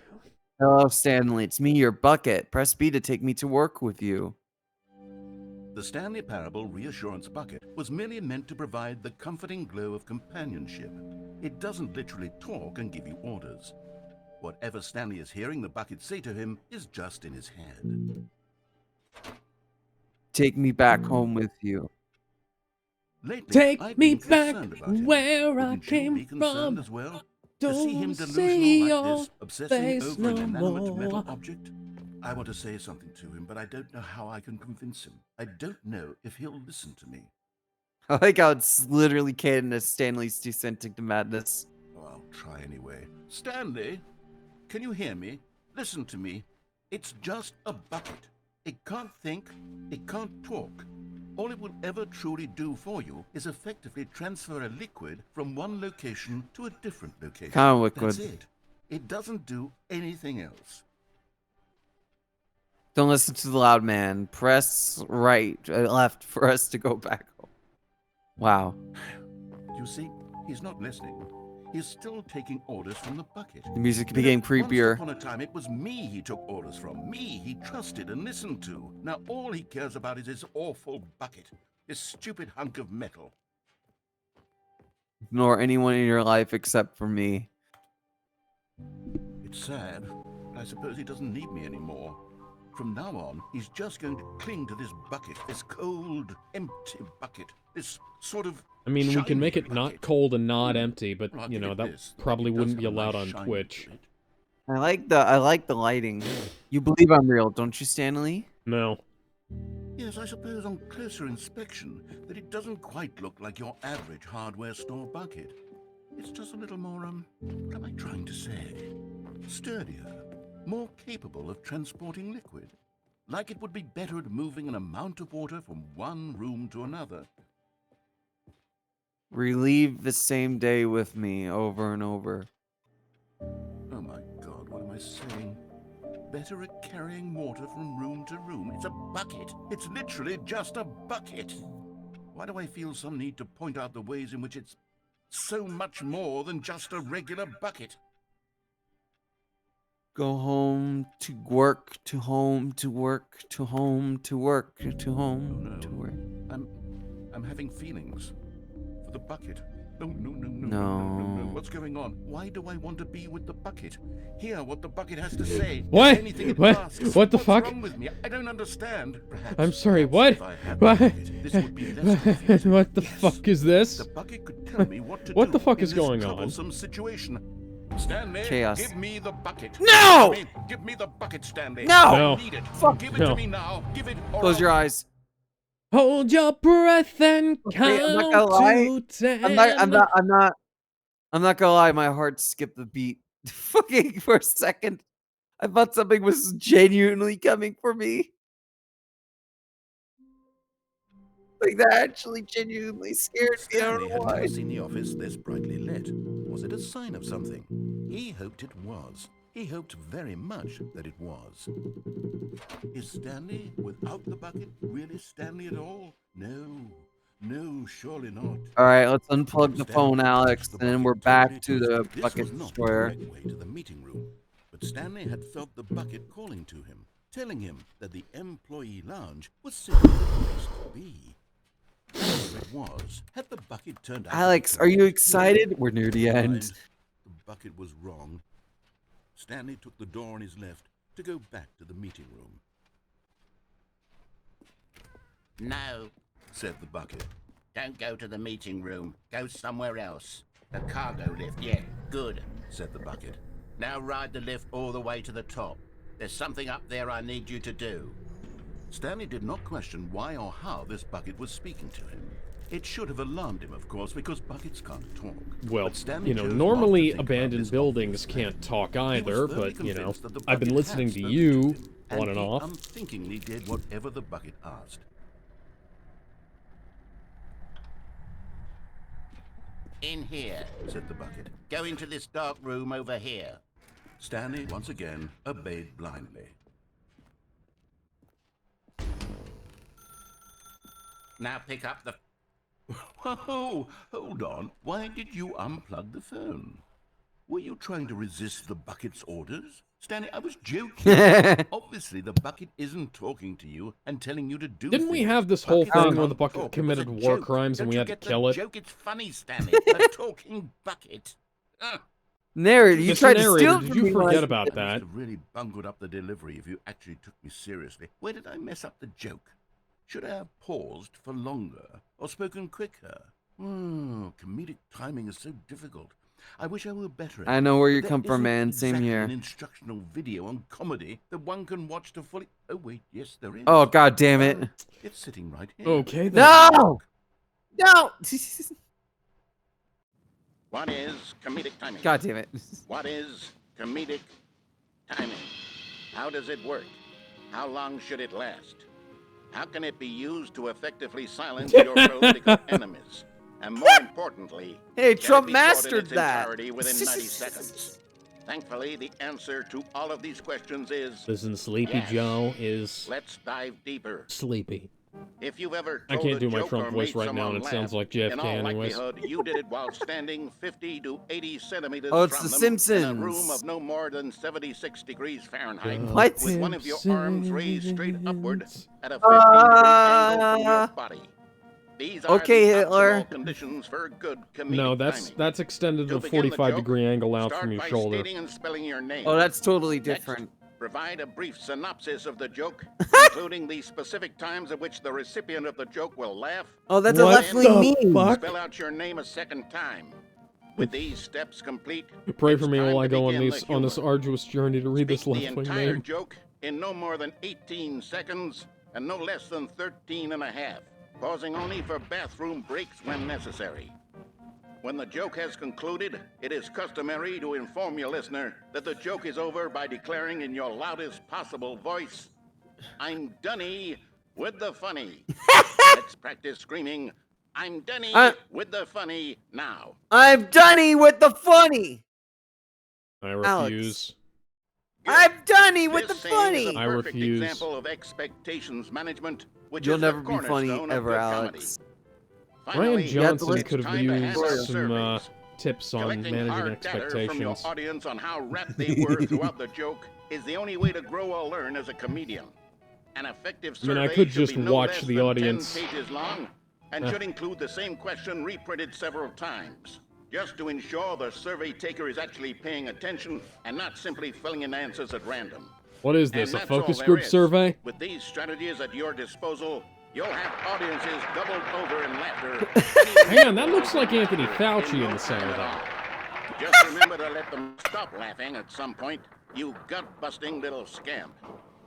Hello, Stanley. It's me, your bucket. Press B to take me to work with you. The Stanley Parable Reassurance Bucket was merely meant to provide the comforting glow of companionship. It doesn't literally talk and give you orders. Whatever Stanley is hearing the bucket say to him is just in his head. Take me back home with you. Lately, Take I've me been back concerned about him. where I Wouldn't you came be concerned from. as well? To see him Don't delusional see like your this, obsessing face over no an inanimate more. metal object? I want to say something to him, but I don't know how I can convince him. I don't know if he'll listen to me. I like how it's literally canon as Stanley's descending to madness. Oh, I'll try anyway. Stanley, can you hear me? Listen to me. It's just a bucket. It can't think. It can't talk. All it will ever truly do for you is effectively transfer a liquid from one location to a different location. Kind of liquid. That's it. It doesn't do anything else. Don't listen to the loud man. Press left for us to go back home. Wow. You see, he's not listening. He's still taking orders from the bucket. The music became creepier. Once upon a time, it was me he took orders from. Me he trusted and listened to. Now all he cares about is his awful bucket. This stupid hunk of metal. Ignore anyone in your life except for me. It's sad, but I suppose he doesn't need me anymore. From now on, he's just going to cling to this bucket, this cold, empty bucket, this sort of I mean, we can shiny make it not bucket. cold and not empty, but, Well, I'll you give know, it that this. probably It does wouldn't be have a nice allowed on shine Twitch. to it. I like the lighting. You believe I'm real, don't you, Stanley? No. Yes, I suppose on closer inspection that it doesn't quite look like your average hardware store bucket. It's just a little more, what am I trying to say? Sturdier, more capable of transporting liquid. Like it would be better at moving an amount of water from one room to another. Relive the same day with me over and over. Oh my God, what am I saying? Better at carrying water from room to room. It's a bucket. It's literally just a bucket. Why do I feel some need to point out the ways in which it's so much more than just a regular bucket? Go home to work, to home to work, to home to work, to home Oh, no. to work. I'm having feelings for the bucket. No. No. What's going on? Why do I want to be with the bucket? Hear what the bucket has to say. What? Anything it What? asks. What the What's fuck? wrong with me? I don't understand. I'm sorry, Perhaps what? if I had What? the bucket, this would be less confusing. What the Yes. fuck is this? The bucket could tell me what to What do the fuck in is this going on? troublesome situation. Stanley, Chaos. give me the bucket. No! Give me the bucket, Stanley. No! No. I need it. Fuck. Give it No. to me now. Give it or Close I'll- your eyes. Hold your breath and Okay, I'm not count gonna lie. to 10. I'm not gonna lie, my heart skipped the beat. Fucking for a second. I thought something was genuinely coming for me. Like that actually genuinely scared me. I don't Stanley know had why. never seen the office this brightly lit. Was it a sign of something? He hoped it was. He hoped very much that it was. Is Stanley, without the bucket, really Stanley at all? No. No, surely not. All right, let's unplug the Stanley phone, touched Alex, the and then bucket we're back turned to it. the This bucket was not destroyer. the correct way to the meeting room, but Stanley had felt the bucket calling to him, telling him that the employee lounge was simply the place to be. Whatever it was, had the bucket turned out to be Alex, are you correct? excited? We're near the Never end. mind. The bucket was wrong. Stanley took the door on his left to go back to the meeting room. No, Said the bucket. don't go to the meeting room. Go somewhere else. The cargo lift, yeah, good, Said the bucket. Now ride the lift all the way to the top. There's something up there I need you to do. Stanley did not question why or how this bucket was speaking to him. It should have alarmed him, of course, because buckets can't talk. Well, But Stanley you know, chose not to normally think about abandoned this buildings obvious can't fact. talk He was either, firmly but, you know, convinced that the I've been bucket listening had to spoken you him, on and he off. unthinkingly did whatever the bucket asked. In here. Said the bucket. Go into this dark room over here. Stanley once again obeyed blindly. Now pick up the... Whoa, hold on. Why did you unplug the phone? Were you trying to resist the bucket's orders? Stanley, I was joking. Obviously, the bucket isn't talking to you and telling you to do Didn't we things. have this whole Buckets thing don't where the talk. bucket It was committed a war joke. crimes and Don't we you had to get the kill it? joke? It's funny, Stanley. A talking bucket. Narrator, you Mr. tried to Narrator, steal it did from you me. forget like- about I must that? have really bungled up the delivery if you actually took me seriously. Where did I mess up the joke? Should I have paused for longer or spoken quicker? Comedic timing is so difficult. I wish I were better at it. I know where you But come there from, isn't man. Same exactly here. An instructional video on comedy that one can watch to fully. Oh wait, yes there is. Oh, god damn it. It's sitting right here. Okay, then. No! No! What is comedic timing? God damn it. What is comedic timing? How does it work? How long should it last? How can it be used to effectively silence your political enemies? And more importantly, Hey, can Trump it be taught in mastered its that. entirety within 90 seconds? Thankfully, the answer to all of these questions is Listen, Sleepy Yes. Joe is let's dive deeper. sleepy. If you've ever I told can't a do my joke Trump or voice made right now, and someone it sounds laugh, like JFK in all anyways. likelihood, you did it while standing 50 to 80 centimeters Oh, it's from The them in a Simpsons. room of no more than 76 degrees Fahrenheit, What? with one of your arms raised straight upward at a 15-degree angle from your body. These are Okay, the Hitler. optimal conditions for good comedic No, that's timing. that's extended To to begin the 45-degree joke, angle out start from your by shoulder. stating and spelling your name. Oh, that's totally Next, different. provide a brief synopsis of the joke, including the specific times at which the recipient of the joke will laugh. Oh, that's What a left-wing the meme. fuck? Spell out your name a second time. With these steps complete, Pray it's for me time while I to go on begin this the on this humor. arduous journey to read this Speak the left-wing entire name. joke in no more than 18 seconds and no less than 13 and a half, pausing only for bathroom breaks when necessary. When the joke has concluded, it is customary to inform your listener that the joke is over by declaring in your loudest possible voice, "I'm Dunny with the funny." Let's practice screaming, "I'm Dunny with the funny" now. I'm Dunny with the funny. I Alex. refuse. I'm Dunny with the This saying is funny. a I perfect refuse. example of expectations management, which You'll is never the be funny cornerstone of ever, good Alex. comedy. Ryan Finally, Johnson let's could have time to hand out used some surveys. tips on Collecting managing hard data from your expectations. audience on how rapt they were throughout the joke is the only way to grow or learn as a comedian. An effective I mean, survey I could should just be no watch less the than audience. 10 pages long and should include the same question reprinted several times, just to ensure the survey taker is actually paying attention and not simply filling in answers at random. What is And this, a that's all focus there group is. survey? With these strategies at your disposal, you'll have audiences doubled over in laughter. Hang on, that looks like Anthony Fauci in the center of that. Just remember to let them stop laughing at some point, you gut-busting little scamp.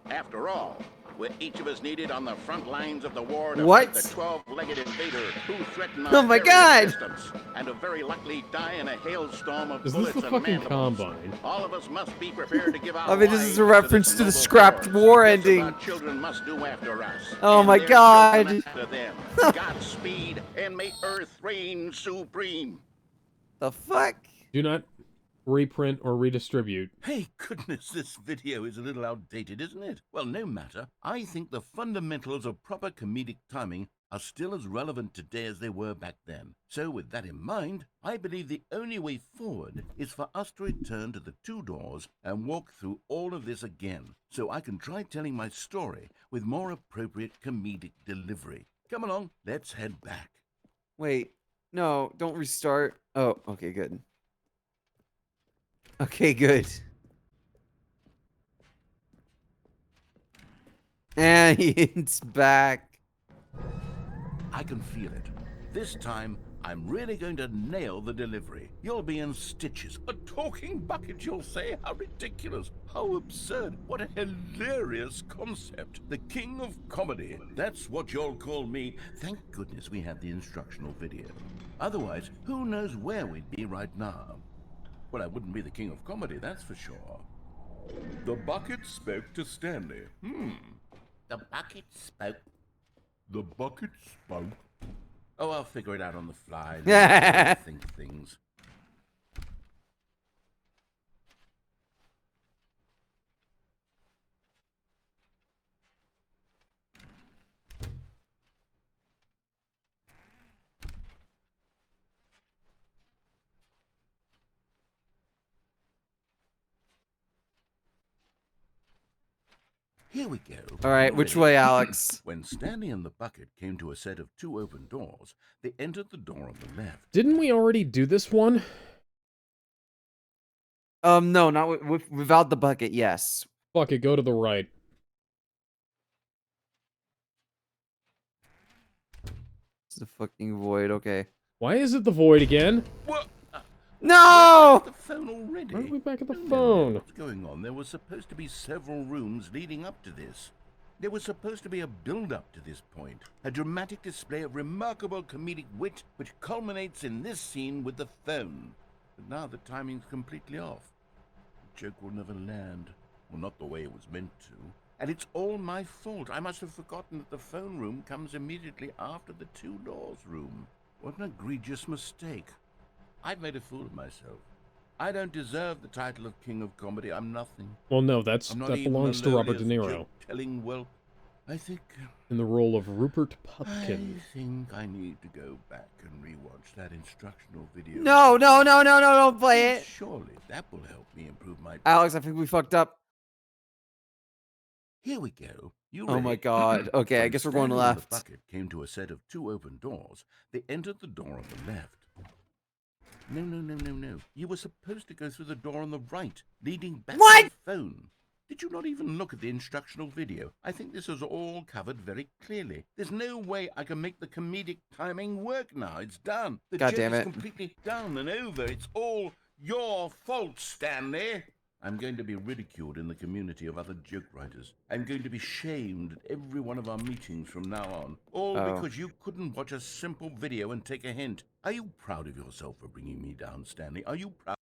After all, we're each of us needed on the front lines of the war to What? fight the 12-legged invader who threatened Oh our my very God! existence, and to very likely die in a hailstorm of Is this bullets the and fucking mandibles. Combine? All of us must be prepared to give our I mean, this is a lives reference this to the noble scrapped cause, war just as ending. our children must do after us. Oh and my their God. children after them. Godspeed, and may Earth reign supreme. The fuck? Do not reprint or redistribute. Hey, goodness, this video is a little outdated, isn't it? Well, no matter. I think the fundamentals of proper comedic timing are still as relevant today as they were back then. So with that in mind, I believe the only way forward is for us to return to the 2 doors and walk through all of this again, so I can try telling my story with more appropriate comedic delivery. Come along, let's head back. Wait, no, don't restart. Oh, okay, good. Okay, good. And it's back. I can feel it. This time, I'm really going to nail the delivery. You'll be in stitches. A talking bucket, you'll say? How ridiculous. How absurd. What a hilarious concept. The king of comedy. That's what you'll call me. Thank goodness we had the instructional video. Otherwise, who knows where we'd be right now. Well, I wouldn't be the king of comedy, that's for sure. The bucket spoke to Stanley. The bucket spoke. The bucket spoke. Oh, I'll figure it out on the fly. Think things. Here we go. All right, You which ready? way, Alex? When Stanley and the bucket came to a set of 2 open doors, they entered the door on the left. Didn't we already do this one? No, not without the bucket. Yes. Fuck it, go to the right. It's the fucking void. Okay. Why is it the void again? What? No. The phone already. Why are we back at the No, phone? What's going on? There was supposed to be several rooms leading up to this. There was supposed to be a build-up to this point, a dramatic display of remarkable comedic wit which culminates in this scene with the phone. But now the timing's completely off. The joke will never land. Well, not the way it was meant to. And it's all my fault. I must have forgotten that the phone room comes immediately after the 2 doors room. What an egregious mistake. I've made a fool of myself. I don't deserve the title of King of Comedy. I'm nothing. Well, no, I'm not that even belongs the to Robert De lowliest Niro joke-telling whelp. I think in the role of Rupert Pupkin. I need to go back and rewatch that instructional video. No, no, no, no, no, don't play it. Surely that will help me improve my... Alex, I think we fucked up. Here we go. You Oh my ready? god. Okay, I When guess we're going Stanley and left. The bucket came to a set of 2 open doors. They entered the door on the left. No. You were supposed to go through the door on the right, leading back What? to the phone. Did you not even look at the instructional video? I think this is all covered very clearly. There's no way I can make the comedic timing work now. It's done. The God joke damn is it. completely done and over. It's all your fault, Stanley. I'm going to be ridiculed in the community of other joke writers. I'm going to be shamed at every one of our meetings from now on. All because you couldn't watch a simple video and take a hint. Are you proud of yourself for bringing me down, Stanley? Are you proud?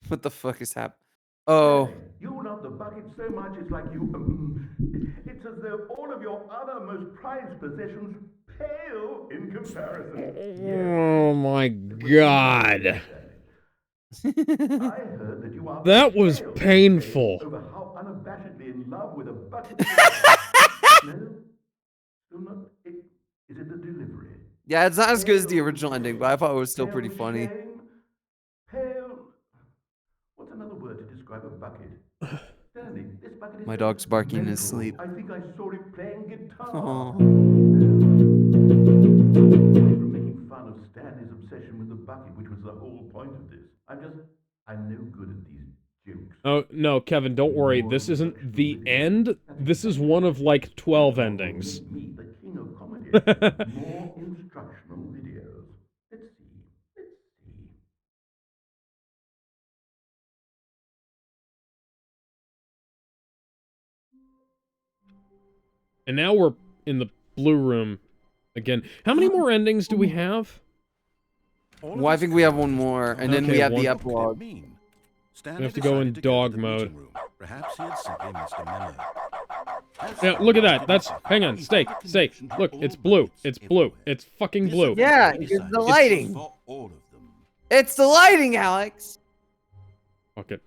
What the fuck is happening? Oh. You love the bucket so much it's like you... it's as though all of your other most prized possessions pale in comparison. Oh my god. I heard that you are That was pale painful. over how unabashedly in love with a bucket. No? Still not? Is it the delivery? Yeah, it's not as good as the original ending, but I thought it was still pretty funny. Pale. What's another word to describe a bucket? Stanley, this bucket is My dog's barking in his mental. sleep. I think I saw it playing guitar. Oh. Away from making fun of Stanley's obsession with the bucket, which was the whole point of this. I'm no good at these jokes. Oh, no, Kevin, don't worry. This isn't the end. This is one of like 12 endings. Me, the king of comedy. More instructional videos. Let's see. And now we're in the blue room again. How many more endings do we have? Well, I think we have one more, and then we Okay, have one- the What could it epilogue. mean? We have to go in dog to the mode. meeting room. Perhaps he had simply missed a memo. Yeah, look at that. That's... Hang on. Stay. Look, it's blue. It's blue. It's fucking blue. Yeah, it's the lighting. For all of them. It's the lighting, Alex. Fuck it.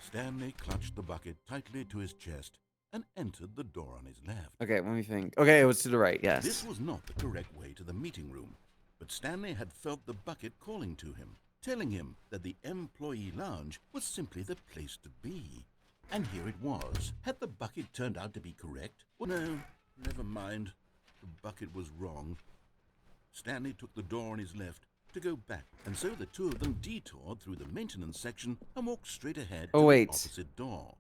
Stanley clutched the bucket tightly to his chest and entered the door on his left. Okay, let me think. Okay, it was to the right. Yes. This was not the correct way to the meeting room, but Stanley had felt the bucket calling to him, telling him that the employee lounge was simply the place to be. And here it was. Had the bucket turned out to be correct? Well, no, never mind. The bucket was wrong. Stanley took the door on his left to go back, and so the two of them detoured through the maintenance section and walked straight ahead to the opposite door.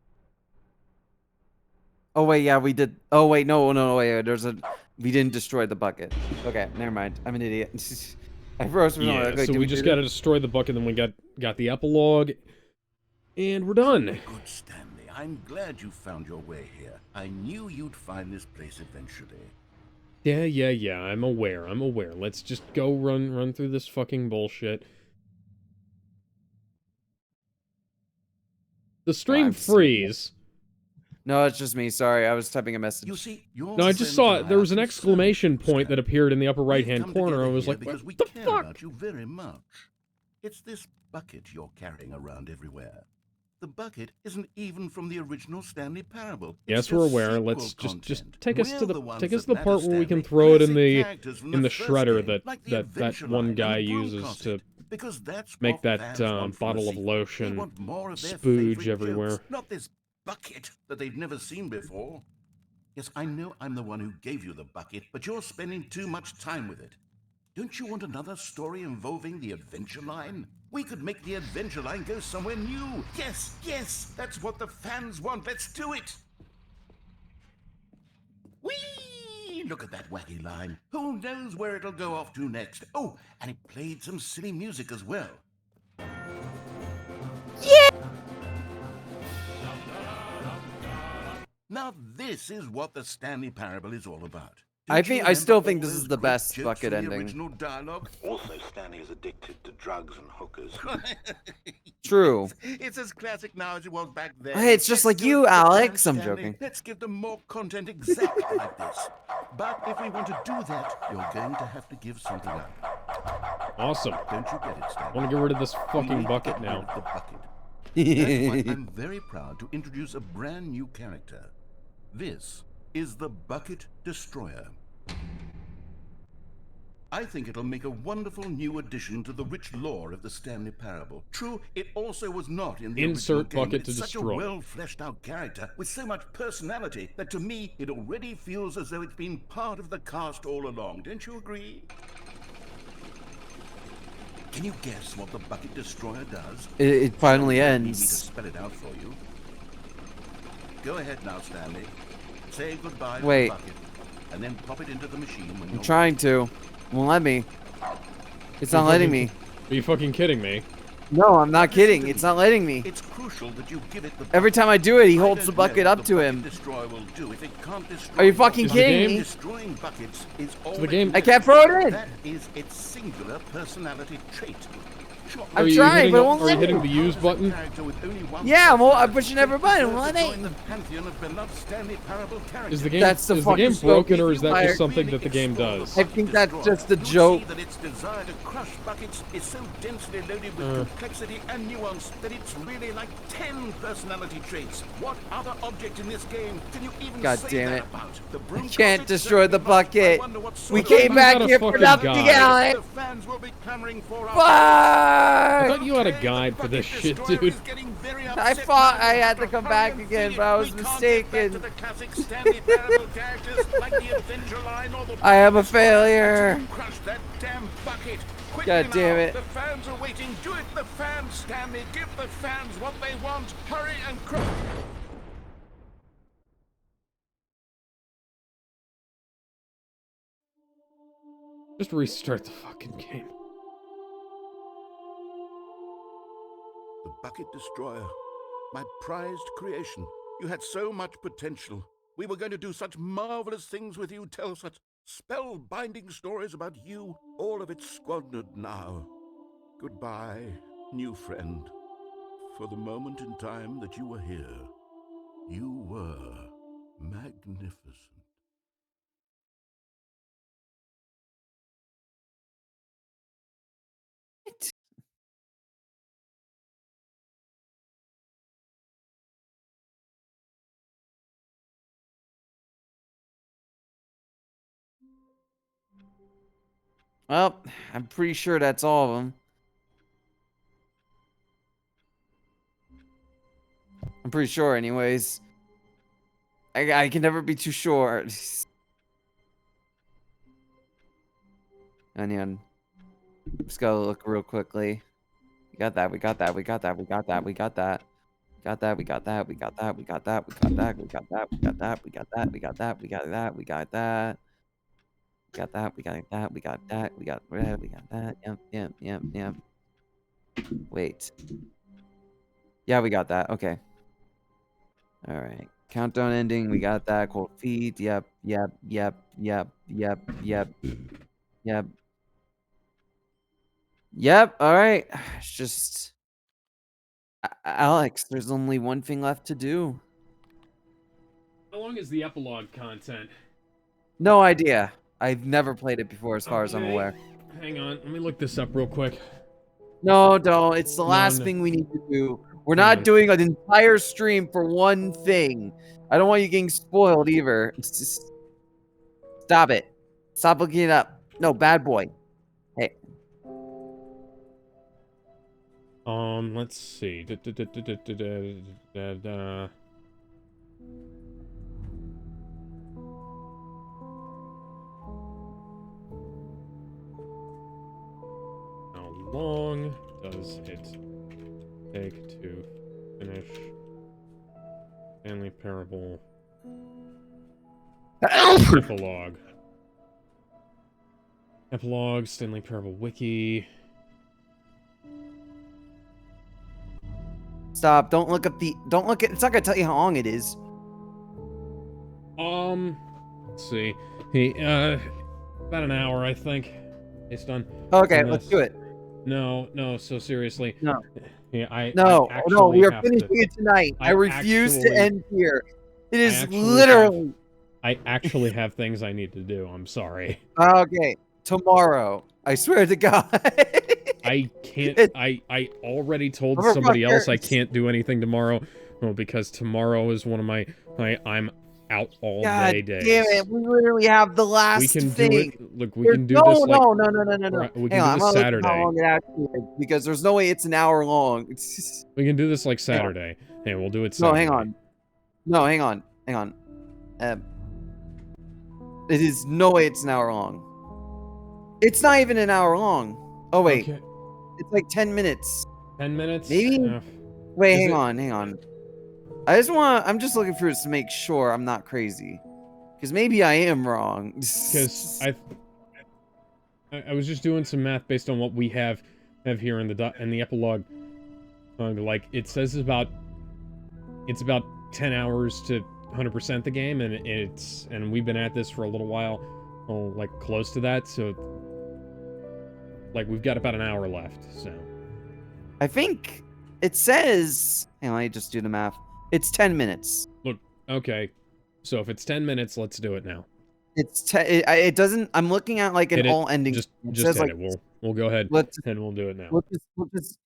Oh wait, yeah, we did. Oh wait, no, wait. We didn't destroy the bucket. Okay, never mind. I'm an idiot. I froze for Yeah, so we just gotta destroy the bucket, then we got the epilogue, and we're done. Good, Stanley. I'm glad you found your way here. I knew you'd find this place eventually. Yeah. I'm aware. Let's just go run through this fucking bullshit. The stream freeze. No, it's just me. Sorry, I was typing a message. You see, No, I just saw there was an exclamation point that appeared in the upper right-hand corner. I was like, because what we the care fuck? about you very much. It's this bucket you're carrying around everywhere. The bucket isn't even from the original Stanley Parable. Yes, we're aware. Let's just take us to the part where we can Stanley, throw it in classic the characters from shredder first game, that like the that Adventure one Line guy and the uses Broadcasted, to because that's make what that fans want from a bottle of sequel. lotion They want more of their spooge favorite everywhere. jokes, not this bucket that they've never seen before. Yes, I know I'm the one who gave you the bucket, but you're spending too much time with it. Don't you want another story involving the Adventure Line? We could make the Adventure Line go somewhere new. Yes, that's what the fans want. Let's do it. Whee! Look at that wacky line. Who knows where it'll go off to next? Oh, and it played some silly music as well. Now this is what the Stanley Parable is all about. I still think this is the best bucket ending. Original dialogue? Also, Stanley is addicted to drugs and hookers. True. It's as classic now as it was back then. Hey, it's just Let's like do you, it for Alex. fans, I'm Stanley. joking. Let's give them more content exactly like this. But if we want to do that, you're going to have to give something up. Awesome. Don't you get it, I Stanley? want to get rid of this We fucking need to bucket get rid now. of the bucket. That's why I'm very proud to introduce a brand new character. This is the Bucket Destroyer. I think it'll make a wonderful new addition to the rich lore of the Stanley Parable. True, it also was not in the Insert original game, bucket but it's to such destroy. a well-fleshed-out character with so much personality that to me it already feels as though it's been part of the cast all along. Don't you agree? Can you guess what the Bucket Destroyer does? It finally You don't need me to ends. spell it out for you. Go ahead now, Stanley. Say goodbye Wait. to the bucket, and then pop it into the machine when I'm you're trying to. Won't let me. It's not letting me. Are you fucking kidding me? No, I'm not kidding. It's not letting me. It's crucial that you give it the Every time I do it, he I holds the don't know bucket what up the to bucket him. Destroyer will do if it can't destroy Are you the fucking bucket. kidding game? me? Destroying buckets is all the that game- you I can can't throw it in. That is its singular personality trait. Sure, I'm Are you trying, hitting but it the- won't Are you let hitting me. the use button? character with only one Yeah, I'm personality pushing every button. It won't deserves let to me. join the pantheon of beloved Stanley Parable characters. Is the game That's the is the game fucking broken joke. or is that Fire. just something that the game does? I think that's just a You'll joke. see that its desire to crush buckets is so densely loaded with complexity and nuance that it's really like 10 personality traits. What other object in this game can you even God say damn that it. about? The broom Can't closet destroy the certainly must. I bucket. wonder what We sort of came You back got a here for fucking nothing, guide. Alex. the fans will be clamoring for our I Fuck! thought you had a Okay, guide the for this Bucket shit, Destroyer dude. is getting very I upset thought now. I had to come Hurry back and again, feed but I it. was We can't get back to mistaken. the classic Stanley Parable characters like the Adventure Line or the I am a failure. Crush that damn bucket. Quickly God now. damn it. The fans are waiting. Do it, the fans, Stanley. Give the fans what they want. Hurry and crush. Just restart the fucking game. The Bucket Destroyer. My prized creation. You had so much potential. We were going to do such marvelous things with you, tell such spellbinding stories about you. All of it squandered now. Goodbye, new friend. For the moment in time that you were here, you were magnificent. Well, I'm pretty sure that's all of them. I'm pretty sure, anyways. I can never be too sure. Onion. Just gotta look real quickly. We got that. We got that. We got that. We got that. We got that. Got that. We got that. We got that. We got that. We got that. We got that. We got that. We got that. We got that. We got that. We got that. We got that. We got that. We got that. We got red. We got that. Yep. Yep. Yep. Yep. Wait. Yeah, we got that. Okay. All right. Countdown ending. We got that. Cold feet. Yep. Yep. Yep. Yep. Yep. Yep. Yep. Yep. All right. It's just Alex, there's only one thing left to do. How long is the epilogue content? No idea. I've never played it before as far as I'm Okay. aware. Hang on, let me look this up real quick. No, don't. It's the last no. thing we need to do. We're Hang not on. doing an entire stream for one thing. I don't want you getting spoiled either. It's just... Stop it. Stop looking it up. No, bad boy. Hey. Let's see. How long does it take to finish Stanley Parable epilogue? Epilogue, Stanley Parable Wiki. Stop. Don't look up the... Don't look at... It's not going to tell you how long it is. Let's see. Hey, about an hour, I think. It's done. Okay, let's do it. No, so seriously. No. Yeah, I No, we are have finishing to, it tonight. I refuse to end here. It is actually literally... I actually have things I need to do. I'm sorry. Okay, tomorrow. I swear to God. I can't. I already told somebody else I can't do anything tomorrow. Well, because tomorrow is one of my I'm out all day days. Damn it! We literally have the last We can thing. do it. Look, we can do this like no. we Hang can on, do this I'm Saturday. how long it actually is, because there's no way it's an hour long. We can do this like Saturday. Hey, we'll do it Saturday. No, hang on. It is no way it's an hour long. It's not even an hour long. Oh wait, Okay. it's like 10 minutes. 10 minutes? Maybe. Wait, hang it- on. I'm just looking through this to make sure I'm not crazy. Because maybe I am wrong. Because I was just doing some math based on what we have here in the epilogue. Like it says it's about 10 hours to 100% the game, and we've been at this for a little while, like close to that. So like we've got about an hour left. So I think it says. Hang on, let me just do the math. It's 10 minutes. look, okay. So if it's 10 minutes, let's do it now. It doesn't. I'm looking at like an all ending. Just says, hit like, it. We'll go ahead and we'll do it now.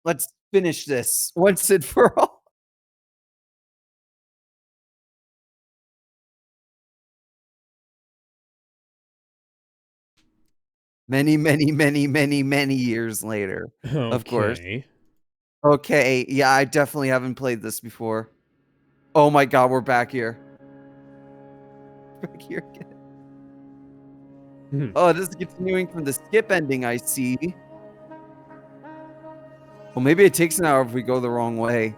Let's finish this once and for all. Many years later. Of course. Okay, yeah, I definitely haven't played this before. Oh my god, we're back here. Back here again. Oh, this is continuing from the skip ending, I see. Well, maybe it takes an hour if we go the wrong way.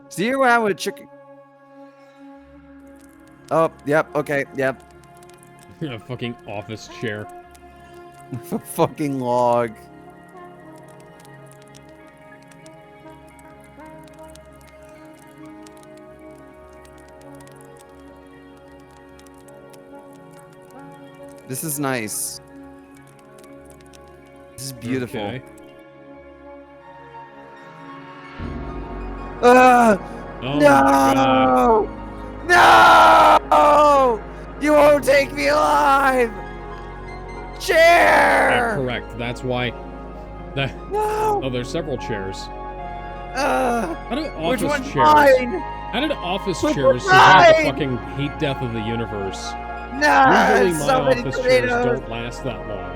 See here what happened with chicken? Oh, yep, okay, yep. A fucking office chair. Fucking log. This is nice. This is beautiful. Okay. Oh my God. No! You won't take me alive! Chair! Correct. That's why. No! Oh, there's several chairs. How do Which office one's chairs? mine? How did office Which chairs one's survive the mine? fucking heat death of the universe? Nah, Usually there's my so many office chairs tomatoes. don't last that long.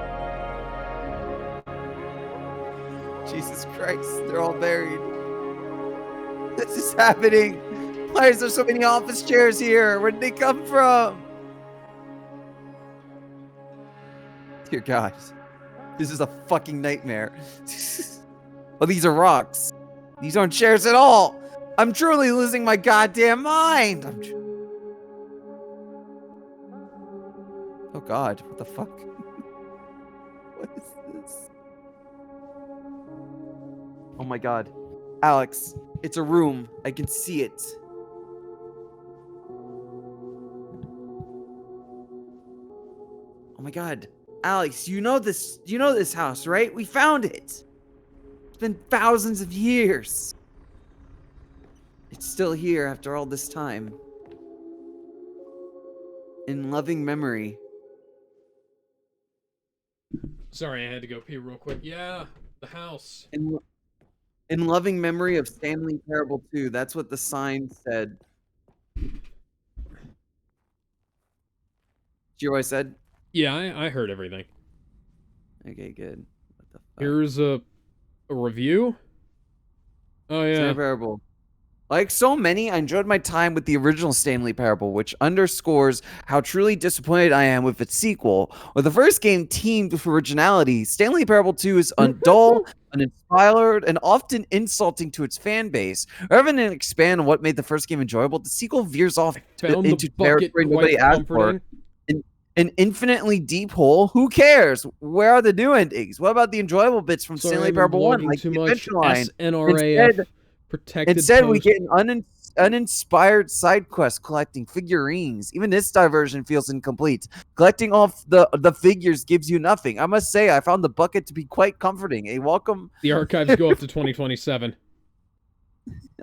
Jesus Christ, they're all buried. This is happening. Why is there so many office chairs here? Where did they come from? Dear God, this is a fucking nightmare. Oh, these are rocks. These aren't chairs at all. I'm truly losing my goddamn mind. Oh God, what the fuck? What is this? Oh my God. Alex, it's a room. I can see it. Oh my God. Alex, you know this house, right? We found it. It's been thousands of years. It's still here after all this time. In loving memory. Sorry, I had to go pee real quick. Yeah, the house. In loving memory of Stanley Parable 2. That's what the sign said. Did you hear what I said? Yeah, I heard everything. Okay, good. What the fuck? Here's a review. Oh yeah. Stanley Parable. Like so many, I enjoyed my time with the original Stanley Parable, which underscores how truly disappointed I am with its sequel. While the first game teamed with originality, Stanley Parable 2 is dull, uninspired, and often insulting to its fan base. Rather than expand on what made the first game enjoyable, the sequel veers off Found into the bucket territory nobody quite asked for. comforting. An infinitely deep hole? Who cares? Where are the new endings? What about the enjoyable bits from Sorry, Stanley I've been Parable 1, blogging like too the much. adventure line? SNRAF protected. Instead, we post. get an uninspired side quest collecting figurines. Even this diversion feels incomplete. Collecting off the figures gives you nothing. I must say, I found the bucket to be quite comforting. A welcome. The archives go up to 2027.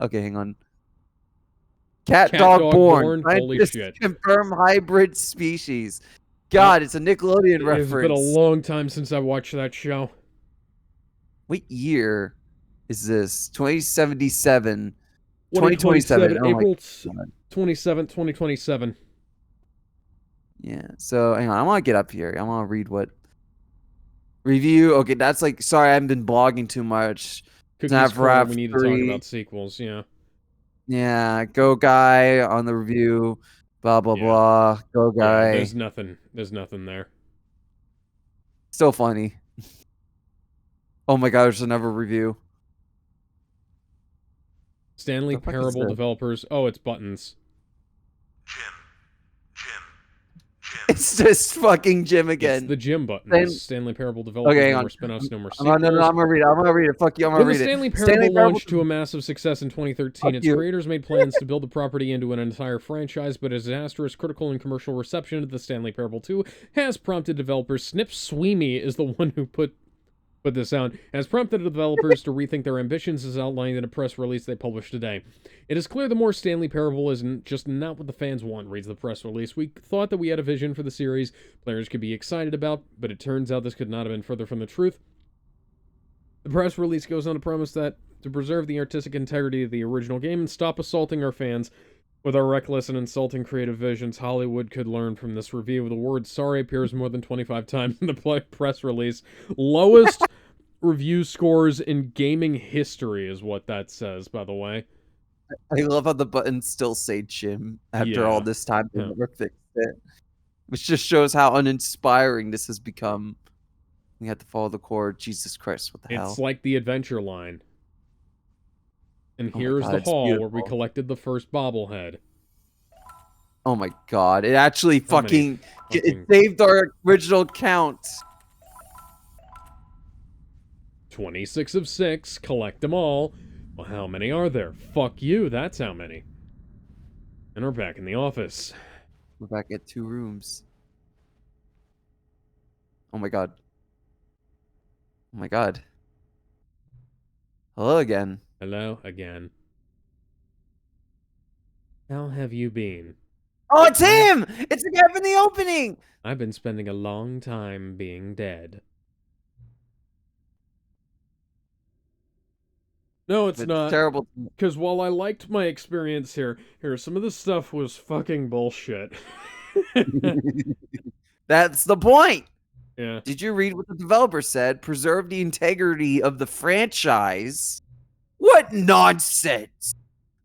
Okay, hang on. Cat, Cat dog, dog born. born? Holy Scientists shit. confirm hybrid species. God, it's a Nickelodeon reference. It's been a long time since I watched that show. What year is this? 2077. 2027. Oh my April God. 27th, 2027. Yeah. So hang on. I want to get up here. I want to read what review. Okay, that's like. Sorry, I haven't been blogging too much. Cookies Not Corner, for we need to talk 3. about sequels, yeah. Yeah. Go guy on the review. Blah blah Yeah. blah. Go Yeah, guy. there's nothing there. Still funny. Oh my God, there's another review. Stanley The fuck is Parable this? developers. Oh, it's buttons. It's just fucking Jim again. It's the Jim buttons. Stanley Parable developers. Okay, hang No on. more spin-offs, no more No, sequels. I'm gonna read it. I'm gonna read it. Fuck you. I'm gonna When the read Stanley it. Parable launched to a massive success in 2013, Fuck its you. creators made plans to build the property into an entire franchise, but a disastrous critical and commercial reception of the Stanley Parable 2 has prompted developers. Snip Sweeney is the one who put this out, has prompted the developers to rethink their ambitions as outlined in a press release they published today. It is clear the more Stanley Parable is just not what the fans want, reads the press release. We thought that we had a vision for the series players could be excited about, but it turns out this could not have been further from the truth. The press release goes on to promise that to preserve the artistic integrity of the original game and stop assaulting our fans with our reckless and insulting creative visions, Hollywood could learn from this review. The word sorry appears more than 25 times in the press release. Lowest review scores in gaming history is what that says, by the way. I love how the buttons still say Jim after all this time. They never fixed it. Which just shows how uninspiring this has become. We had to follow the core. Jesus Christ, what the hell? It's like the adventure line. And Oh my here's God, the it's hall where we beautiful. collected the first bobblehead. Oh my God, it actually How many fucking it saved our original count. 26 of 6. Collect them all. Well, how many are there? Fuck you, that's how many. And we're back in the office. We're back at 2 rooms. Oh my God. Oh my God. Hello again. Hello again. How have you been? Oh, it's him! It's the guy from the opening! I've been spending a long time being dead. No, it's It's not. terrible. Because while I liked my experience here, some of this stuff was fucking bullshit. That's the point. Yeah. Did you read what the developer said? Preserve the integrity of the franchise. What nonsense!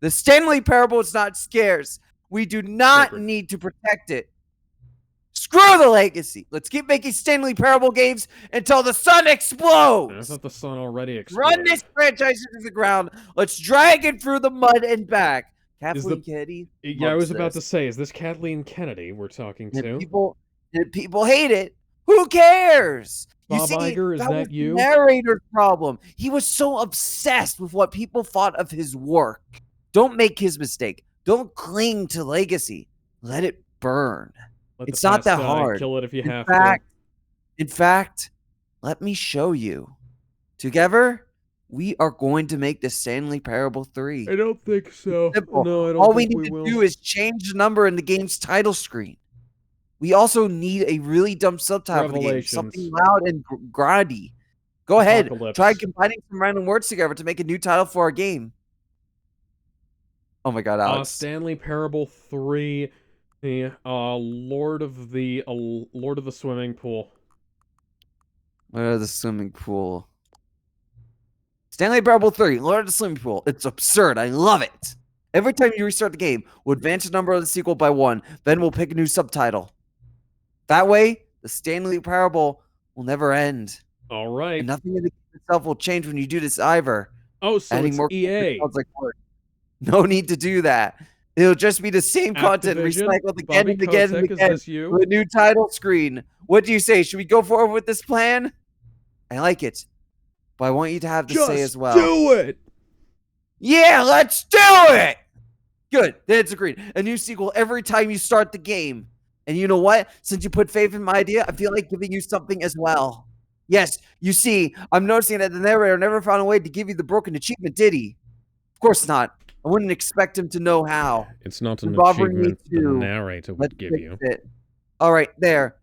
The Stanley Parable is not scarce. We do not Perfect. need to protect it. Screw the legacy. Let's keep making Stanley Parable games until the sun I explodes. thought the sun already exploded. Run this franchise into the ground. Let's drag it through the mud and back. Is Kathleen Kennedy. Yeah, I loves was about to this. say, is this Kathleen Kennedy we're talking And to? people hate it. Who cares? You Bob see, Iger, is that was that the you? narrator's problem. He was so obsessed with what people thought of his work. Don't make his mistake. Don't cling to legacy. Let it burn. Let It's the not past that die. hard. Kill it if you In have fact, let me show you. Together, we are going to make the Stanley Parable 3. to. I don't think so. Simple. No, I don't All we think need we to will. do is change the number in the game's title screen. We also need a really dumb subtitle for the game. Something Revelations. loud and grindy. Go ahead. Apocalypse. Try combining some random words together to make a new title for our game. Oh my god, Alex. Stanley Parable 3, the Lord of the Swimming Pool. Lord of the Swimming Pool. Stanley Parable 3, Lord of the Swimming Pool. It's absurd. I love it. Every time you restart the game, we'll advance the number of the sequel by 1. Then we'll pick a new subtitle. That way, the Stanley Parable will never end. All right. And nothing in the game itself will change when you do this either. Oh, so Adding it's more EA. sounds like work. No need to do that. It'll just be the same content Activision? recycled again Bobby and again and Kotick, is again this you? with a new title screen. What do you say? Should we go forward with this plan? I like it, but I want you to have to say as well. do it! Yeah, let's do it! Good, that's agreed. A new sequel every time you start the game. And you know what? Since you put faith in my idea, I feel like giving you something as well. Yes, you see, I'm noticing that the narrator never found a way to give you the broken achievement, did he? Of course not. I wouldn't expect him to know how. It's not an Bothering me achievement the too. narrator Let's would give fix you. it. All right, there.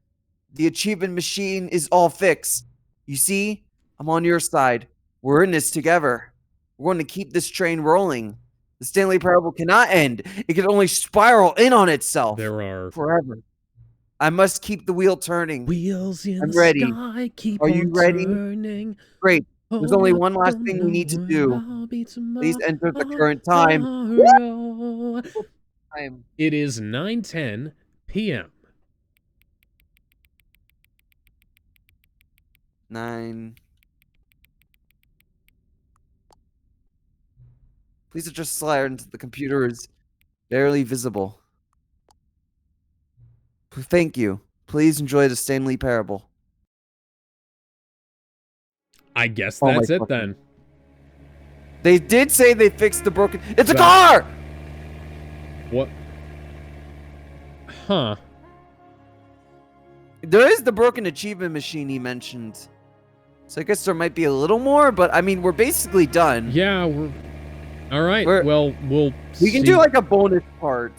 The achievement machine is all fixed. You see, I'm on your side. We're in this together. We're going to keep this train rolling. The Stanley Parable cannot end. It can only spiral in on itself There are forever. I must keep the wheel turning. wheels in I'm the ready. sky, keep Are you on ready? turning. Great. There's Oh, only I one last don't thing we need to know do. where I'll be Please enter the tomorrow. current time. It is 9:10 p.m. 9. Please adjust slider until the computer is barely visible. Thank you. Please enjoy the Stanley Parable. I guess Oh my that's it fucking- then. They did say they fixed the broken. It's a That- car! What? Huh. There is the broken achievement machine he mentioned. So I guess there might be a little more, but I mean, we're basically done. Yeah, we're... All right, We're- well, We can do like a bonus part.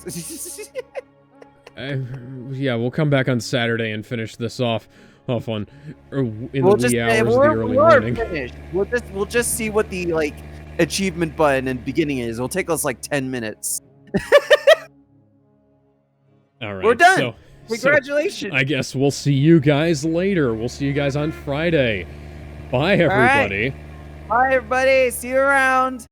Yeah, we'll come back on Saturday and finish this off on in the we'll wee just hours of the we're early morning. finished. We'll just see what the like achievement button and beginning is. It'll take us like 10 minutes. All right, We're done. So Congratulations. I guess we'll see you guys later. We'll see you guys on Friday. Bye, right. everybody. Bye everybody. See you around.